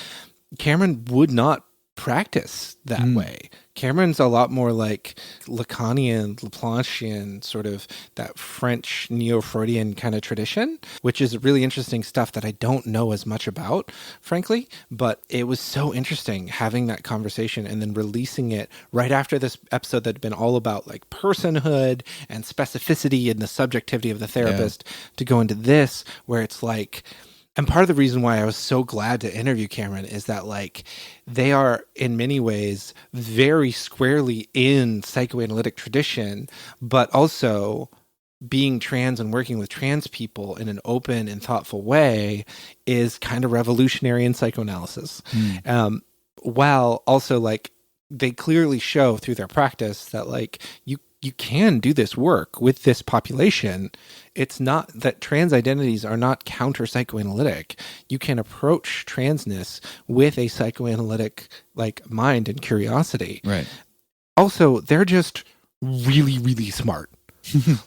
S1: Cameron would not practice that way. Cameron's a lot more like Lacanian, Laplanchian, sort of that French neo-Freudian kind of tradition, which is really interesting stuff that I don't know as much about, frankly. But it was so interesting having that conversation and then releasing it right after this episode that had been all about like personhood and specificity and the subjectivity of the therapist to go into this, where it's like... And part of the reason why I was so glad to interview Cameron is that like they are in many ways very squarely in psychoanalytic tradition, but also being trans and working with trans people in an open and thoughtful way is kind of revolutionary in psychoanalysis. While also like they clearly show through their practice that like you can do this work with this population. It's not that trans identities are not counter psychoanalytic. You can approach transness with a psychoanalytic like mind and curiosity.
S2: Right.
S1: Also, they're just really, really smart.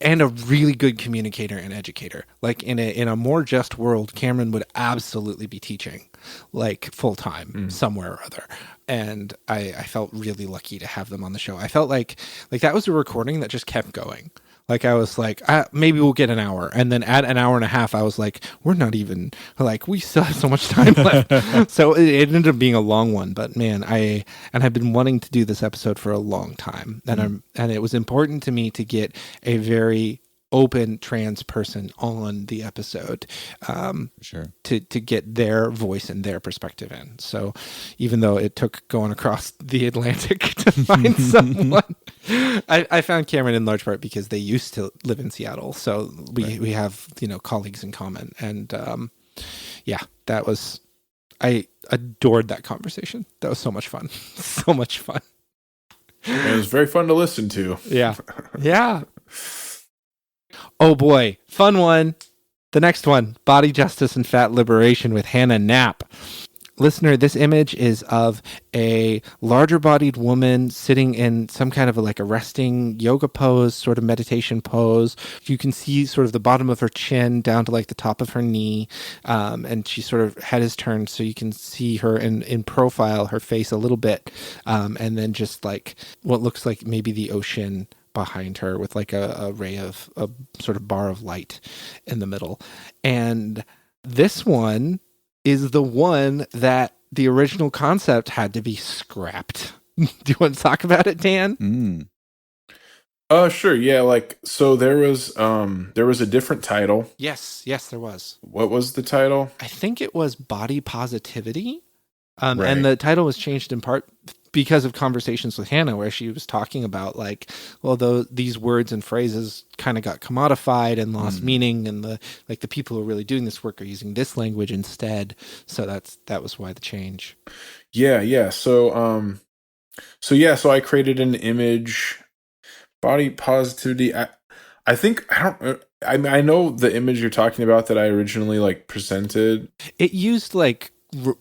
S1: And a really good communicator and educator. Like in a more just world, Cameron would absolutely be teaching like full time somewhere or other. And I felt really lucky to have them on the show. I felt like that was a recording that just kept going. Like I was like, maybe we'll get an hour. And then at an hour and a half, I was like, we're not even, like, we still have so much time left. So it ended up being a long one. But man, I've been wanting to do this episode for a long time. And it was important to me to get a very open trans person on the episode,
S2: sure,
S1: to get their voice and their perspective in. So even though it took going across the Atlantic to find someone, I found Cameron in large part because they used to live in Seattle, so we have colleagues in common. And that was, I adored that conversation. That was so much fun. So much fun.
S3: It was very fun to listen to.
S1: Yeah. Oh boy, fun one. The next one, Body Justice and Fat Liberation with Hannah Knapp. Listener, this image is of a larger bodied woman sitting in some kind of a resting yoga pose, sort of meditation pose. You can see sort of the bottom of her chin down to like the top of her knee. And she sort of head is turned so you can see her in profile, her face a little bit. And then just like what looks like maybe the ocean behind her with like a ray of a sort of bar of light in the middle. And this one is the one that the original concept had to be scrapped. Do you want to talk about it, Dan?
S3: Sure. Yeah. So there was a different title.
S1: Yes, there was.
S3: What was the title?
S1: I think it was Body Positivity. Right. And the title was changed in part because of conversations with Hannah, where she was talking about these words and phrases kind of got commodified and lost meaning, and the people who are really doing this work are using this language instead. So that was why the change.
S3: Yeah. So I created an image, body positivity. I know the image you're talking about that I originally presented.
S1: It used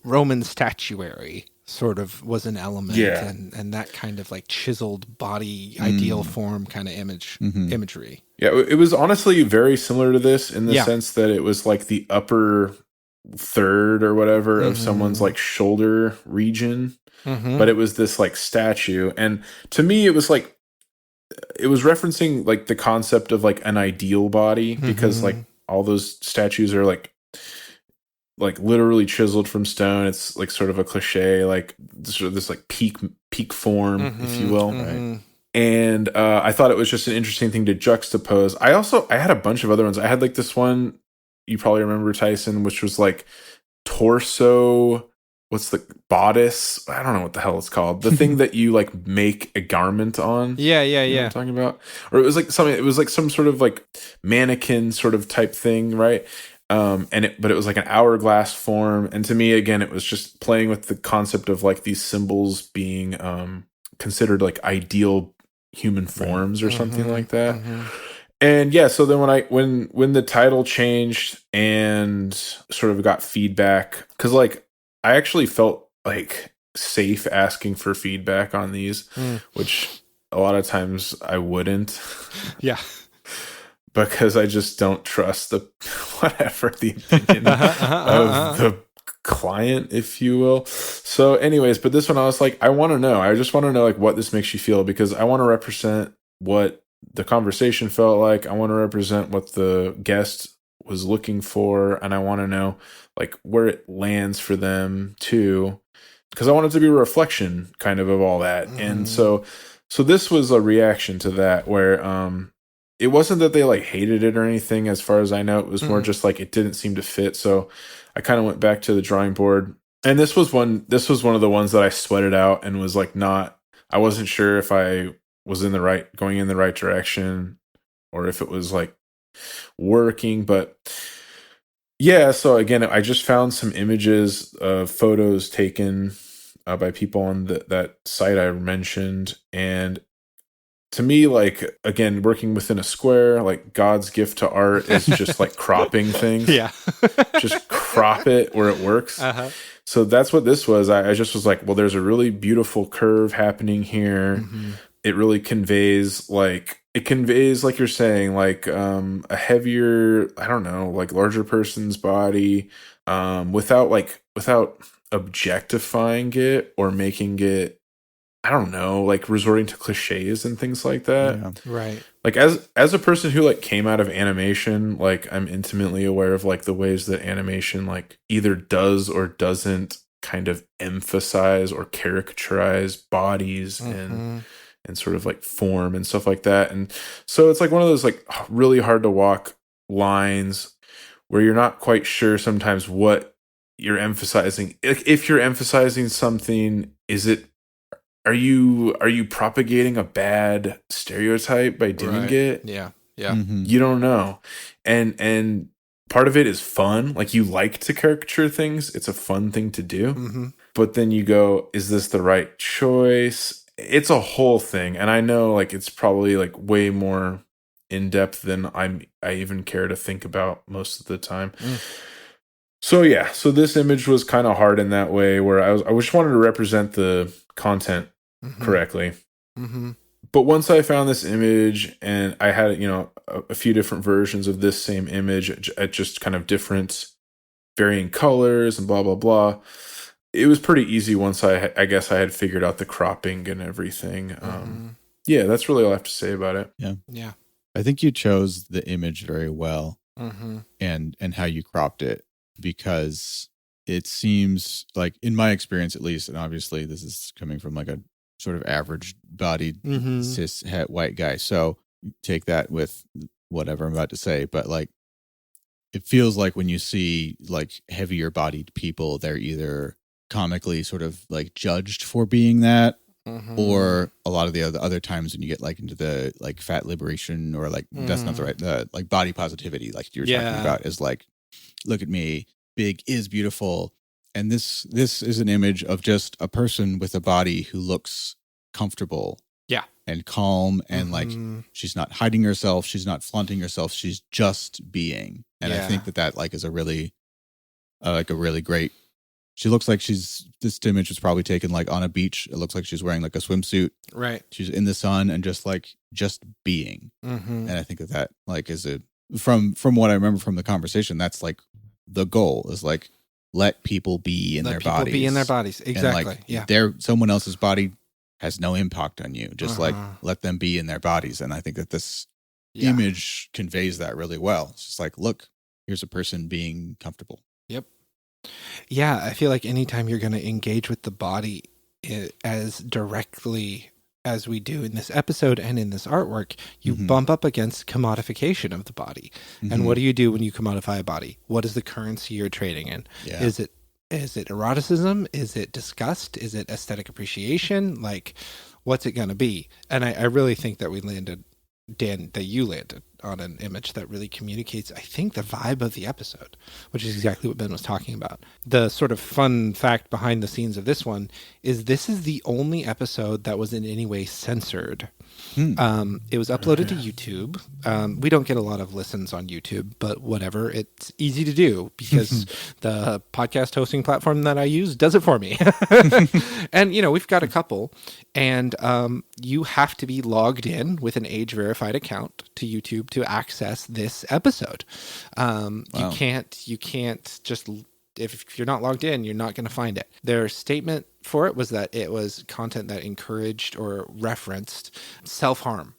S1: Roman statuary sort of was an element, and that kind of chiseled body ideal form kind of imagery.
S3: Yeah, it was honestly very similar to this in the sense that it was the upper third or whatever of someone's shoulder region, but it was this statue, and to me it was it was referencing the concept of an ideal body, because all those statues are literally chiseled from stone. It's sort of a cliche, this peak form, if you will. Right. And I thought it was just an interesting thing to juxtapose. I had a bunch of other ones. I had this one, you probably remember, Tyson, which was torso. What's the bodice? I don't know what the hell it's called. The thing that you make a garment on.
S1: Yeah.
S3: You know what I'm talking about? Or it was something. It was some sort of mannequin sort of type thing, right? But it was an hourglass form, and to me, again, it was just playing with the concept of these symbols being considered ideal human forms or something like that. And yeah, so then when the title changed and sort of got feedback, because I actually felt safe asking for feedback on these, which a lot of times I wouldn't.
S1: Yeah.
S3: Because I just don't trust the opinion of the client, if you will. So anyways, but this one I was I want to know. I just want to know what this makes you feel, because I want to represent what the conversation felt like. I want to represent what the guest was looking for, and I want to know where it lands for them too, because I want it to be a reflection kind of all that. And so this was a reaction to that, where it wasn't that they hated it or anything, as far as I know. It was more just it didn't seem to fit. So I kind of went back to the drawing board, and this was one of the ones that I sweated out and was I wasn't sure if I was going in the right direction, or if it was working. But yeah, so again, I just found some images of photos taken by people on that site I mentioned, and to me, again, working within a square, God's gift to art is just cropping things.
S1: Yeah.
S3: Just crop it where it works. So that's what this was. I just was well, there's a really beautiful curve happening here. It really conveys, like you're saying, a heavier, I don't know, larger person's body, without objectifying it or making it, I don't know, resorting to cliches and things like that.
S1: Yeah. Right.
S3: like as a person who like came out of animation, like I'm intimately aware of like the ways that animation like either does or doesn't kind of emphasize or caricaturize bodies and sort of like form and stuff like that. And so it's like one of those like really hard to walk lines where you're not quite sure sometimes what you're emphasizing. If you're emphasizing something, are you propagating a bad stereotype by doing it?
S1: Yeah.
S3: You don't know. And part of it is fun. Like you like to caricature things. It's a fun thing to do. But then you go, is this the right choice? It's a whole thing. And I know like it's probably like way more in depth than I even care to think about most of the time. So yeah, so this image was kind of hard in that way where I just wanted to represent the content correctly. But once I found this image and I had, a few different versions of this same image at just kind of different varying colors and blah, blah, blah, it was pretty easy once I guess I had figured out the cropping and everything. Yeah, that's really all I have to say about it.
S2: Yeah. I think you chose the image very well and how you cropped it, because it seems like, in my experience at least, and obviously this is coming from like a sort of average bodied cis het white guy, so take that with whatever I'm about to say, but like it feels like when you see like heavier bodied people, they're either comically sort of like judged for being that, or a lot of the other times when you get like into the like fat liberation, or like that's not the right like body positivity, like you were talking about, is like, look at me, big is beautiful. And this is an image of just a person with a body who looks comfortable and calm, and like she's not hiding herself, she's not flaunting herself, she's just being. And I think that like is a really like a really great, she looks like this image was probably taken like on a beach. It looks like she's wearing like a swimsuit,
S1: right?
S2: She's in the sun and just being. And I think that like is from what I remember from the conversation, that's like the goal, is like let people be in their bodies.
S1: Be in their bodies, exactly.
S2: And like someone else's body has no impact on you. Just like let them be in their bodies. And I think that this image conveys that really well. It's just like, look, here's a person being comfortable.
S1: Yep. Yeah, I feel like anytime you're going to engage with the body as directly as we do in this episode and in this artwork, you bump up against commodification of the body. And what do you do when you commodify a body? What is the currency you're trading in?
S2: Yeah.
S1: Is it eroticism? Is it disgust? Is it aesthetic appreciation? Like, what's it going to be? And I really think that we landed, Dan, that you landed on an image that really communicates, I think, the vibe of the episode, which is exactly what Ben was talking about. The sort of fun fact behind the scenes of this one is this is the only episode that was in any way censored. It was uploaded to YouTube. We don't get a lot of listens on YouTube, but whatever. It's easy to do because the podcast hosting platform that I use does it for me. And, we've got a couple, and you have to be logged in with an age-verified account to YouTube to access this episode. Wow. You can't just... If you're not logged in, you're not going to find it. Their statement for it was that it was content that encouraged or referenced self-harm.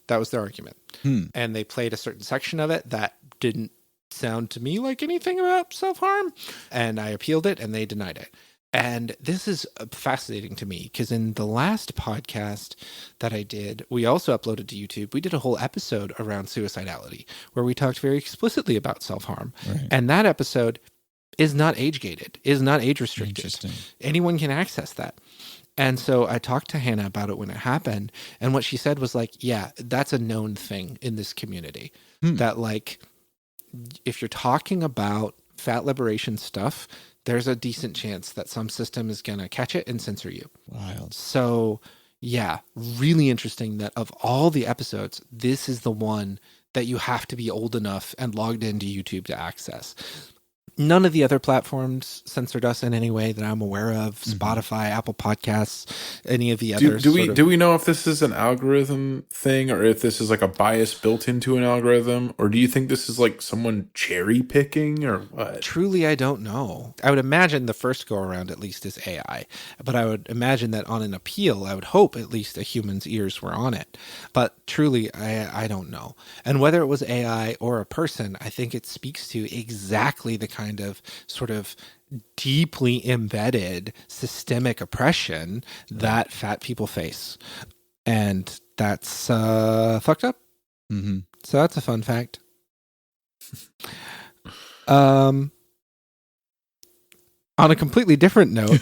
S1: That was their argument. And they played a certain section of it that didn't sound to me like anything about self-harm. And I appealed it and they denied it. And this is fascinating to me because in the last podcast that I did, we also uploaded to YouTube. We did a whole episode around suicidality where we talked very explicitly about self-harm. Right. And that episode is not age gated, is not age restricted. Anyone can access that. And so I talked to Hannah about it when it happened. And what she said was like, yeah, that's a known thing in this community. That like, if you're talking about fat liberation stuff, there's a decent chance that some system is going to catch it and censor you.
S2: Wild.
S1: So yeah, really interesting that of all the episodes, this is the one that you have to be old enough and logged into YouTube to access. None of the other platforms censored us in any way that I'm aware of. Spotify, Apple Podcasts, any of the others.
S3: Do we know if this is an algorithm thing or if this is like a bias built into an algorithm? Or do you think this is like someone cherry picking or what?
S1: Truly, I don't know. I would imagine the first go around at least is AI, but I would imagine that on an appeal, I would hope at least a human's ears were on it. But truly, I don't know. And whether it was AI or a person, I think it speaks to exactly the kind of sort of deeply embedded systemic oppression that fat people face. And that's fucked up.
S2: Mm-hmm.
S1: So that's a fun fact. On a completely different note,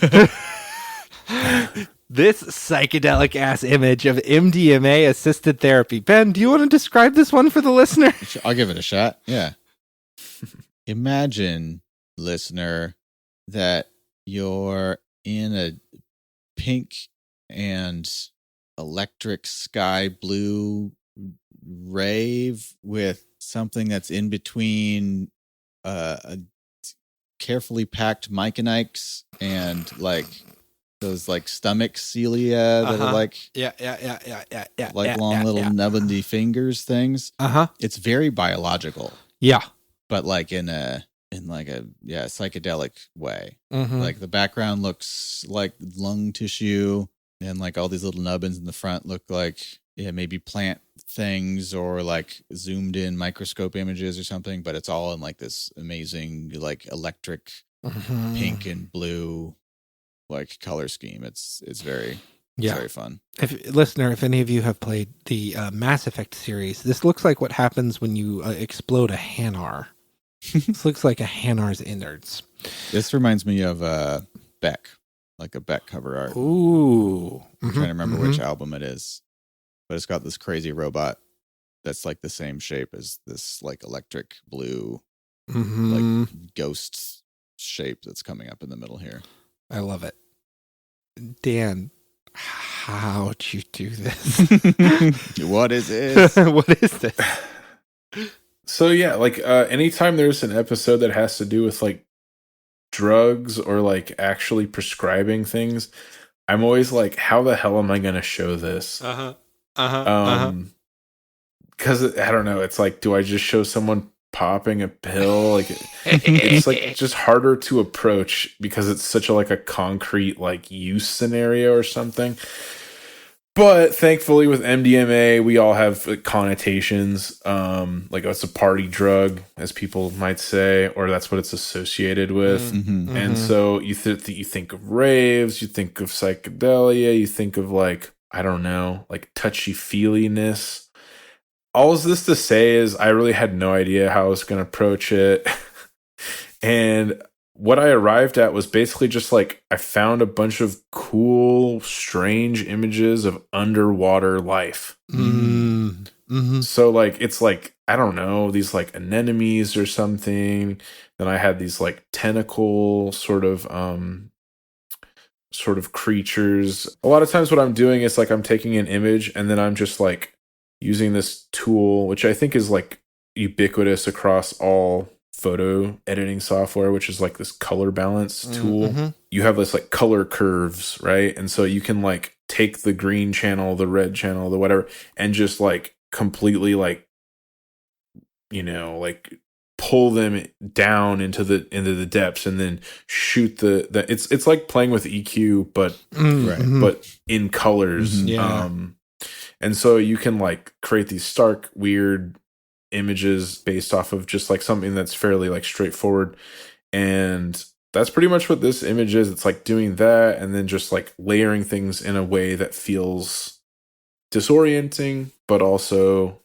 S1: this psychedelic ass image of MDMA assisted therapy. Ben, do you want to describe this one for the listener?
S2: I'll give it a shot. Yeah. Imagine, listener, that you're in a pink and electric sky blue rave with something that's in between a carefully packed Mike and Ike's and like those like stomach cilia that are like
S1: yeah
S2: like long little nubbly fingers things. It's very biological.
S1: Yeah.
S2: But like in a psychedelic way. Like the background looks like lung tissue, and like all these little nubbins in the front look like maybe plant things or like zoomed in microscope images or something, but it's all in like this amazing like electric pink and blue like color scheme. It's very fun.
S1: If any of you have played the Mass Effect series, this looks like what happens when you explode a Hanar. This looks like a Hanar's innards.
S2: This reminds me of Beck, like a Beck cover art.
S1: Ooh.
S2: I'm trying to remember which album it is, but it's got this crazy robot that's like the same shape as this like electric blue like ghost shape that's coming up in the middle here.
S1: I love it. Dan, how'd you do this?
S2: What is this?
S1: What is this?
S3: So yeah, like anytime there's an episode that has to do with like drugs or like actually prescribing things, I'm always like, how the hell am I going to show this? Because I don't know. It's like, do I just show someone popping a pill? Like it's like just harder to approach because it's such a concrete like use scenario or something. But thankfully with MDMA, we all have connotations. Like it's a party drug, as people might say, or that's what it's associated with. And so you think of raves, you think of psychedelia, you think of like, I don't know, like touchy-feeliness. All of this to say is I really had no idea how I was going to approach it. And what I arrived at was basically just like I found a bunch of cool, strange images of underwater life. So like it's like, I don't know, these like anemones or something. Then I had these like tentacle sort of creatures. A lot of times what I'm doing is like I'm taking an image and then I'm just like using this tool, which I think is like ubiquitous across all photo editing software, which is like this color balance tool. You have this like color curves, right? And so you can like take the green channel, the red channel, the whatever, and just like completely like, you know, like pull them down into the depths and then shoot the it's like playing with EQ but but in colors. And so you can like create these stark weird images based off of just like something that's fairly like straightforward. And that's pretty much what this image is. It's like doing that and then just like layering things in a way that feels disorienting but also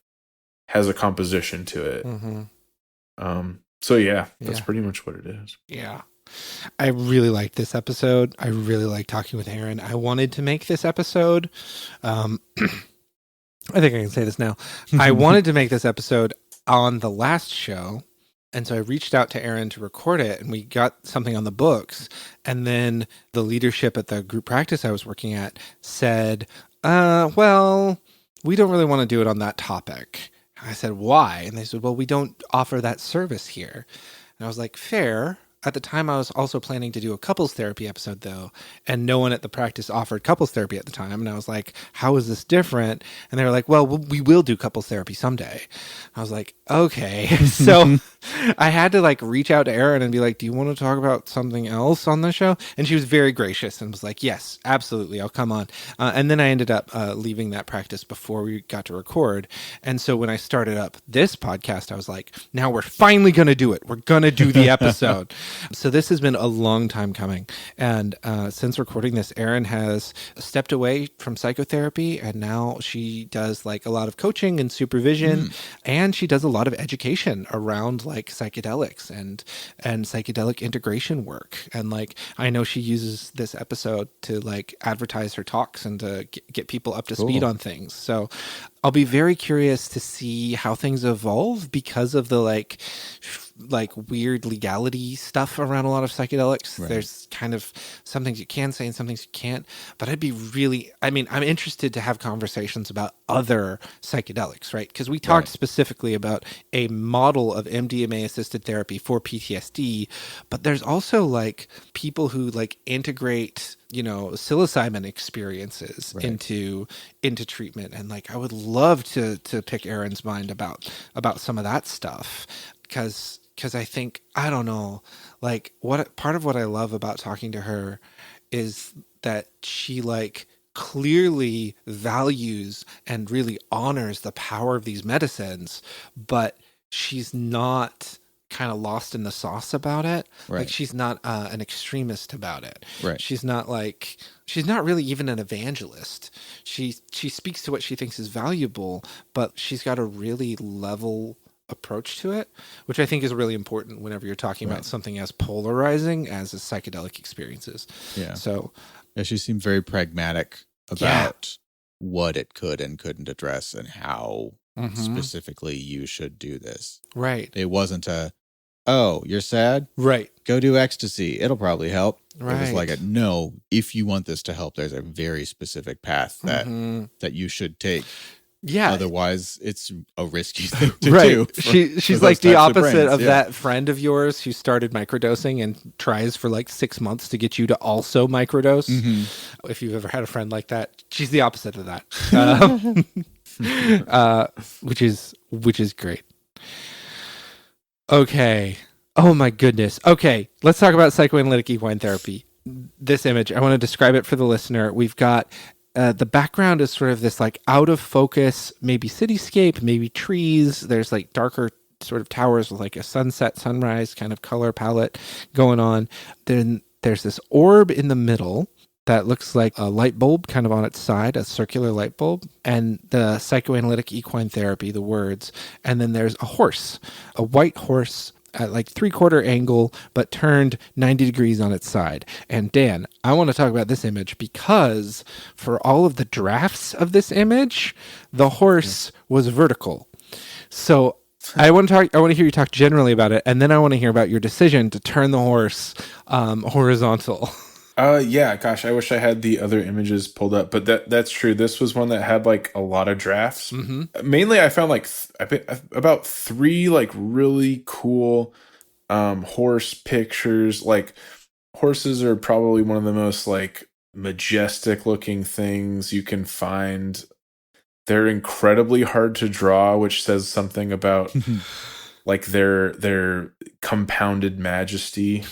S3: has a composition to it. So yeah, that's pretty much what it is.
S1: Yeah. I really liked this episode. I really liked talking with Aaron. I wanted to make this episode. I think I can say this now. I wanted to make this episode on the last show. And so I reached out to Aaron to record it and we got something on the books. And then the leadership at the group practice I was working at said, well, we don't really want to do it on that topic. I said, why? And they said, well, we don't offer that service here. And I was like, fair. At the time, I was also planning to do a couples therapy episode, though, and no one at the practice offered couples therapy at the time. And I was like, how is this different? And they were like, well, we will do couples therapy someday. I was like, okay. So I had to like reach out to Erin and be like, do you want to talk about something else on the show? And she was very gracious and was like, yes, absolutely. I'll come on. And then I ended up leaving that practice before we got to record. And so when I started up this podcast, I was like, now we're finally going to do it. We're going to do the episode. So this has been a long time coming. And since recording this, Erin has stepped away from psychotherapy, and now she does like a lot of coaching and supervision, and she does a lot of education around like psychedelics and psychedelic integration work. And like, I know she uses this episode to like advertise her talks and to get people up to speed on things. So I'll be very curious to see how things evolve because of the like weird legality stuff around a lot of psychedelics. Right. There's kind of some things you can say and some things you can't, but I'm interested to have conversations about other psychedelics, right? Because we talked specifically about a model of MDMA assisted therapy for PTSD, but there's also like people who like integrate, psilocybin experiences into treatment. And like, I would love to pick Erin's mind about some of that stuff. Because I think, I don't know, like part of what I love about talking to her is that she like clearly values and really honors the power of these medicines, but she's not kind of lost in the sauce about it. Like she's not an extremist about it. She's not really even an evangelist. She speaks to what she thinks is valuable, but she's got a really level approach to it, which I think is really important whenever you're talking about something as polarizing as psychedelic experiences. Yeah. So
S2: she seemed very pragmatic about what it could and couldn't address and how specifically you should do this.
S1: Right.
S2: It wasn't you're sad?
S1: Right.
S2: Go do ecstasy. It'll probably help.
S1: Right.
S2: It was like no, if you want this to help, there's a very specific path that you should take.
S1: Yeah.
S2: Otherwise, it's a risky thing to do.
S1: She's like the opposite of that friend of yours who started microdosing and tries for like 6 months to get you to also microdose. If you've ever had a friend like that, she's the opposite of that, which is great. Okay. Oh my goodness. Okay. Let's talk about psychoanalytic equine therapy. This image, I want to describe it for the listener. We've got the background is sort of this like out of focus, maybe cityscape, maybe trees. There's like darker sort of towers with like a sunset, sunrise kind of color palette going on. Then there's this orb in the middle that looks like a light bulb kind of on its side, a circular light bulb, and the psychoanalytic equine therapy, the words. And then there's a horse, a white horse at like 3/4 angle, but turned 90 degrees on its side. And Dan, I want to talk about this image because for all of the drafts of this image, the horse was vertical. So I want to hear you talk generally about it, and then I want to hear about your decision to turn the horse horizontal.
S3: Yeah, gosh, I wish I had the other images pulled up, but that's true. This was one that had like a lot of drafts. Mainly, I found like about 3 like really cool horse pictures. Like horses are probably one of the most like majestic looking things you can find. They're incredibly hard to draw, which says something about like their compounded majesty.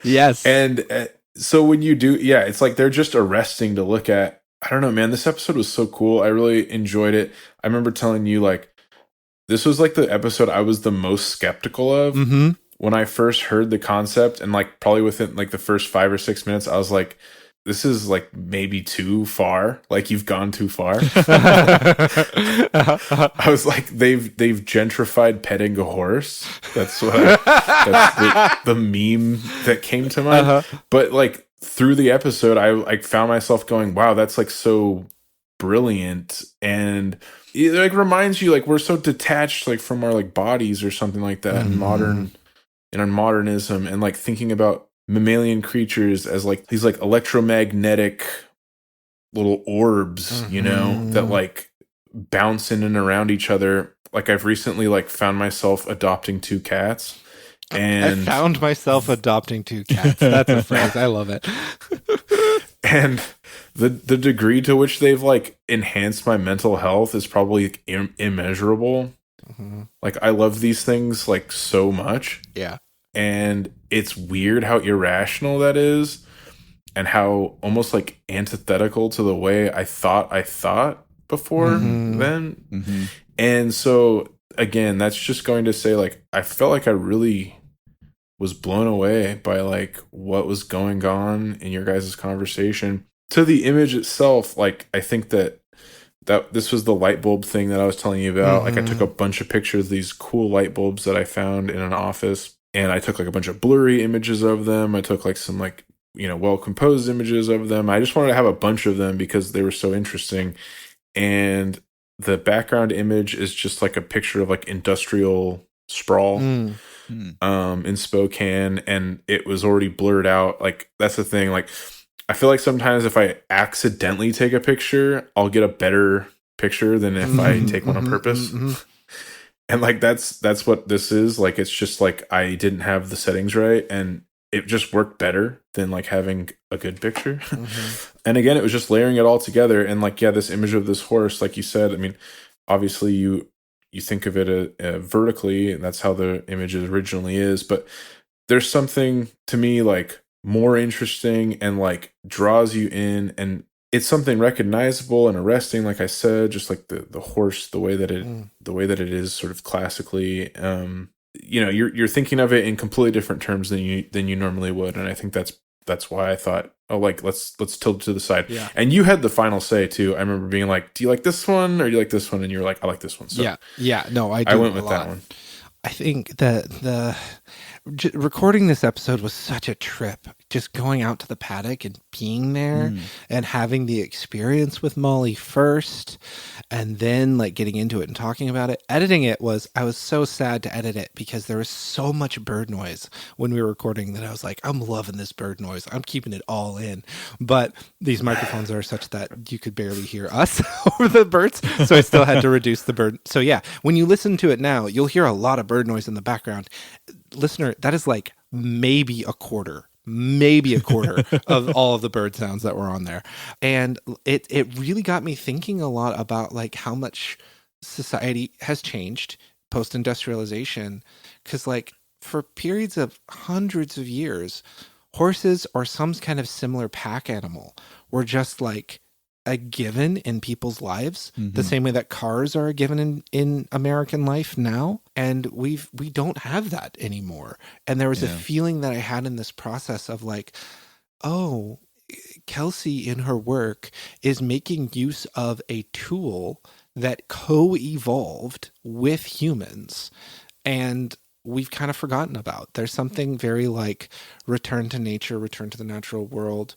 S1: Yes.
S3: And so when you do, it's like they're just arresting to look at. I don't know, man. This episode was so cool. I really enjoyed it. I remember telling you, like, this was like the episode I was the most skeptical of when I first heard the concept. And like probably within like the first 5 or 6 minutes, I was like, this is like maybe too far. Like you've gone too far. I was like, they've gentrified petting a horse. That's what that's the meme that came to mind. But like through the episode, I like found myself going, wow, that's like so brilliant. And it like reminds you like we're so detached like from our like bodies or something like that in our modernism, and like thinking about mammalian creatures as like these like electromagnetic little orbs, that like bounce in and around each other. I've recently like found myself adopting 2 cats. And
S1: I found myself adopting 2 cats. That's a phrase. I love it.
S3: And the degree to which they've like enhanced my mental health is probably immeasurable. Mm-hmm. Like I love these things like so much.
S1: Yeah.
S3: And it's weird how irrational that is and how almost like antithetical to the way I thought before then. Mm-hmm. And so again, that's just going to say like I felt like I really was blown away by like what was going on in your guys' conversation. To the image itself, like I think that this was the light bulb thing that I was telling you about. Like I took a bunch of pictures of these cool light bulbs that I found in an office, and I took like a bunch of blurry images of them. I took like some like, you know, well composed images of them. I just wanted to have a bunch of them because they were so interesting. And the background image is just like a picture of like industrial sprawl in Spokane, and it was already blurred out. Like that's the thing. Like I feel like sometimes if I accidentally take a picture, I'll get a better picture than if I take one on purpose. And like that's what this is. Like it's just like I didn't have the settings right, and it just worked better than like having a good picture. And again, it was just layering it all together. And like, yeah, this image of this horse, like you said, I mean, obviously you think of it vertically, and that's how the image originally is. But there's something to me like more interesting and like draws you in, and it's something recognizable and arresting. Like I said, just like the horse, the way that it is sort of classically. You know, you're thinking of it in completely different terms than you normally would, and I think that's why I thought, oh, like let's tilt it to the side. Yeah. And you had the final say too. I remember being like, do you like this one or do you like this one? And you were like, I like this one. So
S1: yeah. No, I
S3: went with that one.
S1: I think that the recording this episode was such a trip. Just going out to the paddock and being there and having the experience with Molly first, and then like getting into it and talking about it. Editing it I was so sad to edit it because there was so much bird noise when we were recording that I was like, I'm loving this bird noise. I'm keeping it all in. But these microphones are such that you could barely hear us over the birds. So I still had to reduce the bird. So yeah, when you listen to it now, you'll hear a lot of bird noise in the background. Listener, that is like maybe a quarter of all of the bird sounds that were on there. And it really got me thinking a lot about like how much society has changed post-industrialization. Because like for periods of hundreds of years, horses or some kind of similar pack animal were just like a given in people's lives, the same way that cars are a given in American life now. And we don't have that anymore. And there was a feeling that I had in this process of like, oh, Kelsey in her work is making use of a tool that co-evolved with humans, and we've kind of forgotten about. There's something very like return to nature, return to the natural world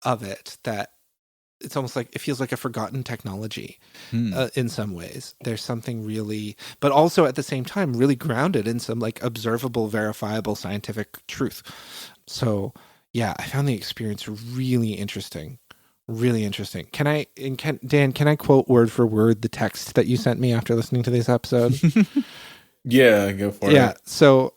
S1: of it, that it's almost like it feels like a forgotten technology in some ways. There's something really, but also at the same time, really grounded in some like observable, verifiable scientific truth. So yeah, I found the experience really interesting. Really interesting. Dan, can I quote word for word the text that you sent me after listening to this episode?
S3: Yeah, go for it.
S1: Yeah, so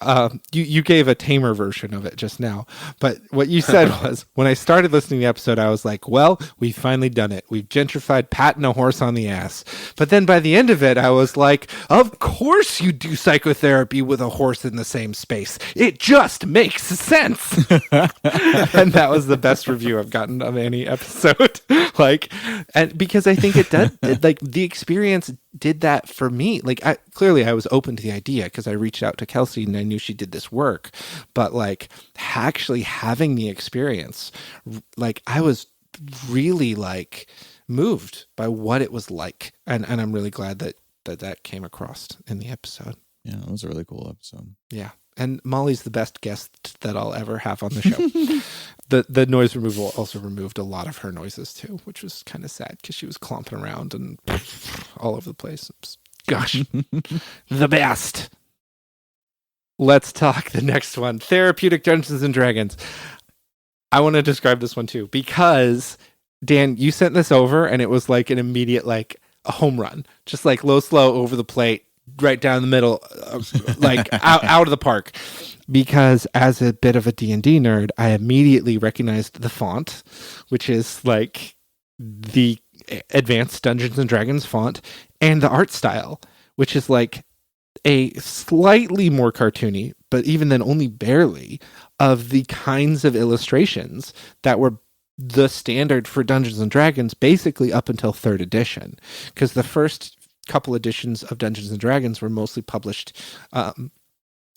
S1: you gave a tamer version of it just now, but what you said was, when I started listening to the episode, I was like, well, we've finally done it. We've gentrified patting a horse on the ass. But then by the end of it, I was like, of course you do psychotherapy with a horse in the same space. It just makes sense. And that was the best review I've gotten of any episode. And because I think it did, like the experience did that for me. Like clearly I was open to the idea because I reached out to Kelsey and I knew she did this work, but like actually having the experience, like I was really like moved by what it was like. And I'm really glad that came across in the episode.
S2: Yeah, it was a really cool episode.
S1: Yeah. And Molly's the best guest that I'll ever have on the show. The noise removal also removed a lot of her noises too, which was kind of sad because she was clomping around and all over the place. Gosh, the best. Let's talk the next one. Therapeutic Dungeons and Dragons. I want to describe this one too, because Dan, you sent this over and it was like an immediate, like a home run, just like low, slow over the plate. right down the middle, like out of the park. Because as a bit of a D&D nerd, I immediately recognized the font, which is like the advanced Dungeons and Dragons font, and the art style, which is like a slightly more cartoony, but even then only barely, of the kinds of illustrations that were the standard for Dungeons and Dragons basically up until 3rd edition. Because the first couple editions of Dungeons and Dragons were mostly published,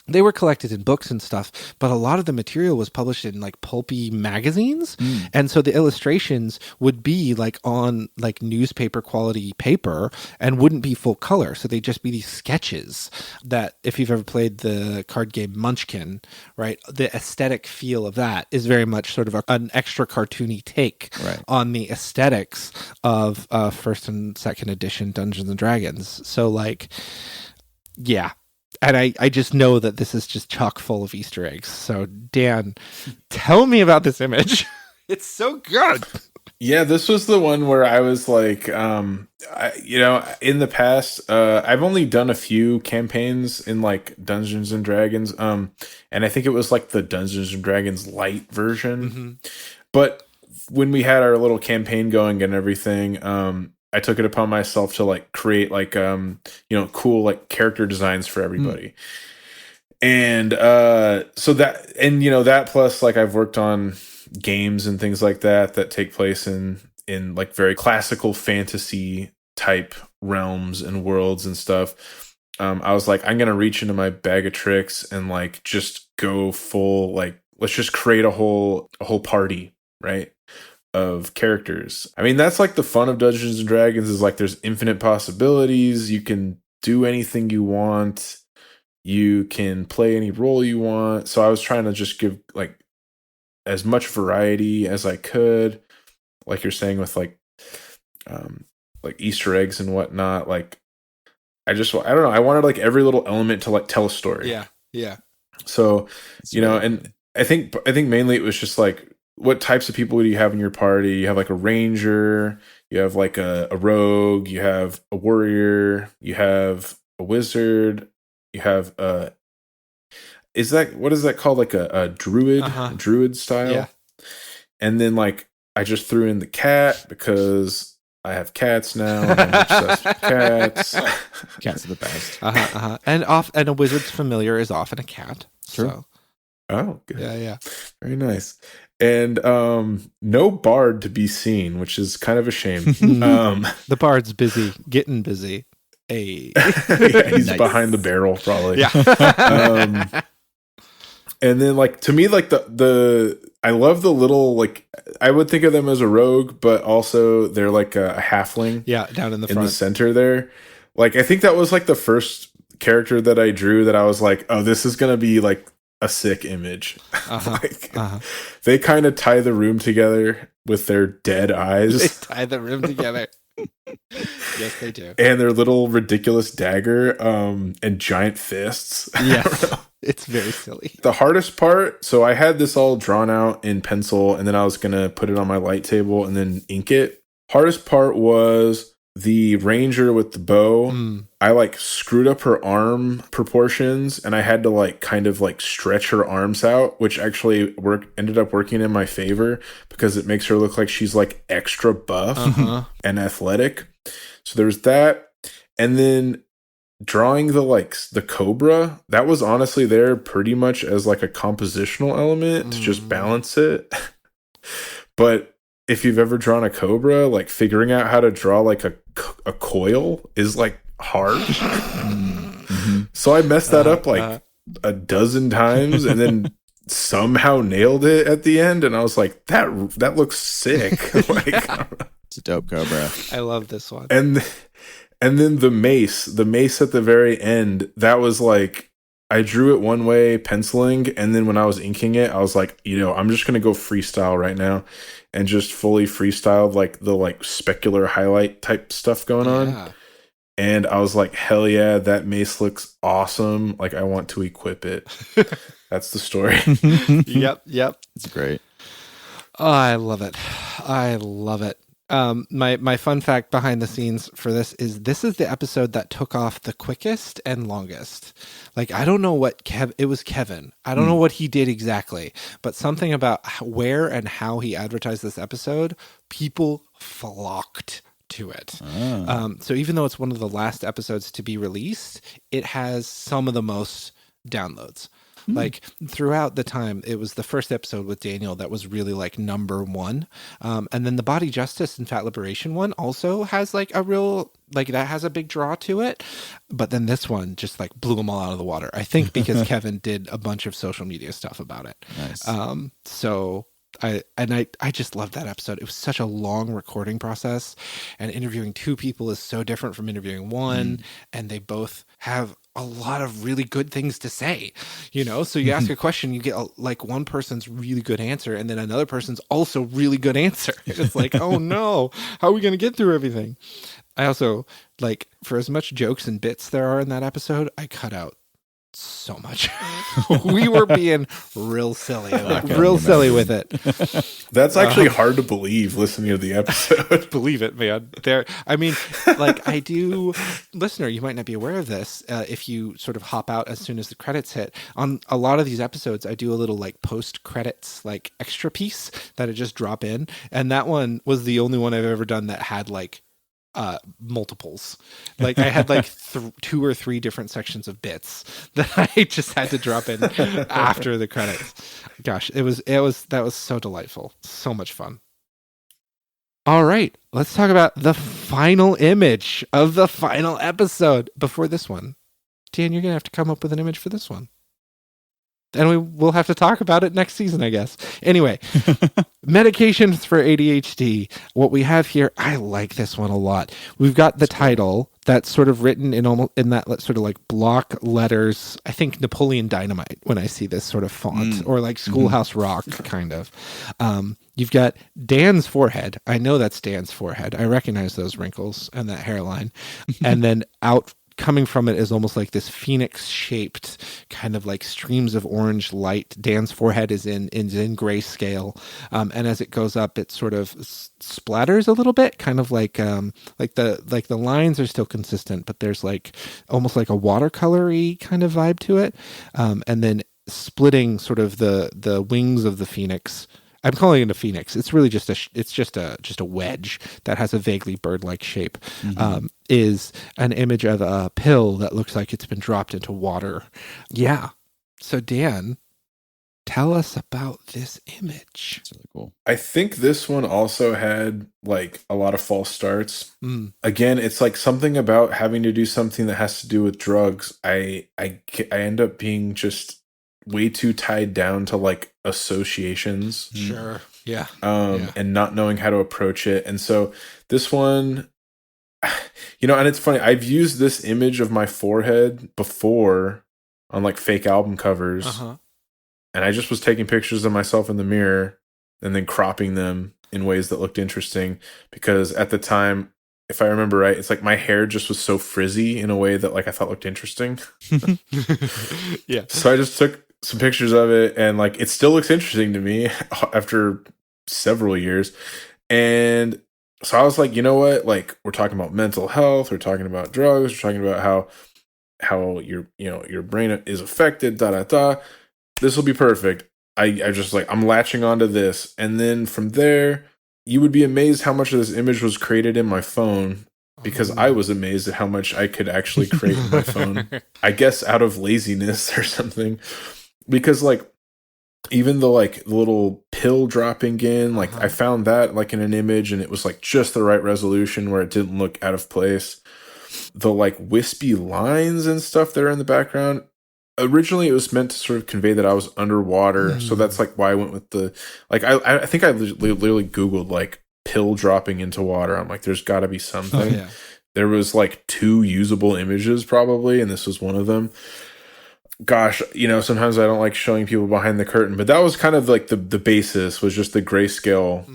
S1: they were collected in books and stuff, but a lot of the material was published in like pulpy magazines. And so the illustrations would be like on like newspaper quality paper and wouldn't be full color. So they'd just be these sketches that, if you've ever played the card game Munchkin, right, the aesthetic feel of that is very much sort of an extra cartoony take on the aesthetics of 1st and 2nd edition Dungeons and Dragons. So like, yeah. And I just know that this is just chock full of Easter eggs. So, Dan, tell me about this image. It's so good.
S3: Yeah, this was the one where I was like, in the past, I've only done a few campaigns in like Dungeons and Dragons. And I think it was like the Dungeons and Dragons light version. Mm-hmm. But when we had our little campaign going and everything, I took it upon myself to like create like cool like character designs for everybody. And so that, and that plus like I've worked on games and things like that take place in like very classical fantasy type realms and worlds and stuff. I was like, I'm gonna reach into my bag of tricks and like just go full, like, let's just create a whole party, right, of characters. I mean, that's like the fun of Dungeons and Dragons, is like there's infinite possibilities. You can do anything you want. You can play any role you want. So I was trying to just give like as much variety as I could, like you're saying, with like Easter eggs and whatnot. Like I don't know. I wanted like every little element to like tell a story.
S1: Yeah.
S3: So, and I think mainly it was just like, what types of people do you have in your party? You have like a ranger, you have like a rogue, you have a warrior, you have a wizard, you have what is that called? Like a druid, druid style.
S1: Yeah. And
S3: then like I just threw in the cat because I have cats now. And I'm obsessed with cats.
S2: Cats are the best.
S1: And a wizard's familiar is often a cat.
S2: True.
S1: So.
S3: Oh, good.
S1: Yeah.
S3: Very nice. And no bard to be seen, which is kind of a shame.
S1: The bard's busy, getting busy. Hey.
S3: Yeah, he's behind the barrel, probably.
S1: Yeah.
S3: And then, like, to me, like I love the little, like, I would think of them as a rogue, but also they're like a halfling.
S1: Yeah, down in the
S3: front, in the center there. Like, I think that was like the first character that I drew that I was like, oh, this is gonna be like a sick image. They kind of tie the room together with their dead eyes.
S1: They tie the room together. Yes, they do.
S3: And their little ridiculous dagger and giant fists.
S1: Yes. It's very silly.
S3: The hardest part, so I had this all drawn out in pencil, and then I was going to put it on my light table and then ink it. Hardest part was the ranger with the bow. I like screwed up her arm proportions, and I had to like kind of like stretch her arms out, which actually ended up working in my favor because it makes her look like she's like extra buff and athletic. So there's that. And then drawing the cobra, that was honestly there pretty much as like a compositional element to just balance it. But if you've ever drawn a cobra, like figuring out how to draw like a coil is like hard. So I messed that up like a dozen times and then somehow nailed it at the end. And I was like, that looks sick. Like,
S2: it's a dope cobra.
S1: I love this one.
S3: And then the mace at the very end, that was like, I drew it one way penciling, and then when I was inking it, I was like, I'm just going to go freestyle right now, and just fully freestyled like the like specular highlight type stuff going on. And I was like, hell yeah, that mace looks awesome. Like, I want to equip it. That's the story.
S1: Yep.
S2: It's great.
S1: Oh, I love it. My fun fact behind the scenes for this is the episode that took off the quickest and longest. Like, I don't know what it was Kevin. I don't know what he did exactly, but something about where and how he advertised this episode, people flocked to it. So even though it's one of the last episodes to be released, it has some of the most downloads. Like throughout the time, it was the first episode with Daniel that was really like number one. And then the Body Justice and Fat Liberation one also has like a real, like that has a big draw to it. But then this one just like blew them all out of the water. I think because Kevin did a bunch of social media stuff about it.
S2: Nice.
S1: So I just loved that episode. It was such a long recording process, and interviewing two people is so different from interviewing one, and they both have a lot of really good things to say, you know? So you ask a question, you get like one person's really good answer, and then another person's also really good answer. It's like, oh no, how are we going to get through everything? I also, like, for as much jokes and bits there are in that episode, I cut out so much. We were being real silly with it.
S3: That's actually hard to believe listening to the episode.
S1: Believe it, man. I do, listener, you might not be aware of this. If you sort of hop out as soon as the credits hit, on a lot of these episodes, I do a little like post credits, like extra piece that I just drop in. And that one was the only one I've ever done that had like multiples. Like I had like 2 or 3 different sections of bits that I just had to drop in after the credits. Gosh, that was so delightful. So much fun. All right, let's talk about the final image of the final episode. Before this one, Dan, you're gonna have to come up with an image for this one. And we'll have to talk about it next season, I guess. Anyway, medications for ADHD. What we have here, I like this one a lot. We've got the title that's sort of written in that sort of like block letters. I think Napoleon Dynamite when I see this sort of font, or like Schoolhouse Rock kind of. You've got Dan's forehead. I know that's Dan's forehead. I recognize those wrinkles and that hairline. And then coming from it is almost like this phoenix shaped kind of like streams of orange light. Dan's forehead is in grayscale. And as it goes up, it sort of splatters a little bit, kind of like the lines are still consistent, but there's like almost like a watercolory kind of vibe to it. And then splitting sort of the wings of the phoenix. I'm calling it a phoenix. It's really just a wedge that has a vaguely bird-like shape. Is an image of a pill that looks like it's been dropped into water. Yeah. So Dan, tell us about this image.
S2: It's really cool.
S3: I think this one also had like a lot of false starts. Again, it's like something about having to do something that has to do with drugs. I end up being just way too tied down to like associations.
S1: Sure. Yeah.
S3: And not knowing how to approach it. And so this one, you know, and it's funny, I've used this image of my forehead before on like fake album covers. And I just was taking pictures of myself in the mirror and then cropping them in ways that looked interesting, because at the time, if I remember right, it's like my hair just was so frizzy in a way that like I thought looked interesting.
S1: Yeah.
S3: So I just took some pictures of it, and like it still looks interesting to me after several years. And so I was like, you know what? Like, we're talking about mental health, we're talking about drugs, we're talking about how your brain is affected, this will be perfect. I just like, I'm latching onto this. And then from there, you would be amazed how much of this image was created in my phone, because I was amazed at how much I could actually create in my phone. I guess out of laziness or something. Because like even the like little pill dropping in, like I found that like in an image, and it was like just the right resolution where it didn't look out of place. The like wispy lines and stuff that are in the background, originally it was meant to sort of convey that I was underwater. So that's like why I went with the like I think I literally Googled like pill dropping into water. I'm like, there's got to be something. There was like 2 usable images probably, and this was one of them. Gosh, you know, sometimes I don't like showing people behind the curtain, but that was kind of like the basis, was just the grayscale,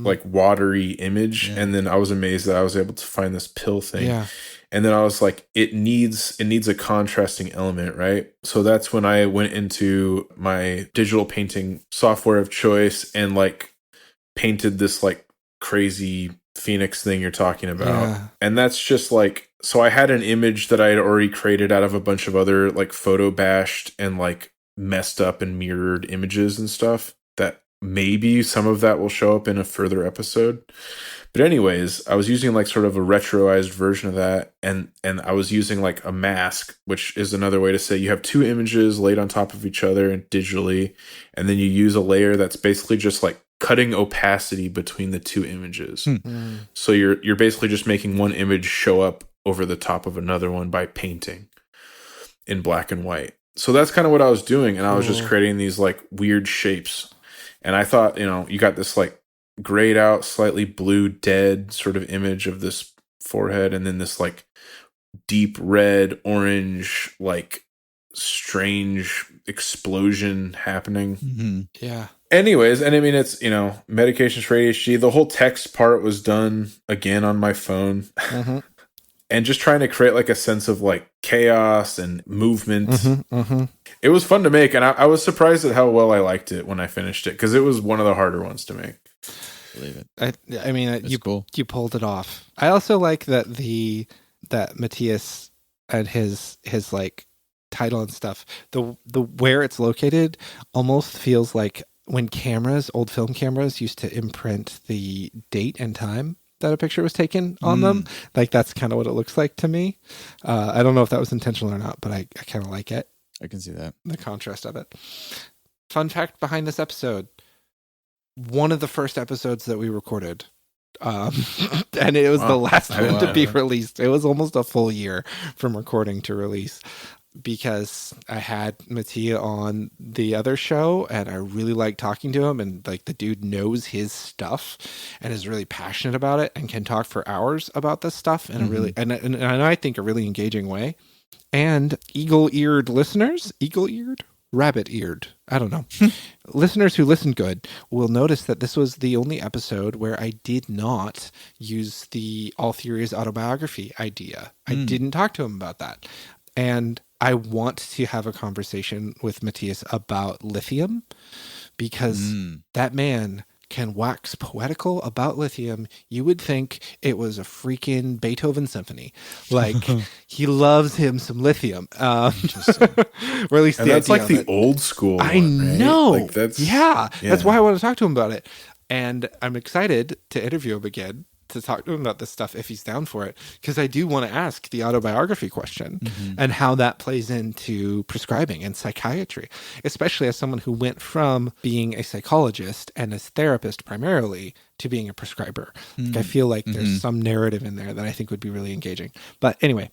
S3: like watery image. And then I was amazed that I was able to find this pill thing. And then I was like, it needs a contrasting element, right? So that's when I went into my digital painting software of choice and like painted this like crazy Phoenix thing you're talking about. Yeah. And that's just like, so I had an image that I had already created out of a bunch of other like photo bashed and like messed up and mirrored images and stuff that maybe some of that will show up in a further episode. But anyways, I was using like sort of a retroized version of that, and I was using like a mask, which is another way to say you have two images laid on top of each other digitally, and then you use a layer that's basically just like cutting opacity between the two images. So you're basically just making one image show up over the top of another one by painting in black and white. So that's kind of what I was doing, and I was just creating these like weird shapes. And I thought, you got this like grayed out, slightly blue, dead sort of image of this forehead, and then this like deep red, orange, like strange explosion happening.
S1: Mm-hmm. Yeah.
S3: Anyways, and I mean, it's, medications for ADHD. The whole text part was done again on my phone. Mm-hmm. And just trying to create like a sense of like chaos and movement. Mm-hmm, mm-hmm. It was fun to make, and I was surprised at how well I liked it when I finished it, because it was one of the harder ones to make.
S2: Believe it.
S1: I mean,
S2: cool.
S1: You pulled it off. I also like that that Matthias and his like title and stuff, the where it's located almost feels like when old film cameras used to imprint the date and time that a picture was taken on them. Like, that's kind of what it looks like to me. I don't know if that was intentional or not, but I kind of like it.
S2: I can see that.
S1: The contrast of it. Fun fact behind this episode. One of the first episodes that we recorded, and it was the last one to be released. It was almost a full year from recording to release, because I had Mattia on the other show, and I really liked talking to him, and like the dude knows his stuff and is really passionate about it and can talk for hours about this stuff in a really and I think a really engaging way. And eagle-eared listeners, rabbit-eared, I don't know. Listeners who listen good will notice that this was the only episode where I did not use the All Theories autobiography idea. I didn't talk to him about that. And I want to have a conversation with Matthias about lithium, because that man can wax poetical about lithium. You would think it was a freaking Beethoven symphony. Like, he loves him some lithium. Or at least
S3: that's like the old school.
S1: I know.
S3: Like that's
S1: why I want to talk to him about it. And I'm excited to interview him again, to talk to him about this stuff if he's down for it, because I do want to ask the autobiography question and how that plays into prescribing and psychiatry, especially as someone who went from being a psychologist and a therapist primarily to being a prescriber. Like, I feel like there's some narrative in there that I think would be really engaging. But anyway,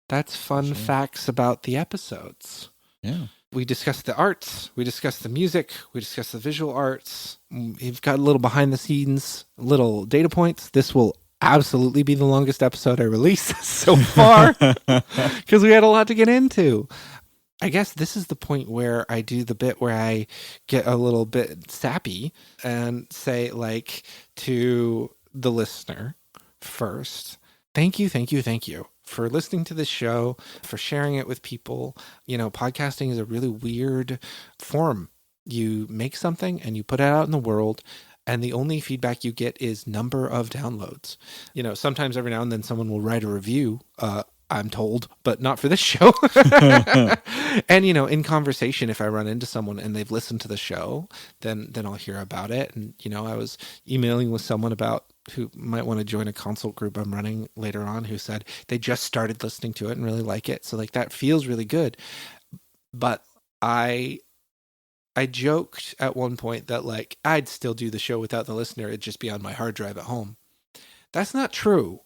S1: that's fun facts about the episodes.
S2: Yeah.
S1: We discussed the arts, we discussed the music, we discussed the visual arts. We've got a little behind the scenes, little data points. This will absolutely be the longest episode I release so far, because we had a lot to get into. I guess this is the point where I do the bit where I get a little bit sappy and say, like, to the listener first, thank you for listening to this show, for sharing it with people. Podcasting is a really weird form. You make something and you put it out in the world, and the only feedback you get is number of downloads. Sometimes every now and then someone will write a review, I'm told, but not for this show. And, in conversation, if I run into someone and they've listened to the show, then I'll hear about it. And, I was emailing with someone who might want to join a consult group I'm running later on, who said they just started listening to it and really like it. So like, that feels really good. But I joked at one point that like, I'd still do the show without the listener. It'd just be on my hard drive at home. That's not true.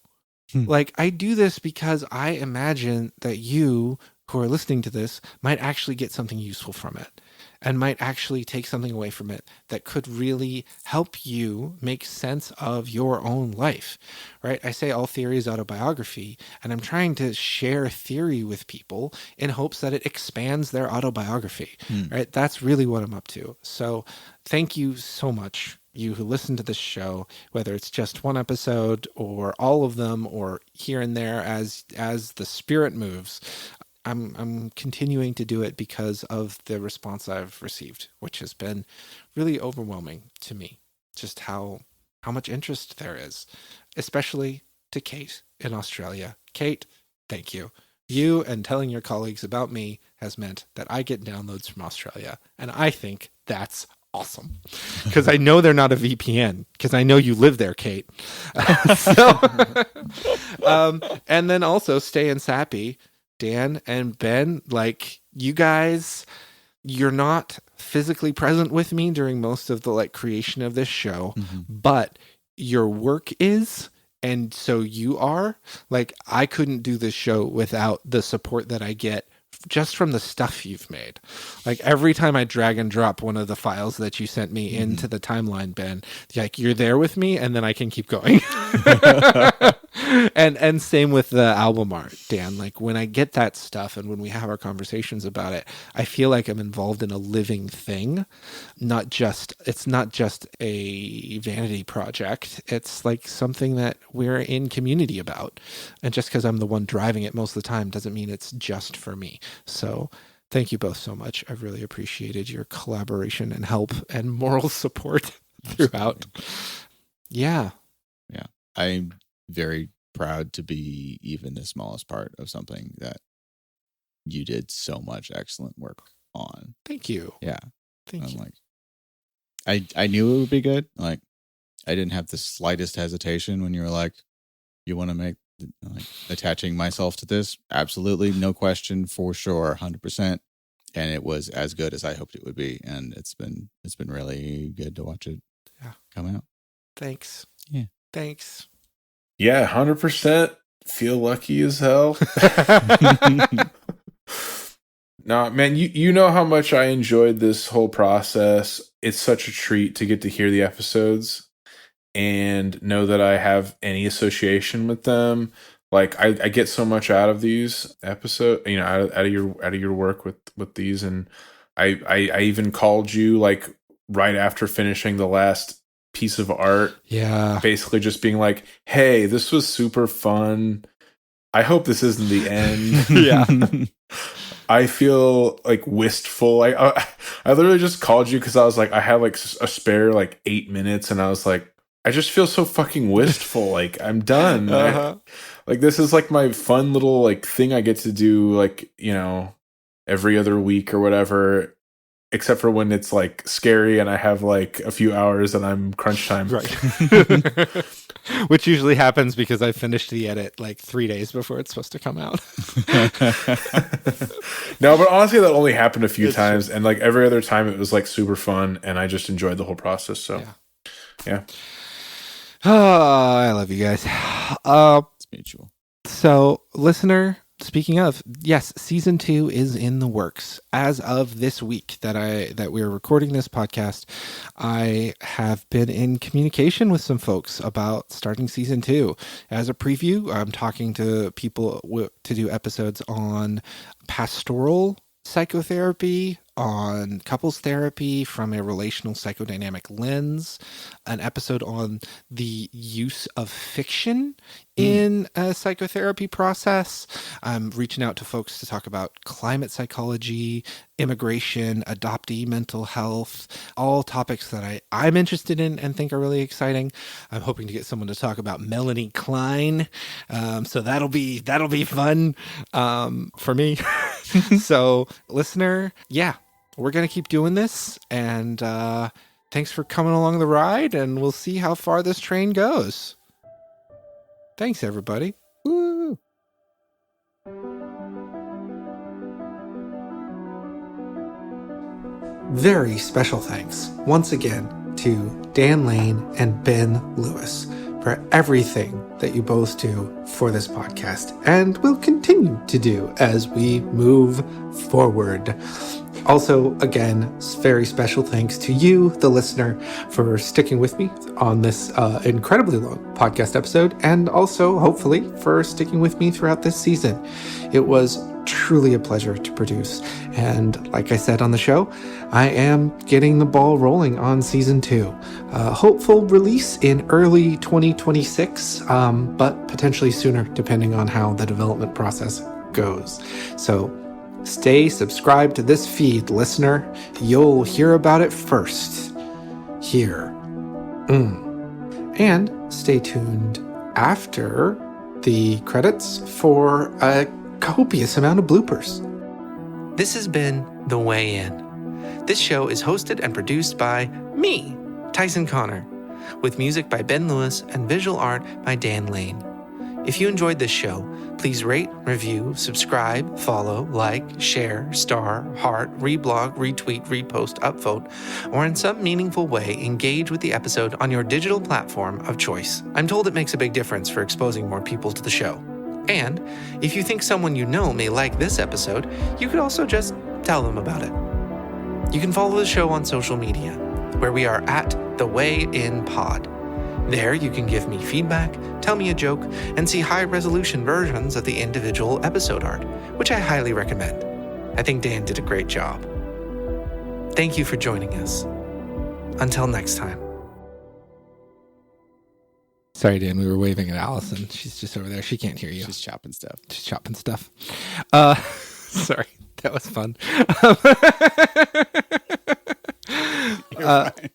S1: Like, I do this because I imagine that you who are listening to this might actually get something useful from it, and might actually take something away from it that could really help you make sense of your own life, right? I say All Theories autobiography, and I'm trying to share theory with people in hopes that it expands their autobiography, right? That's really what I'm up to. So thank you so much, you who listen to this show, whether it's just one episode or all of them or here and there as the spirit moves. I'm continuing to do it because of the response I've received, which has been really overwhelming to me. Just how how much interest there is, especially to Kate in Australia. Kate, thank you. You and telling your colleagues about me has meant that I get downloads from Australia. And I think that's awesome. Because I know they're not a VPN. Because I know you live there, Kate. And then also staying sappy, Dan and Ben, like you guys, you're not physically present with me during most of the like creation of this show, but your work is. And so you are, like, I couldn't do this show without the support that I get just from the stuff you've made. Like every time I drag and drop one of the files that you sent me into the timeline, Ben, like you're there with me and then I can keep going. and same with the album art, Dan. Like when I get that stuff and when we have our conversations about it, I feel like I'm involved in a living thing. It's not just a vanity project. It's like something that we're in community about. And just because I'm the one driving it most of the time doesn't mean it's just for me. So thank you both so much. I've really appreciated your collaboration and help and moral support throughout. Yeah.
S2: Yeah. I'm very proud to be even the smallest part of something that you did so much excellent work on.
S1: Thank you.
S2: Yeah.
S1: Thank you.
S2: Like, I knew it would be good. Like, I didn't have the slightest hesitation when you were like, you want to make like attaching myself to this? Absolutely. No question, for sure. 100%. And it was as good as I hoped it would be. And it's been really good to watch it come out.
S1: Thanks.
S2: Yeah.
S1: Thanks.
S3: Yeah, 100%. Feel lucky as hell. No, man, you know how much I enjoyed this whole process. It's such a treat to get to hear the episodes and know that I have any association with them. Like I get so much out of these episodes, you know, out of your work with these. And I even called you like right after finishing the last piece of art.
S1: Yeah.
S3: Basically just being like, hey, this was super fun. I hope this isn't the end.
S1: Yeah.
S3: I feel like wistful. I literally just called you because I was like, I have like a spare like 8 minutes, and I was like, I just feel so fucking wistful. Like I'm done. Like this is like my fun little like thing I get to do, like, you know, every other week or whatever. Except for when it's like scary and I have like a few hours and I'm crunch time.
S1: Right. Which usually happens because I finished the edit like 3 days before it's supposed to come out.
S3: No, but honestly, that only happened a few times. True. And like every other time it was like super fun and I just enjoyed the whole process. So, yeah.
S1: Oh, I love you guys.
S2: It's mutual.
S1: So, listener, speaking of, yes, season 2 is in the works. As of this week that we're recording this podcast, I have been in communication with some folks about starting season 2. As a preview, I'm talking to people to do episodes on pastoral psychotherapy, on couples therapy from a relational psychodynamic lens, an episode on the use of fiction in a psychotherapy process. I'm reaching out to folks to talk about climate psychology, immigration, adoptee mental health, all topics that I'm interested in and think are really exciting. I'm hoping to get someone to talk about Melanie Klein. So that'll be fun for me. So listener, we're going to keep doing this, and thanks for coming along the ride, and we'll see how far this train goes. Thanks, everybody. Woo! Very special thanks, once again, to Dan Lane and Ben Lewis for everything that you both do for this podcast, and will continue to do as we move forward. Also, again, very special thanks to you, the listener, for sticking with me on this incredibly long podcast episode, and also, hopefully, for sticking with me throughout this season. It was truly a pleasure to produce, and like I said on the show, I am getting the ball rolling on season 2. Hopeful release in early 2026, but potentially sooner, depending on how the development process goes. So, stay subscribed to this feed, listener. You'll hear about it first here. And stay tuned after the credits for a copious amount of bloopers. This has been The Way In. This show is hosted and produced by me, Tyson Connor, with music by Ben Lewis and visual art by Dan Lane. If you enjoyed this show, please rate, review, subscribe, follow, like, share, star, heart, reblog, retweet, repost, upvote, or in some meaningful way engage with the episode on your digital platform of choice. I'm told it makes a big difference for exposing more people to the show. And if you think someone you know may like this episode, you could also just tell them about it. You can follow the show on social media, where we are at The Way In Pod. There you can give me feedback, tell me a joke, and see high-resolution versions of the individual episode art, which I highly recommend. I think Dan did a great job. Thank you for joining us. Until next time. Sorry, Dan, we were waving at Allison. She's just over there. She can't hear you.
S2: She's chopping stuff.
S1: Sorry, that was fun.
S2: You're fine.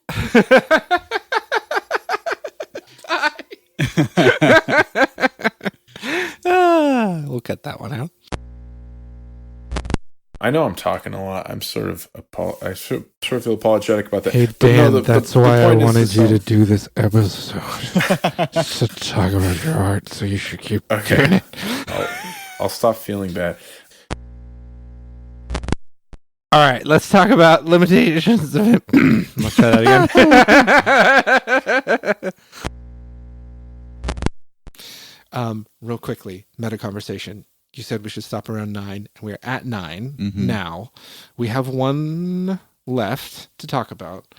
S1: We'll cut that one out.
S3: I know I'm talking a lot. I'm sort of feel apologetic about that.
S1: Hey Dan, that's why I wanted you to do this episode. Just to talk about your art, so you should keep doing it.
S3: I'll stop feeling bad.
S1: All right, let's talk about limitations of it. Let's try that again. Real quickly, meta conversation. You said we should stop around 9, and we're at 9 now. We have one left to talk about,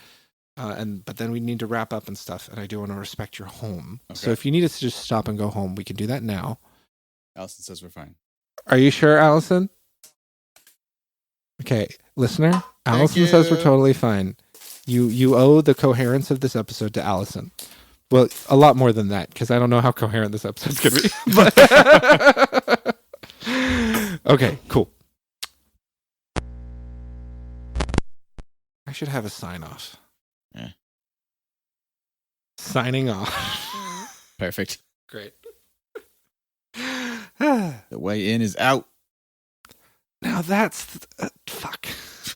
S1: but then we need to wrap up and stuff, and I do want to respect your home. Okay. So if you need us to just stop and go home, we can do that now.
S2: Allison says we're fine.
S1: Are you sure, Allison? Okay, listener, Allison says we're totally fine. You owe the coherence of this episode to Allison. Well, a lot more than that, because I don't know how coherent this episode's going to be. But okay, cool. I should have a sign off.
S2: Yeah.
S1: Signing off.
S2: Perfect.
S1: Great.
S2: The Way In is out.
S1: Now that's... fuck.